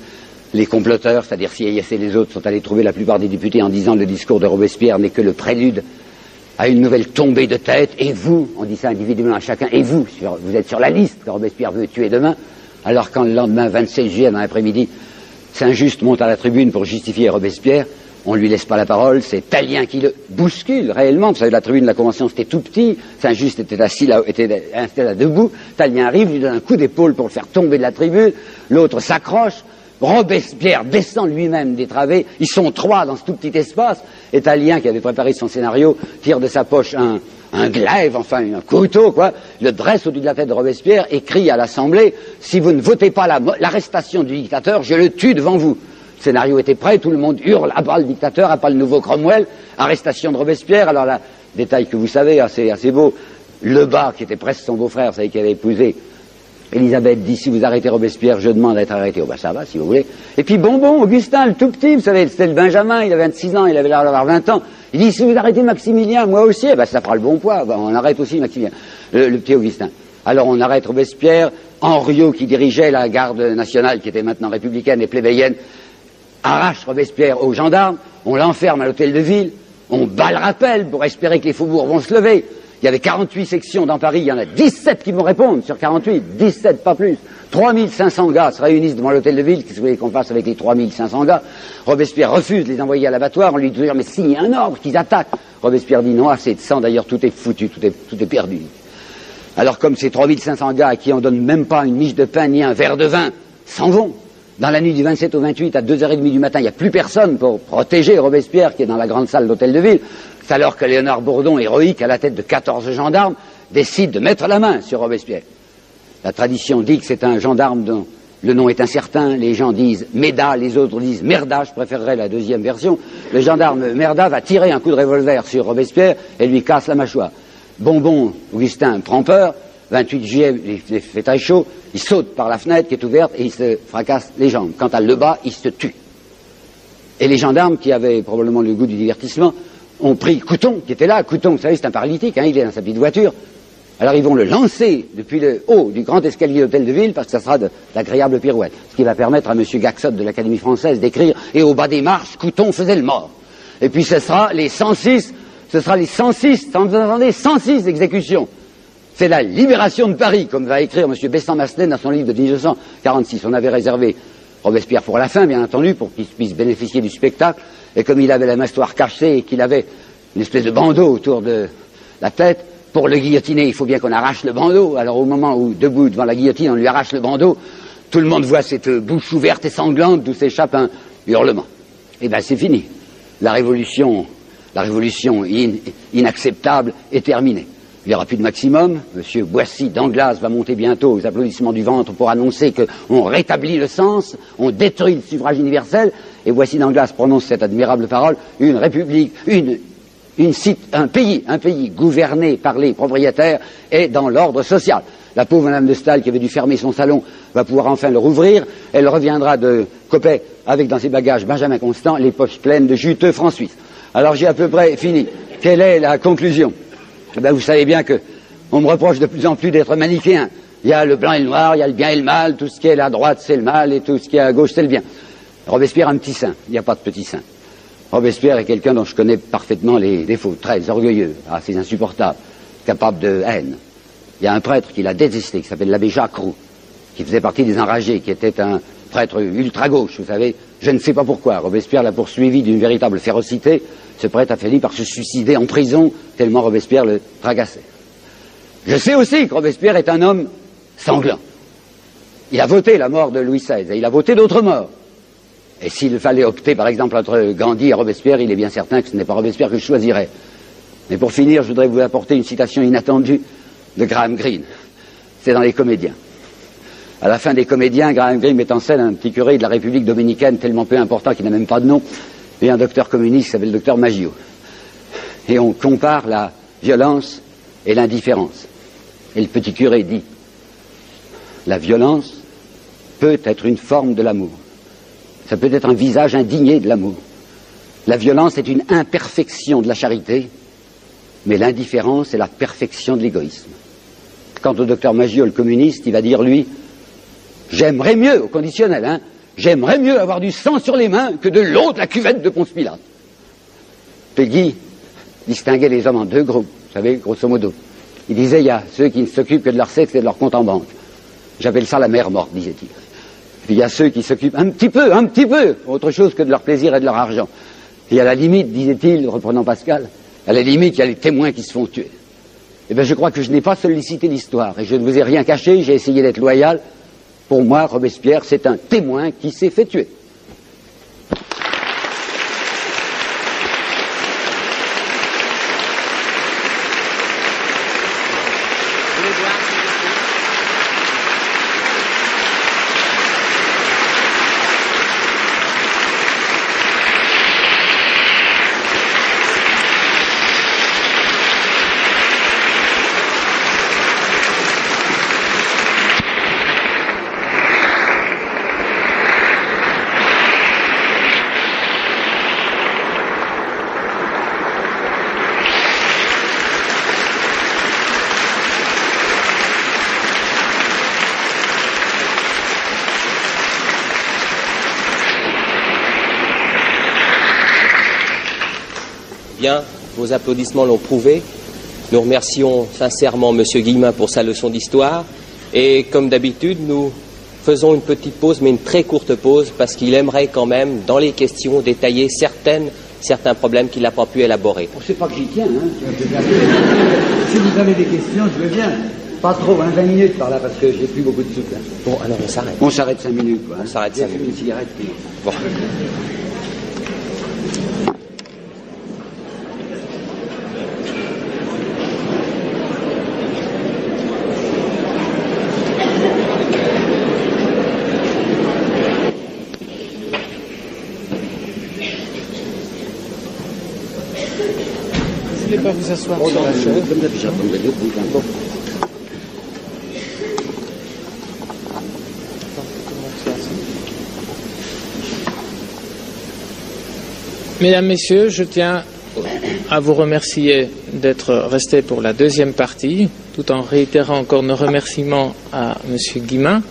Les comploteurs, c'est-à-dire Sieyès et les autres, sont allés trouver la plupart des députés en disant le discours de Robespierre n'est que le prélude à une nouvelle tombée de tête. Et vous, on dit ça individuellement à chacun, et vous, vous êtes sur la liste que Robespierre veut tuer demain. Alors quand le lendemain, 27 juillet, dans l'après-midi, Saint-Just monte à la tribune pour justifier Robespierre, on ne lui laisse pas la parole, c'est Tallien qui le bouscule réellement. Vous savez, la tribune de la Convention, c'était tout petit, Saint-Just était assis là, était installé là debout, Tallien arrive, lui donne un coup d'épaule pour le faire tomber de la tribune, l'autre s'accroche, Robespierre descend lui-même des travées, ils sont 3 dans ce tout petit espace, et Tallien, qui avait préparé son scénario, tire de sa poche un glaive, enfin un couteau, quoi, le dresse au-dessus de la tête de Robespierre et crie à l'Assemblée, si vous ne votez pas l'arrestation du dictateur, je le tue devant vous. Le scénario était prêt, tout le monde hurle, à bas le dictateur, à bas le nouveau Cromwell, arrestation de Robespierre, alors là, détail que vous savez, assez beau. Lebas, qui était presque son beau-frère, vous savez, qui avait épousé Elisabeth, dit, si vous arrêtez Robespierre, je demande à être arrêté. Oh ben ça va, si vous voulez. Et puis Bonbon, Augustin, le tout petit, vous savez, c'était le Benjamin, il avait 26 ans, il avait l'air d'avoir 20 ans. Il dit, si vous arrêtez Maximilien, moi aussi, eh ben ça fera le bon poids. Ben, on arrête aussi Maximilien, le petit Augustin. Alors on arrête Robespierre. Henriot, qui dirigeait la garde nationale, qui était maintenant républicaine et plébéienne, arrache Robespierre aux gendarmes, on l'enferme à l'hôtel de ville, on bat le rappel pour espérer que les faubourgs vont se lever. Il y avait 48 sections dans Paris, il y en a 17 qui vont répondre sur 48, 17, pas plus. 3500 gars se réunissent devant l'hôtel de ville, qu'est-ce que vous voulez qu'on fasse avec les 3500 gars? Robespierre refuse de les envoyer à l'abattoir, on lui dit, mais signe un ordre, qu'ils attaquent. Robespierre dit, non, assez de sang, d'ailleurs tout est foutu, tout est perdu. Alors comme ces 3500 gars à qui on donne même pas une miche de pain ni un verre de vin s'en vont, dans la nuit du 27 au 28 à 2h30 du matin, il n'y a plus personne pour protéger Robespierre qui est dans la grande salle d'hôtel de ville. C'est alors que Léonard Bourdon, héroïque, à la tête de 14 gendarmes, décide de mettre la main sur Robespierre. La tradition dit que c'est un gendarme dont le nom est incertain, les gens disent Méda, les autres disent Merda, je préférerais la deuxième version. Le gendarme Merda va tirer un coup de revolver sur Robespierre et lui casse la mâchoire. Bonbon, Augustin prend peur, 28 juillet, il fait très chaud, il saute par la fenêtre qui est ouverte et il se fracasse les jambes. Quant à Lebas, il se tue. Et les gendarmes, qui avaient probablement le goût du divertissement, ont pris Couton, qui était là. Couton, vous savez, c'est un paralytique, hein, il est dans sa petite voiture. Alors ils vont le lancer depuis le haut du grand escalier d'hôtel de ville, parce que ça sera d'agréables pirouettes. Ce qui va permettre à M. Gaxot de l'Académie française d'écrire « Et au bas des marches, Couton faisait le mort ». Et puis ce sera les 106 exécutions. C'est la libération de Paris, comme va écrire M. Besson-Massenet dans son livre de 1946. On avait réservé Robespierre pour la fin, bien entendu, pour qu'il puisse bénéficier du spectacle. Et comme il avait la mâchoire cachée et qu'il avait une espèce de bandeau autour de la tête, pour le guillotiner, il faut bien qu'on arrache le bandeau. Alors au moment où, debout devant la guillotine, on lui arrache le bandeau, tout le monde voit cette bouche ouverte et sanglante d'où s'échappe un hurlement. Et bien c'est fini. La révolution inacceptable est terminée. Il n'y aura plus de maximum. M. Boissy d'Anglas va monter bientôt aux applaudissements du ventre pour annoncer qu'on rétablit le sens, on détruit le suffrage universel. Et Boissy d'Anglas prononce cette admirable parole, une république, un pays gouverné par les propriétaires est dans l'ordre social. La pauvre Madame de Staël, qui avait dû fermer son salon, va pouvoir enfin le rouvrir. Elle reviendra de Coppet avec dans ses bagages Benjamin Constant, les poches pleines de juteux francs suisses. Alors j'ai à peu près fini. Quelle est la conclusion? Ben, vous savez bien qu'on me reproche de plus en plus d'être manichéen. Il y a le blanc et le noir, il y a le bien et le mal, tout ce qui est à droite c'est le mal et tout ce qui est à gauche c'est le bien. Robespierre a un petit sein, il n'y a pas de petit sein. Robespierre est quelqu'un dont je connais parfaitement les défauts, très orgueilleux, assez insupportable, capable de haine. Il y a un prêtre qui l'a détesté, qui s'appelle l'abbé Jacques Roux, qui faisait partie des enragés, qui était un prêtre ultra-gauche, vous savez. Je ne sais pas pourquoi. Robespierre l'a poursuivi d'une véritable férocité. Ce prêtre a fini par se suicider en prison, tellement Robespierre le tracassait. Je sais aussi que Robespierre est un homme sanglant. Il a voté la mort de Louis XVI, et il a voté d'autres morts. Et s'il fallait opter, par exemple, entre Gandhi et Robespierre, il est bien certain que ce n'est pas Robespierre que je choisirais. Mais pour finir, je voudrais vous apporter une citation inattendue de Graham Greene. C'est dans Les Comédiens. À la fin des Comédiens, Graham Greene met en scène un petit curé de la République dominicaine tellement peu important qu'il n'a même pas de nom, et un docteur communiste qui s'appelle le docteur Maggio. Et on compare la violence et l'indifférence. Et le petit curé dit, la violence peut être une forme de l'amour. Ça peut être un visage indigné de l'amour. La violence est une imperfection de la charité, mais l'indifférence est la perfection de l'égoïsme. Quant au docteur Maggio, le communiste, il va dire, lui, j'aimerais mieux, au conditionnel, hein, j'aimerais mieux avoir du sang sur les mains que de l'eau de la cuvette de Ponce Pilate. Peggy distinguait les hommes en deux groupes, vous savez, grosso modo. Il disait, il y a ceux qui ne s'occupent que de leur sexe et de leur compte en banque. J'appelle ça la mère morte, disait-il. Puis il y a ceux qui s'occupent un petit peu, autre chose que de leur plaisir et de leur argent. Et à la limite, disait-il, reprenant Pascal, à la limite, il y a les témoins qui se font tuer. Eh bien, je crois que je n'ai pas sollicité l'histoire, et je ne vous ai rien caché, j'ai essayé d'être loyal. Pour moi, Robespierre, c'est un témoin qui s'est fait tuer. Bien, vos applaudissements l'ont prouvé. Nous remercions sincèrement M. Guillemin pour sa leçon d'histoire. Et comme d'habitude, nous faisons une petite pause, mais une très courte pause, parce qu'il aimerait quand même, dans les questions, détailler certains problèmes qu'il n'a pas pu élaborer. C'est pas que j'y tiens, hein. Si vous avez des questions, je veux bien. Pas trop, 20 minutes par là, parce que j'ai plus beaucoup de souffle. Bon, alors on s'arrête. On s'arrête 5 minutes, quoi. On s'arrête 5 minutes. Une cigarette. Bon. Vous ne voulez pas vous asseoir sur la chaise? Comme ça, j'attendrai deux coups. Bon. Mesdames, Messieurs, je tiens à vous remercier d'être restés pour la deuxième partie, tout en réitérant encore nos remerciements à M. Guillemin.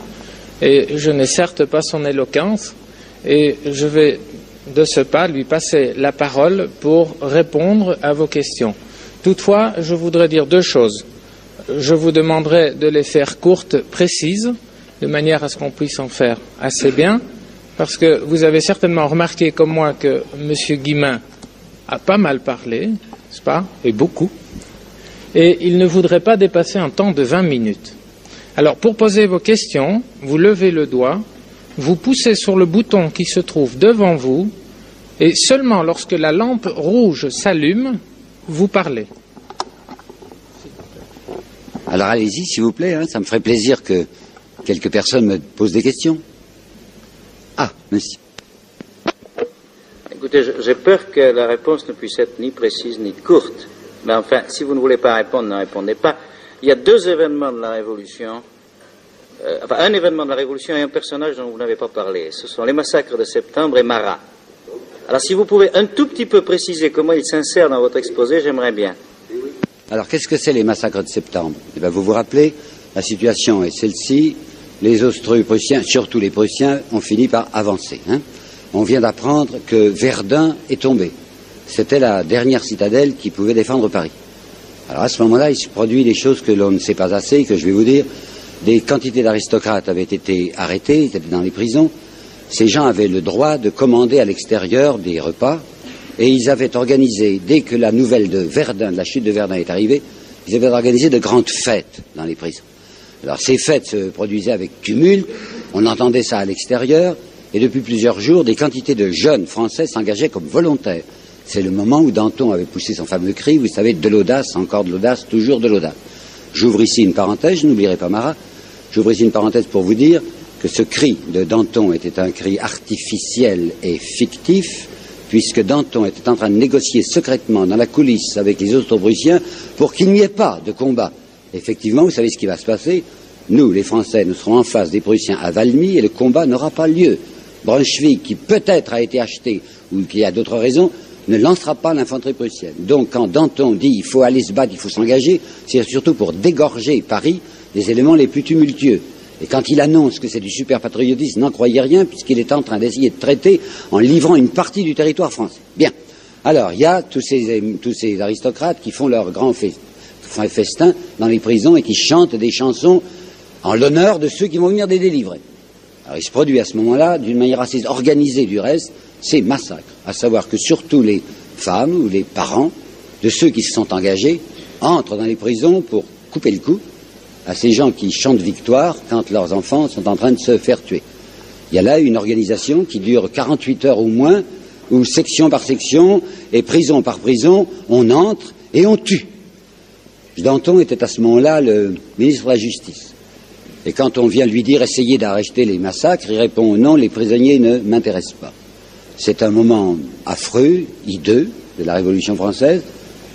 Et je n'ai certes pas son éloquence, et je vais de ce pas lui passer la parole pour répondre à vos questions. Toutefois, je voudrais dire deux choses. Je vous demanderai de les faire courtes, précises, de manière à ce qu'on puisse en faire assez bien, parce que vous avez certainement remarqué comme moi que M. Guillemin a pas mal parlé, n'est-ce pas, et beaucoup, et il ne voudrait pas dépasser un temps de 20 minutes. Alors, pour poser vos questions, vous levez le doigt, vous poussez sur le bouton qui se trouve devant vous, et seulement lorsque la lampe rouge s'allume, vous parlez. Alors allez-y, s'il vous plaît, hein, ça me ferait plaisir que quelques personnes me posent des questions. Ah, monsieur. Écoutez, j'ai peur que la réponse ne puisse être ni précise ni courte. Mais enfin, si vous ne voulez pas répondre, ne répondez pas. Il y a deux événements de la Révolution, un événement de la Révolution et un personnage dont vous n'avez pas parlé. Ce sont les massacres de septembre et Marat. Alors si vous pouvez un tout petit peu préciser comment il s'insère dans votre exposé, j'aimerais bien. Alors qu'est-ce que c'est les massacres de septembre? Eh bien, vous vous rappelez, la situation est celle-ci. Les Austro-Prussiens, surtout les Prussiens, ont fini par avancer. Hein. On vient d'apprendre que Verdun est tombé. C'était la dernière citadelle qui pouvait défendre Paris. Alors à ce moment-là, il se produit des choses que l'on ne sait pas assez, que je vais vous dire. Des quantités d'aristocrates avaient été arrêtés, ils étaient dans les prisons. Ces gens avaient le droit de commander à l'extérieur des repas, et ils avaient organisé, dès que la nouvelle de Verdun, de la chute de Verdun est arrivée, ils avaient organisé de grandes fêtes dans les prisons. Alors ces fêtes se produisaient avec tumulte, on entendait ça à l'extérieur, et depuis plusieurs jours, des quantités de jeunes Français s'engageaient comme volontaires. C'est le moment où Danton avait poussé son fameux cri, vous savez, de l'audace, encore de l'audace, toujours de l'audace. J'ouvre ici une parenthèse, je n'oublierai pas Marat, j'ouvre ici une parenthèse pour vous dire que ce cri de Danton était un cri artificiel et fictif, puisque Danton était en train de négocier secrètement dans la coulisse avec les Austro-Prussiens pour qu'il n'y ait pas de combat. Effectivement, vous savez ce qui va se passer. Nous, les Français, nous serons en face des Prussiens à Valmy et le combat n'aura pas lieu. Brunswick, qui peut-être a été acheté ou qui a d'autres raisons, ne lancera pas l'infanterie prussienne. Donc quand Danton dit il faut aller se battre, il faut s'engager, c'est surtout pour dégorger Paris des éléments les plus tumultueux. Et quand il annonce que c'est du super-patriotisme, n'en croyez rien, puisqu'il est en train d'essayer de traiter en livrant une partie du territoire français. Bien. Alors, il y a tous ces aristocrates qui font leur grand festin dans les prisons et qui chantent des chansons en l'honneur de ceux qui vont venir les délivrer. Alors, il se produit à ce moment-là, d'une manière assez organisée du reste, ces massacres. À savoir que surtout les femmes ou les parents de ceux qui se sont engagés entrent dans les prisons pour couper le cou à ces gens qui chantent victoire quand leurs enfants sont en train de se faire tuer. Il y a là une organisation qui dure 48 heures au moins, où section par section et prison par prison, on entre et on tue. Danton était à ce moment-là le ministre de la Justice. Et quand on vient lui dire essayez d'arrêter les massacres, il répond non, les prisonniers ne m'intéressent pas. C'est un moment affreux, hideux de la Révolution française.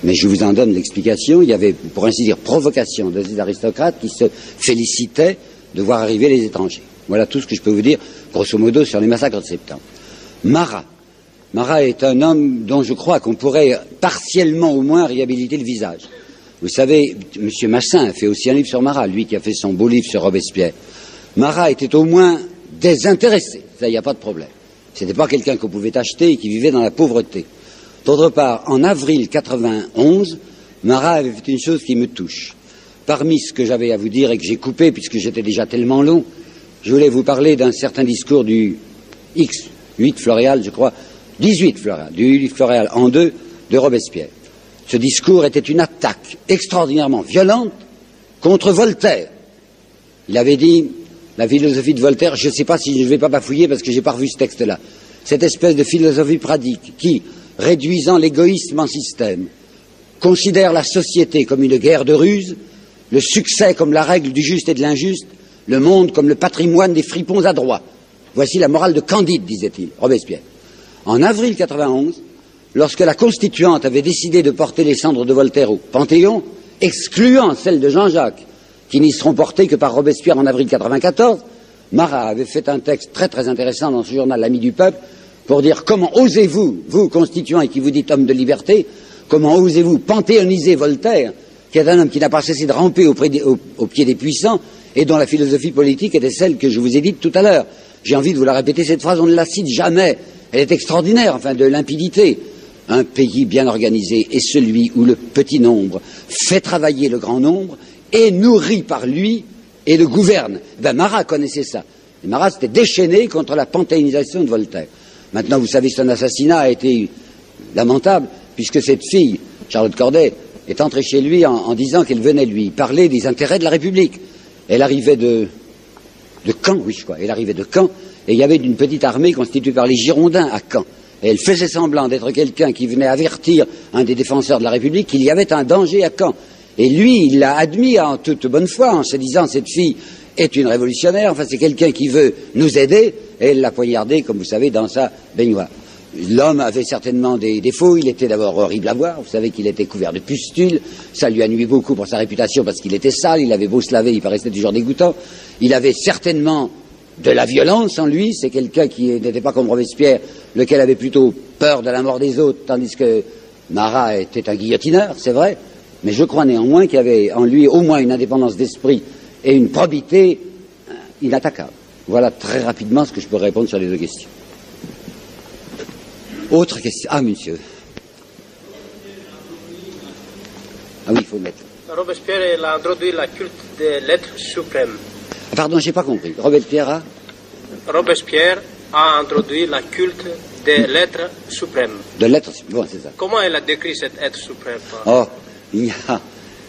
Mais je vous en donne l'explication. Il y avait, pour ainsi dire, provocation de ces aristocrates qui se félicitaient de voir arriver les étrangers. Voilà tout ce que je peux vous dire, grosso modo, sur les massacres de septembre. Marat. Marat est un homme dont je crois qu'on pourrait partiellement au moins réhabiliter le visage. Vous savez, M. Massin a fait aussi un livre sur Marat, lui qui a fait son beau livre sur Robespierre. Marat était au moins désintéressé, ça, il n'y a pas de problème. Ce n'était pas quelqu'un qu'on pouvait acheter et qui vivait dans la pauvreté. D'autre part, en avril 91, Marat avait fait une chose qui me touche. Parmi ce que j'avais à vous dire et que j'ai coupé, puisque j'étais déjà tellement long, je voulais vous parler d'un certain discours du X, 8 Floréal, je crois, 18 Floréal, du 8 Floréal en 2 de Robespierre. Ce discours était une attaque extraordinairement violente contre Voltaire. Il avait dit, la philosophie de Voltaire, je ne sais pas si je ne vais pas bafouiller parce que je n'ai pas revu ce texte-là, cette espèce de philosophie pratique qui, réduisant l'égoïsme en système, considère la société comme une guerre de ruse, le succès comme la règle du juste et de l'injuste, le monde comme le patrimoine des fripons adroits. Voici la morale de Candide, disait-il, Robespierre. En avril 91, lorsque la Constituante avait décidé de porter les cendres de Voltaire au Panthéon, excluant celles de Jean-Jacques, qui n'y seront portées que par Robespierre en avril 94, Marat avait fait un texte très très intéressant dans ce journal L'Ami du Peuple, pour dire comment osez-vous, vous constituants et qui vous dites homme de liberté, comment osez-vous panthéoniser Voltaire, qui est un homme qui n'a pas cessé de ramper au pied des puissants et dont la philosophie politique était celle que je vous ai dite tout à l'heure. J'ai envie de vous la répéter, cette phrase, on ne la cite jamais. Elle est extraordinaire, enfin, de limpidité. Un pays bien organisé est celui où le petit nombre fait travailler le grand nombre, est nourri par lui et le gouverne. Marat connaissait ça. Et Marat s'était déchaîné contre la panthéonisation de Voltaire. Maintenant, vous savez, son assassinat a été lamentable, puisque cette fille, Charlotte Corday, est entrée chez lui en disant qu'elle venait lui parler des intérêts de la République. Elle arrivait de Caen, oui, je crois. Elle arrivait de Caen, et il y avait une petite armée constituée par les Girondins à Caen. Et elle faisait semblant d'être quelqu'un qui venait avertir un des défenseurs de la République qu'il y avait un danger à Caen. Et lui, il l'a admis en toute bonne foi, en se disant, cette fille est une révolutionnaire, enfin, c'est quelqu'un qui veut nous aider, et elle l'a poignardé, comme vous savez, dans sa baignoire. L'homme avait certainement des défauts, il était d'abord horrible à voir, vous savez qu'il était couvert de pustules, ça lui a nui beaucoup pour sa réputation parce qu'il était sale, il avait beau se laver, il paraissait toujours dégoûtant, il avait certainement de la violence en lui, c'est quelqu'un qui n'était pas comme Robespierre, lequel avait plutôt peur de la mort des autres, tandis que Marat était un guillotineur, c'est vrai, mais je crois néanmoins qu'il y avait en lui au moins une indépendance d'esprit et une probité inattaquable. Voilà très rapidement ce que je peux répondre sur les deux questions. Autre question. Ah, monsieur. Ah oui, il faut mettre. Robespierre a introduit la culte des lettres suprêmes. Pardon, j'ai pas compris. Robespierre a introduit la culte des lettres suprêmes. De lettres, bon, c'est ça. Comment elle a décrit cet être suprême? Oh, il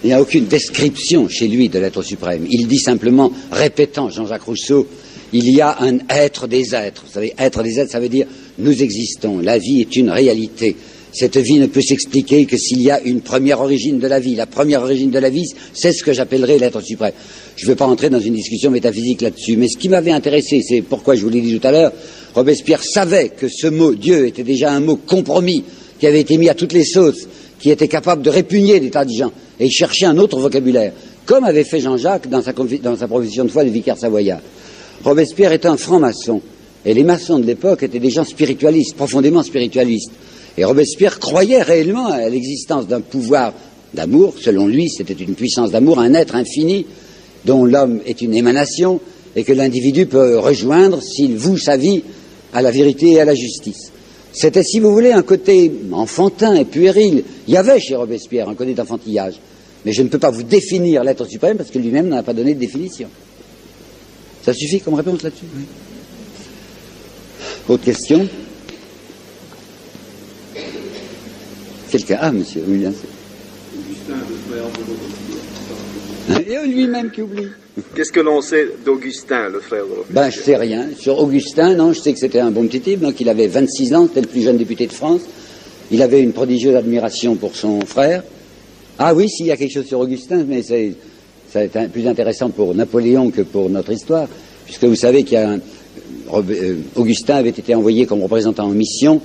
n'y a aucune description chez lui de l'être suprême. Il dit simplement, répétant Jean-Jacques Rousseau, il y a un être des êtres. Vous savez, être des êtres, ça veut dire nous existons. La vie est une réalité. Cette vie ne peut s'expliquer que s'il y a une première origine de la vie. La première origine de la vie, c'est ce que j'appellerais l'être suprême. Je ne vais pas entrer dans une discussion métaphysique là-dessus, mais ce qui m'avait intéressé, c'est pourquoi je vous l'ai dit tout à l'heure, Robespierre savait que ce mot Dieu était déjà un mot compromis, qui avait été mis à toutes les sauces, qui était capable de répugner des tas de gens, et il cherchait un autre vocabulaire, comme avait fait Jean-Jacques dans sa profession de foi de vicaire savoyard. Robespierre est un franc-maçon, et les maçons de l'époque étaient des gens spiritualistes, profondément spiritualistes. Et Robespierre croyait réellement à l'existence d'un pouvoir d'amour. Selon lui, c'était une puissance d'amour, un être infini dont l'homme est une émanation et que l'individu peut rejoindre s'il voue sa vie à la vérité et à la justice. C'était, si vous voulez, un côté enfantin et puéril. Il y avait chez Robespierre un côté d'enfantillage. Mais je ne peux pas vous définir l'être suprême parce que lui-même n'en a pas donné de définition. Ça suffit comme réponse là-dessus? Oui. Autre question? Quelqu'un? Ah, monsieur, oui, bien sûr. Et lui-même qui oublie. Qu'est-ce que l'on sait d'Augustin, le frère de Robespierre? Ben, je sais rien. Sur Augustin, non, je sais que c'était un bon petit type, donc il avait 26 ans, c'était le plus jeune député de France. Il avait une prodigieuse admiration pour son frère. Ah oui, s'il y a quelque chose sur Augustin, mais c'est plus intéressant pour Napoléon que pour notre histoire, puisque vous savez qu'il y a Augustin avait été envoyé comme représentant en mission.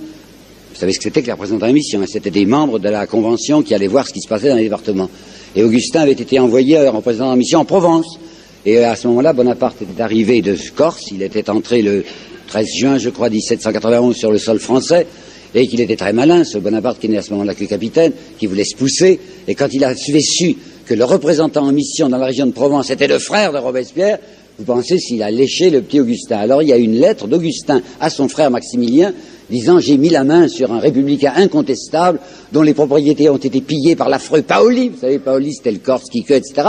Vous savez ce que c'était que les représentants en mission, hein? C'était des membres de la Convention qui allaient voir ce qui se passait dans les départements. Et Augustin avait été envoyé en représentant en mission en Provence. Et à ce moment-là, Bonaparte était arrivé de Corse, il était entré le 13 juin, je crois, 1791 sur le sol français, et qu'il était très malin, ce Bonaparte qui n'est à ce moment-là que capitaine, qui voulait se pousser, et quand il avait su que le représentant en mission dans la région de Provence était le frère de Robespierre, vous pensez s'il a léché le petit Augustin. Alors il y a une lettre d'Augustin à son frère Maximilien disant j'ai mis la main sur un républicain incontestable dont les propriétés ont été pillées par l'affreux Paoli. Vous savez, Paoli c'était le Corse, Quiqueux, etc.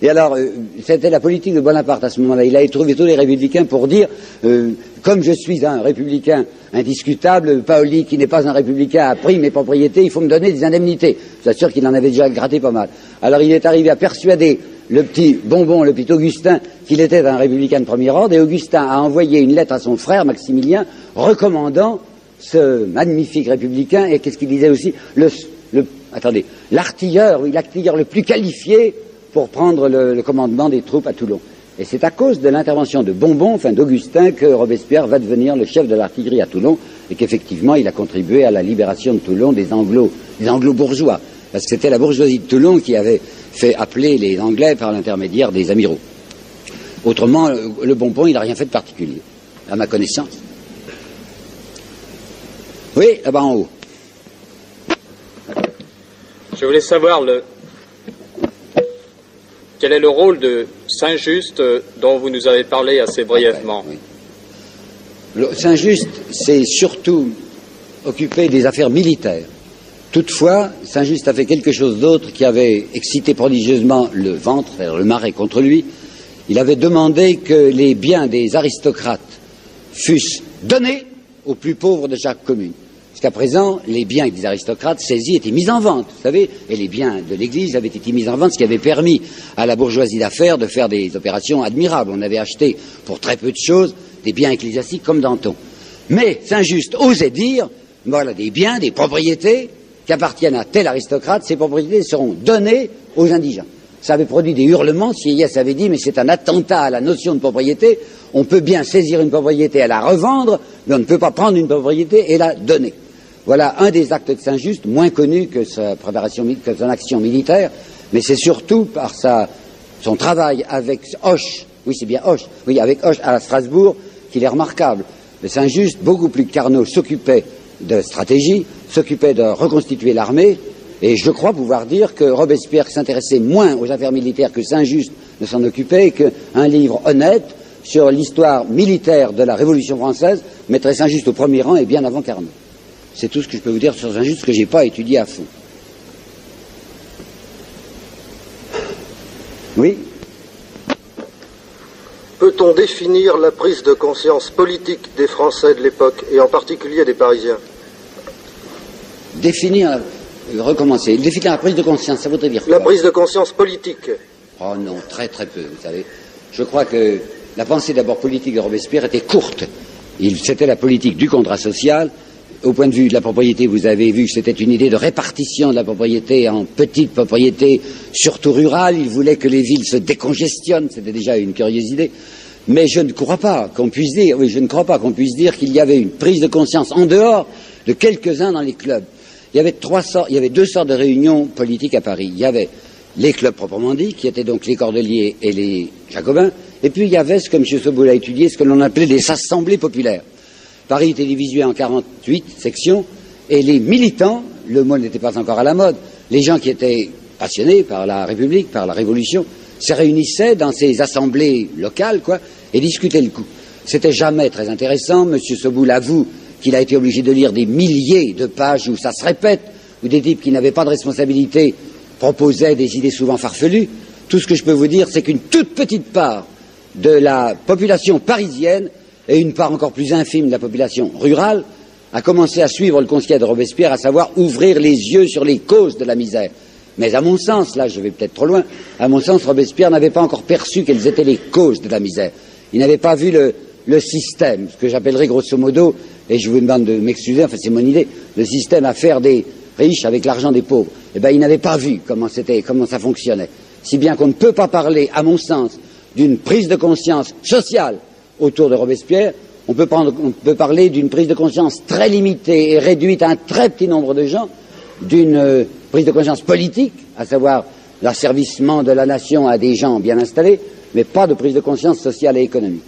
Et alors, c'était la politique de Bonaparte à ce moment-là. Il avait trouvé tous les républicains pour dire comme je suis un républicain indiscutable, Paoli, qui n'est pas un républicain, a pris mes propriétés, il faut me donner des indemnités. Je vous assure qu'il en avait déjà gratté pas mal. Alors il est arrivé à persuader le petit Bonbon, le petit Augustin, qu'il était un républicain de premier ordre, et Augustin a envoyé une lettre à son frère, Maximilien, recommandant ce magnifique républicain, et qu'est-ce qu'il disait aussi, l'artilleur le plus qualifié pour prendre le commandement des troupes à Toulon. Et c'est à cause de l'intervention de Bonbon, enfin d'Augustin, que Robespierre va devenir le chef de l'artillerie à Toulon, et qu'effectivement il a contribué à la libération de Toulon des anglo-bourgeois, parce que c'était la bourgeoisie de Toulon qui avait fait appeler les Anglais par l'intermédiaire des amiraux. Autrement, le Bonbon, il n'a rien fait de particulier, à ma connaissance. Oui, là-bas en haut. Je voulais savoir quel est le rôle de Saint-Just dont vous nous avez parlé assez brièvement. Oui. Saint-Just s'est surtout occupé des affaires militaires. Toutefois, Saint-Just a fait quelque chose d'autre qui avait excité prodigieusement le ventre, c'est-à-dire le marais contre lui. Il avait demandé que les biens des aristocrates fussent donnés aux plus pauvres de chaque commune. Jusqu'à présent, les biens des aristocrates saisis étaient mis en vente, vous savez, et les biens de l'Église avaient été mis en vente, ce qui avait permis à la bourgeoisie d'affaires de faire des opérations admirables. On avait acheté pour très peu de choses des biens ecclésiastiques comme Danton. Mais Saint-Just osait dire, voilà, des biens, des propriétés qui appartiennent à tel aristocrate, ces propriétés seront données aux indigents. Ça avait produit des hurlements. Sieyès avait dit, mais c'est un attentat à la notion de propriété. On peut bien saisir une propriété et la revendre, mais on ne peut pas prendre une propriété et la donner. Voilà un des actes de Saint-Just, moins connu que sa préparation, que son action militaire, mais c'est surtout par son travail avec Hoche, oui c'est bien Hoche, oui avec Hoche à Strasbourg, qu'il est remarquable. Mais Saint-Just, beaucoup plus que Carnot, s'occupait de stratégie, s'occupait de reconstituer l'armée, et je crois pouvoir dire que Robespierre s'intéressait moins aux affaires militaires que Saint-Just ne s'en occupait, et qu'un livre honnête sur l'histoire militaire de la Révolution française mettrait Saint-Just au premier rang et bien avant Carnot. C'est tout ce que je peux vous dire sur Saint-Just, ce que je n'ai pas étudié à fond. Oui ? Peut-on définir la prise de conscience politique des Français de l'époque, et en particulier des Parisiens? Définir la prise de conscience, ça voudrait dire quoi? La prise de conscience politique. Oh non, très très peu, vous savez. Je crois que la pensée d'abord politique de Robespierre était courte. C'était la politique du contrat social. Au point de vue de la propriété, vous avez vu que c'était une idée de répartition de la propriété en petites propriétés, surtout rurales. Il voulait que les villes se décongestionnent. C'était déjà une curieuse idée. Mais je ne crois pas qu'on puisse dire, qu'il y avait une prise de conscience en dehors de quelques-uns dans les clubs. Il y avait deux sortes de réunions politiques à Paris. Il y avait les clubs proprement dits, qui étaient donc les Cordeliers et les Jacobins. Et puis il y avait, ce que M. Soboul a étudié, ce que l'on appelait les assemblées populaires. Paris était divisé en 48 sections, et les militants, le mot n'était pas encore à la mode, les gens qui étaient passionnés par la République, par la Révolution, se réunissaient dans ces assemblées locales, et discutaient le coup. C'était jamais très intéressant. M. Soboul avoue qu'il a été obligé de lire des milliers de pages où ça se répète, où des types qui n'avaient pas de responsabilité proposaient des idées souvent farfelues. Tout ce que je peux vous dire, c'est qu'une toute petite part de la population parisienne et une part encore plus infime de la population rurale a commencé à suivre le conseil de Robespierre, à savoir ouvrir les yeux sur les causes de la misère. Mais à mon sens, là je vais peut-être trop loin, à mon sens Robespierre n'avait pas encore perçu quelles étaient les causes de la misère. Il n'avait pas vu le système, ce que j'appellerais grosso modo, et je vous demande de m'excuser, enfin c'est mon idée, le système à faire des riches avec l'argent des pauvres. Eh bien il n'avait pas vu comment ça fonctionnait. Si bien qu'on ne peut pas parler, à mon sens, d'une prise de conscience sociale autour de Robespierre. On peut parler d'une prise de conscience très limitée et réduite à un très petit nombre de gens, d'une prise de conscience politique, à savoir l'asservissement de la nation à des gens bien installés, mais pas de prise de conscience sociale et économique.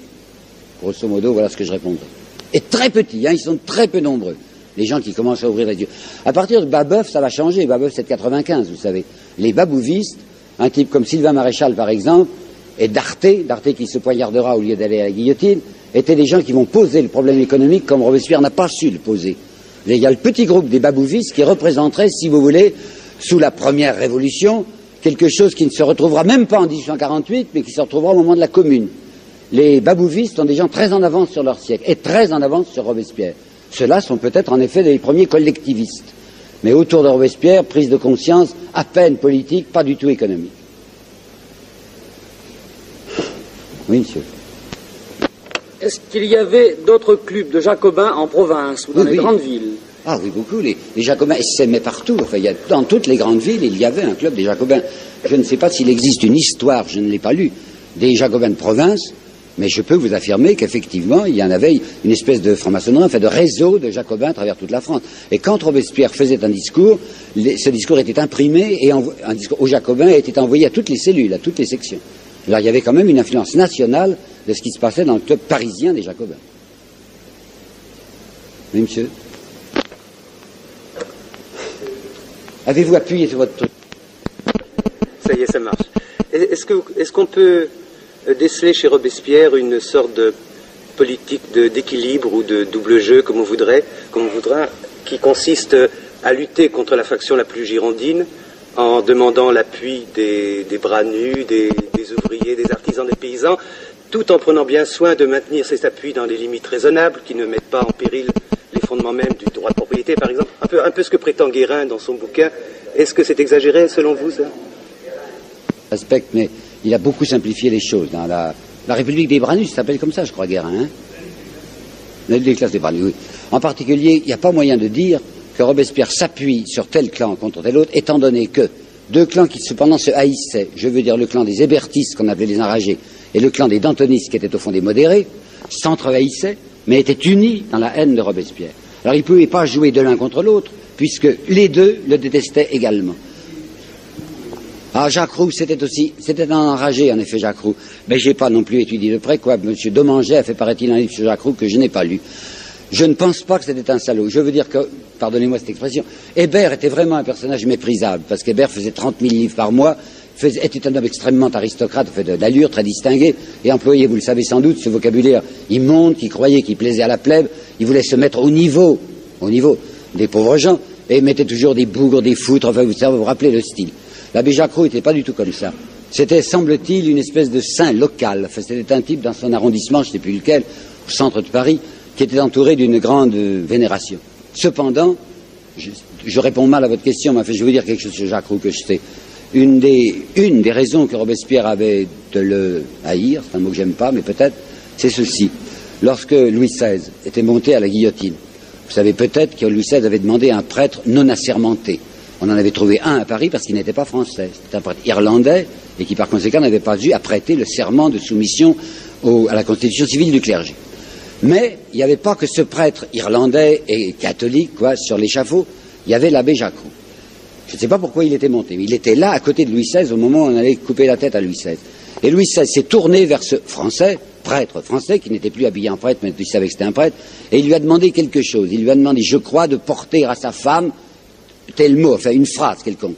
Grosso modo, voilà ce que je répondrai. Et très petits, ils sont très peu nombreux, les gens qui commencent à ouvrir les yeux. À partir de Babeuf, ça va changer. Babeuf, c'est de 95, vous savez. Les babouvistes, un type comme Sylvain Maréchal, par exemple, et Darté qui se poignardera au lieu d'aller à la guillotine, étaient des gens qui vont poser le problème économique comme Robespierre n'a pas su le poser. Il y a le petit groupe des babouvistes qui représenterait, si vous voulez, sous la première révolution, quelque chose qui ne se retrouvera même pas en 1848, mais qui se retrouvera au moment de la Commune. Les babouvistes sont des gens très en avance sur leur siècle et très en avance sur Robespierre. Ceux-là sont peut-être en effet les premiers collectivistes. Mais autour de Robespierre, prise de conscience à peine politique, pas du tout économique. Oui, monsieur. Est-ce qu'il y avait d'autres clubs de jacobins en province ou dans les grandes villes? Ah oui, beaucoup. Les jacobins s'aimaient partout. Enfin, dans toutes les grandes villes, il y avait un club des jacobins. Je ne sais pas s'il existe une histoire, je ne l'ai pas lu, des jacobins de province, mais je peux vous affirmer qu'effectivement, il y en avait une espèce de franc-maçonnerie, enfin de réseau de jacobins à travers toute la France. Et quand Robespierre faisait un discours, ce discours était imprimé et un discours aux jacobins était envoyé à toutes les cellules, à toutes les sections. Alors il y avait quand même une influence nationale de ce qui se passait dans le club parisien des jacobins. Oui, monsieur? Avez-vous appuyé sur votre truc? Ça y est, ça marche. Est-ce qu'on peut déceler chez Robespierre une sorte de politique d'équilibre ou de double jeu, comme on voudra, qui consiste à lutter contre la faction la plus girondine en demandant l'appui des bras nus, des ouvriers, des artisans, des paysans, tout en prenant bien soin de maintenir cet appui dans des limites raisonnables qui ne mettent pas en péril les fondements même du droit de propriété, par exemple, un peu ce que prétend Guérin dans son bouquin. Est-ce que c'est exagéré, selon vous, ça? Je respecte, mais il a beaucoup simplifié les choses. Dans la République des bras nus, ça s'appelle comme ça, je crois, Guérin. Hein, les classes des bras nus, oui. En particulier, il n'y a pas moyen de dire que Robespierre s'appuie sur tel clan contre tel autre, étant donné que deux clans qui cependant se haïssaient, je veux dire le clan des hébertistes, qu'on appelait les enragés, et le clan des dantonistes, qui étaient au fond des modérés, s'entre-haïssaient, mais étaient unis dans la haine de Robespierre. Alors ils ne pouvaient pas jouer de l'un contre l'autre, puisque les deux le détestaient également. Ah, Jacques Roux, c'était un enragé, en effet, Jacques Roux. Mais j'ai pas non plus étudié de près, quoi. Monsieur Domanget a fait, paraît-il, un livre sur Jacques Roux que je n'ai pas lu. Je ne pense pas que c'était un salaud. Je veux dire que, pardonnez-moi cette expression, Hébert était vraiment un personnage méprisable, parce qu'Hébert faisait 30 000 livres par mois, était un homme extrêmement aristocrate, d'allure, très distingué, et employait, vous le savez sans doute, ce vocabulaire immonde, qui croyait qu'il plaisait à la plèbe. Il voulait se mettre au niveau des pauvres gens, et mettait toujours des bougres, des foutres, enfin, vous vous rappelez le style. L'abbé Jacques Roux n'était pas du tout comme ça. C'était, semble-t-il, une espèce de saint local. Enfin, c'était un type dans son arrondissement, je ne sais plus lequel, au centre de Paris, qui était entouré d'une grande vénération. Cependant, je réponds mal à votre question, mais enfin, je vais vous dire quelque chose sur Jacques Roux que je sais. Une des raisons que Robespierre avait de le haïr, c'est un mot que j'aime pas, mais peut-être, c'est ceci. Lorsque Louis XVI était monté à la guillotine, vous savez peut-être que Louis XVI avait demandé un prêtre non assermenté. On en avait trouvé un à Paris parce qu'il n'était pas français. C'était un prêtre irlandais et qui par conséquent n'avait pas dû prêter le serment de soumission à la constitution civile du clergé. Mais il n'y avait pas que ce prêtre irlandais et catholique sur l'échafaud, il y avait l'abbé Jacques Roux. Je ne sais pas pourquoi il était monté, mais il était là à côté de Louis XVI au moment où on allait couper la tête à Louis XVI. Et Louis XVI s'est tourné vers ce prêtre français, qui n'était plus habillé en prêtre, mais il savait que c'était un prêtre, et il lui a demandé quelque chose. Il lui a demandé, je crois, de porter à sa femme tel mot, enfin une phrase quelconque.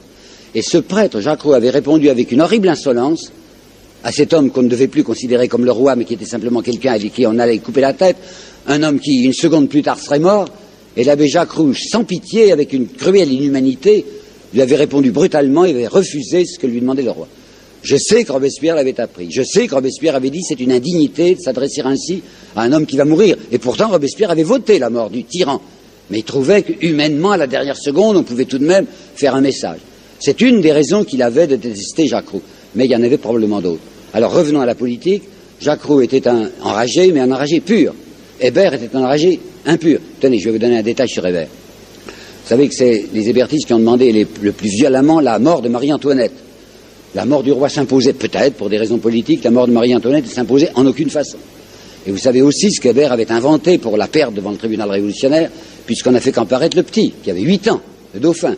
Et ce prêtre, Jacques Roux, avait répondu avec une horrible insolence à cet homme qu'on ne devait plus considérer comme le roi, mais qui était simplement quelqu'un avec qui on allait couper la tête, un homme qui, une seconde plus tard, serait mort, et l'abbé Jacques Roux, sans pitié, avec une cruelle inhumanité, lui avait répondu brutalement et avait refusé ce que lui demandait le roi. Je sais que Robespierre l'avait appris. Je sais que Robespierre avait dit c'est une indignité de s'adresser ainsi à un homme qui va mourir. Et pourtant, Robespierre avait voté la mort du tyran. Mais il trouvait qu'humainement, à la dernière seconde, on pouvait tout de même faire un message. C'est une des raisons qu'il avait de détester Jacques Roux. Mais il y en avait probablement d'autres. Alors revenons à la politique. Jacques Roux était un enragé, mais un enragé pur. Hébert était un enragé impur. Tenez, je vais vous donner un détail sur Hébert. Vous savez que c'est les hébertistes qui ont demandé le plus violemment la mort de Marie-Antoinette. La mort du roi s'imposait peut-être pour des raisons politiques, la mort de Marie-Antoinette ne s'imposait en aucune façon. Et vous savez aussi ce qu'Hébert avait inventé pour la perdre devant le tribunal révolutionnaire, puisqu'on a fait comparaître le petit, qui avait 8 ans, le dauphin.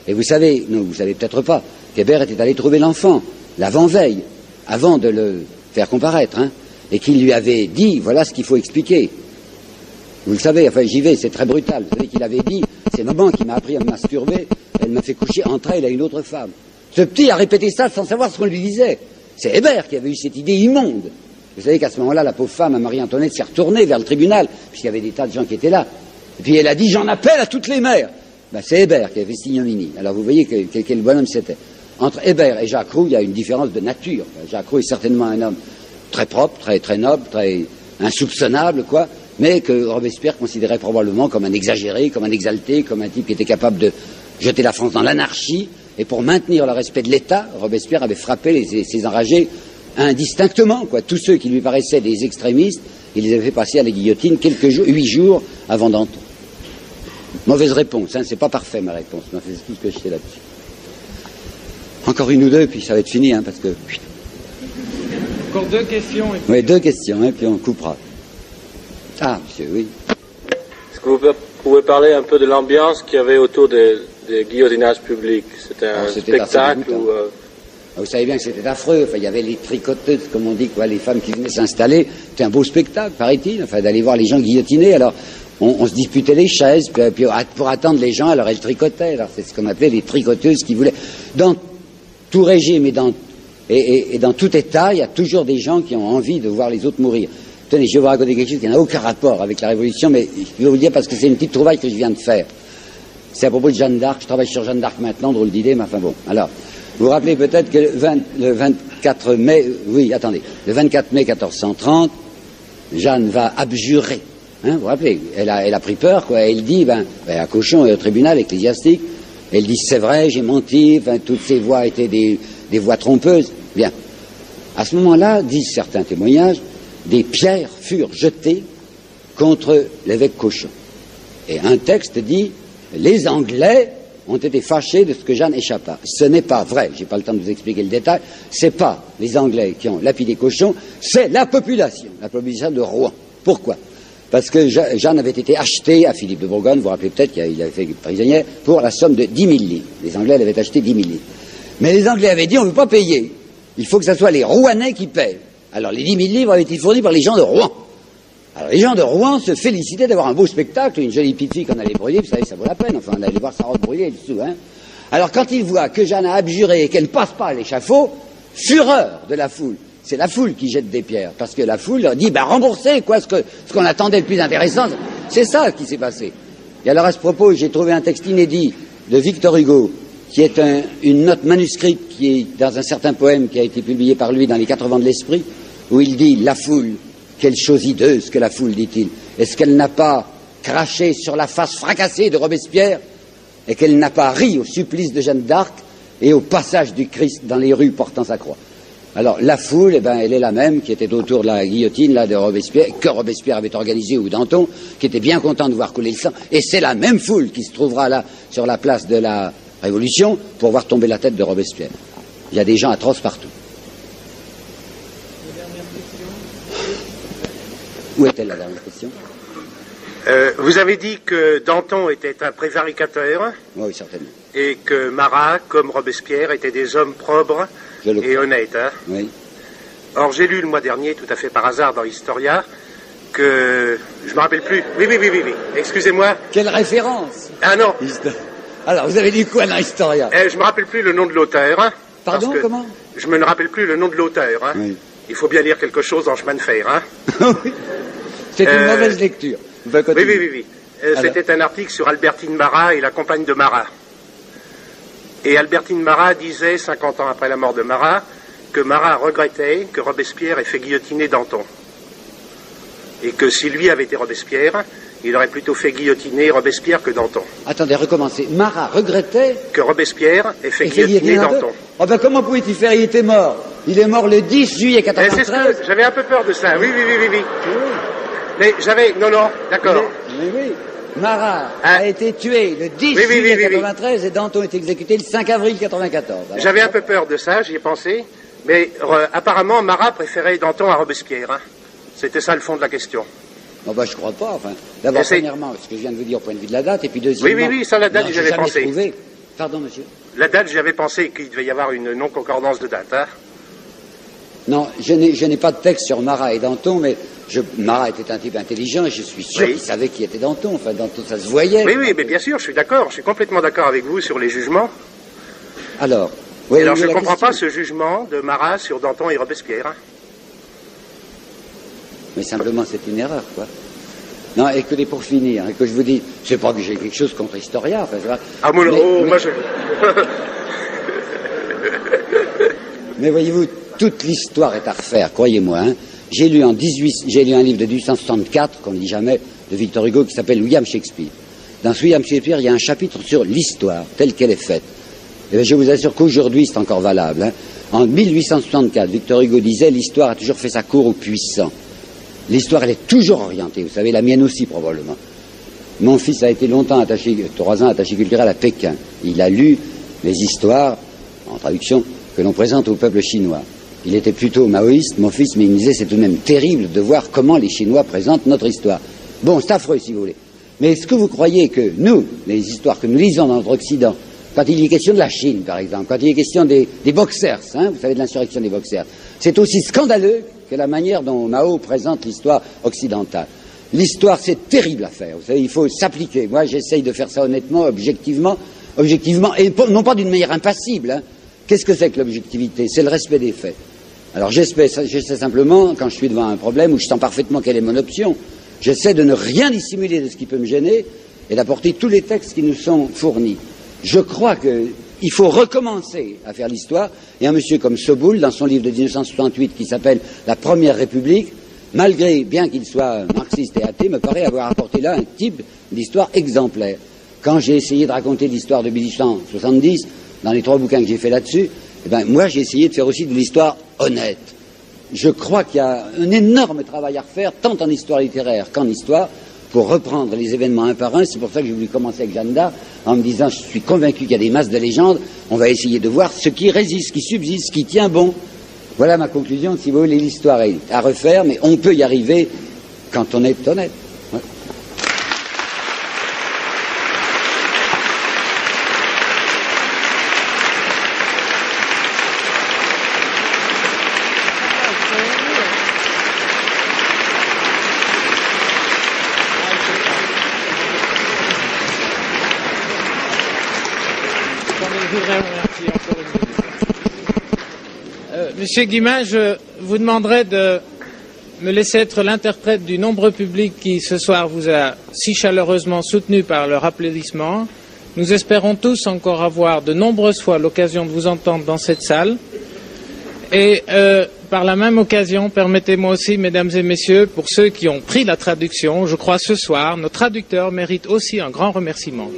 Et vous savez, non, vous savez peut-être pas, qu'Hébert était allé trouver l'enfant, l'avant-veille, avant de le faire comparaître, et qu'il lui avait dit, voilà ce qu'il faut expliquer. Vous le savez, enfin j'y vais, c'est très brutal. Vous savez qu'il avait dit, c'est maman qui m'a appris à me masturber, elle m'a fait coucher entre elle et une autre femme. Ce petit a répété ça sans savoir ce qu'on lui disait. C'est Hébert qui avait eu cette idée immonde. Vous savez qu'à ce moment-là, la pauvre femme, Marie-Antoinette, s'est retournée vers le tribunal, puisqu'il y avait des tas de gens qui étaient là. Et puis elle a dit, j'en appelle à toutes les mères. Ben, c'est Hébert qui avait fait cette ignominie. Alors vous voyez quel bonhomme c'était. Entre Hébert et Jacques Roux, il y a une différence de nature. Jacques Roux est certainement un homme très propre, très noble, très insoupçonnable, quoi, mais que Robespierre considérait probablement comme un exagéré, comme un exalté, comme un type qui était capable de jeter la France dans l'anarchie. Et pour maintenir le respect de l'État, Robespierre avait frappé ces enragés indistinctement, quoi. Tous ceux qui lui paraissaient des extrémistes, il les avait fait passer à la guillotine 8 jours avant Danton. Mauvaise réponse, hein, c'est pas parfait ma réponse, mais c'est tout ce que je sais là-dessus. Encore une ou deux, puis ça va être fini, hein, parce que... Encore 2 questions. Oui, 2 questions, hein, puis on coupera. Ah, monsieur, oui. Est-ce que vous pouvez parler un peu de l'ambiance qu'il y avait autour des guillotinages publics? C'était un spectacle ou... Vous savez bien que c'était affreux. Enfin, il y avait les tricoteuses, comme on dit, quoi, les femmes qui venaient s'installer. C'était un beau spectacle, paraît-il, enfin, d'aller voir les gens guillotinés. Alors, on se disputait les chaises, puis pour attendre les gens, alors elles tricotaient. Alors, c'est ce qu'on appelait les tricoteuses qui voulaient... Dans tout régime et dans tout État, il y a toujours des gens qui ont envie de voir les autres mourir. Tenez, je vais vous raconter quelque chose qui n'a aucun rapport avec la Révolution, mais je vais vous le dire parce que c'est une petite trouvaille que je viens de faire. C'est à propos de Jeanne d'Arc. Je travaille sur Jeanne d'Arc maintenant, drôle d'idée, mais enfin bon. Alors, vous vous rappelez peut-être que le 24 mai, oui, attendez, le 24 mai 1430, Jeanne va abjurer. Hein, vous vous rappelez, elle a pris peur, quoi. Elle dit, à Cauchon et au tribunal ecclésiastique, elle dit, c'est vrai, j'ai menti, toutes ces voix étaient des voix trompeuses. Bien. À ce moment-là, disent certains témoignages, des pierres furent jetées contre l'évêque Cauchon. Et un texte dit, les Anglais ont été fâchés de ce que Jeanne échappa. Ce n'est pas vrai, j'ai pas le temps de vous expliquer le détail, c'est pas les Anglais qui ont lapidé Cauchon, c'est la population de Rouen. Pourquoi? Parce que Jeanne avait été achetée à Philippe de Bourgogne, vous vous rappelez peut-être qu'il avait fait prisonnière, pour la somme de 10 000 livres. Les Anglais l'avaient acheté 10 000 livres. Mais les Anglais avaient dit, on ne veut pas payer. Il faut que ce soit les Rouennais qui paient. Alors les 10 000 livres avaient été fournis par les gens de Rouen. Alors les gens de Rouen se félicitaient d'avoir un beau spectacle, une jolie petite fille qu'on allait brûler, vous savez, ça vaut la peine, enfin on allait voir sa robe brûler et tout, hein. Alors quand ils voient que Jeanne a abjuré et qu'elle ne passe pas à l'échafaud, fureur de la foule. C'est la foule qui jette des pierres, parce que la foule leur dit, remboursez, quoi, ce qu'on attendait le plus intéressant. C'est ça qui s'est passé. Et alors à ce propos, j'ai trouvé un texte inédit de Victor Hugo, qui est une note manuscrite qui est dans un certain poème qui a été publié par lui dans les 4 vents de l'esprit, où il dit, la foule, quelle chose hideuse que la foule, dit-il. Est-ce qu'elle n'a pas craché sur la face fracassée de Robespierre et qu'elle n'a pas ri au supplice de Jeanne d'Arc et au passage du Christ dans les rues portant sa croix? Alors la foule, elle est la même qui était autour de la guillotine là de Robespierre, que Robespierre avait organisée, ou Danton, qui était bien content de voir couler le sang, et c'est la même foule qui se trouvera là sur la place de la Révolution pour voir tomber la tête de Robespierre. Il y a des gens atroces partout. Où est-elle la dernière question? Vous avez dit que Danton était un prévaricateur. Oui, certainement. Et que Marat, comme Robespierre, étaient des hommes probes et honnêtes. Hein. Oui. Or, j'ai lu le mois dernier, tout à fait par hasard, dans Historia, que... Je me rappelle plus. Oui. Excusez-moi. Quelle référence? Ah non. Alors, vous avez lu quoi dans Historia? Je me rappelle plus le nom de l'auteur. Hein, pardon, comment? Je me rappelle plus le nom de l'auteur. Hein. Oui. Il faut bien lire quelque chose en chemin de fer. Hein. Oui. C'est une mauvaise lecture. Oui. C'était un article sur Albertine Marat et la compagne de Marat. Et Albertine Marat disait, 50 ans après la mort de Marat, que Marat regrettait que Robespierre ait fait guillotiner Danton. Et que si lui avait été Robespierre, il aurait plutôt fait guillotiner Robespierre que Danton. Attendez, recommencez. Marat regrettait que Robespierre ait fait guillotiner Danton. Oh comment pouvait-il faire? Il était mort. Il est mort le 10 juillet 1993. J'avais un peu peur de ça. Oui. Mais j'avais... Non, d'accord. Oui. Marat a été tué le 10 juillet 1993 et Danton est exécuté le 5 avril 1994. J'avais un peu peur de ça, j'y ai pensé. Mais apparemment, Marat préférait Danton à Robespierre. Hein. C'était ça le fond de la question. Non, je crois pas. Enfin, d'abord, premièrement, ce que je viens de vous dire au point de vue de la date, et puis deuxièmement... Oui, ça, la date, j'y avais pensé. Trouvé... Pardon, monsieur? La date, j'avais pensé qu'il devait y avoir une non-concordance de date. Hein. Non, je n'ai pas de texte sur Marat et Danton, mais Marat était un type intelligent et je suis sûr qu'il savait qui était Danton. Enfin, Danton, ça se voyait. Oui, mais bien sûr, je suis d'accord. Je suis complètement d'accord avec vous sur les jugements. Alors, je ne comprends pas ce jugement de Marat sur Danton et Robespierre. mais simplement c'est une erreur, quoi. Non, écoutez, pour finir, que je vous dis, c'est pas que j'ai quelque chose contre Historia, enfin, ça va. Ah, moi, moi je... Mais voyez-vous, toute l'histoire est à refaire, croyez-moi. Hein. J'ai lu un livre de 1864, qu'on ne lit jamais, de Victor Hugo, qui s'appelle William Shakespeare. Dans ce William Shakespeare, il y a un chapitre sur l'histoire, telle qu'elle est faite. Et bien, je vous assure qu'aujourd'hui, c'est encore valable. Hein. En 1864, Victor Hugo disait, l'histoire a toujours fait sa cour aux puissants. L'histoire, elle est toujours orientée. Vous savez, la mienne aussi, probablement. Mon fils a été longtemps 3 ans attaché culturel à Pékin. Il a lu les histoires, en traduction, que l'on présente au peuple chinois. Il était plutôt maoïste, mon fils, mais il me disait, c'est tout de même terrible de voir comment les Chinois présentent notre histoire. Bon, c'est affreux, si vous voulez. Mais est-ce que vous croyez que nous, les histoires que nous lisons dans notre Occident, quand il est question de la Chine, par exemple, quand il est question des Boxers, hein, vous savez, de l'insurrection des Boxers, c'est aussi scandaleux que la manière dont Mao présente l'histoire occidentale. L'histoire, c'est terrible à faire. Vous savez, il faut s'appliquer. Moi, j'essaye de faire ça honnêtement, objectivement, et non pas d'une manière impassible. Hein. Qu'est-ce que c'est que l'objectivité? C'est le respect des faits. Alors, j'essaie simplement, quand je suis devant un problème où je sens parfaitement quelle est mon option, j'essaie de ne rien dissimuler de ce qui peut me gêner et d'apporter tous les textes qui nous sont fournis. Je crois qu'il faut recommencer à faire l'histoire, et un monsieur comme Soboul, dans son livre de 1968 qui s'appelle La Première République, malgré, bien qu'il soit marxiste et athée, me paraît avoir apporté là un type d'histoire exemplaire. Quand j'ai essayé de raconter l'histoire de 1870, dans les 3 bouquins que j'ai fait là-dessus, eh ben, moi j'ai essayé de faire aussi de l'histoire honnête. Je crois qu'il y a un énorme travail à refaire, tant en histoire littéraire qu'en histoire, pour reprendre les événements un par un. C'est pour ça que j'ai voulu commencer avec Jeanne d'Arc, en me disant, je suis convaincu qu'il y a des masses de légendes, on va essayer de voir ce qui résiste, ce qui subsiste, ce qui tient bon. Voilà ma conclusion. Si vous voulez, l'histoire est à refaire, mais on peut y arriver quand on est honnête. Ouais. Monsieur Guillemin, je vous demanderai de me laisser être l'interprète du nombreux public qui, ce soir, vous a si chaleureusement soutenu par leur applaudissement. Nous espérons tous encore avoir de nombreuses fois l'occasion de vous entendre dans cette salle. Et par la même occasion, permettez-moi aussi, mesdames et messieurs, pour ceux qui ont pris la traduction, je crois ce soir, nos traducteurs méritent aussi un grand remerciement.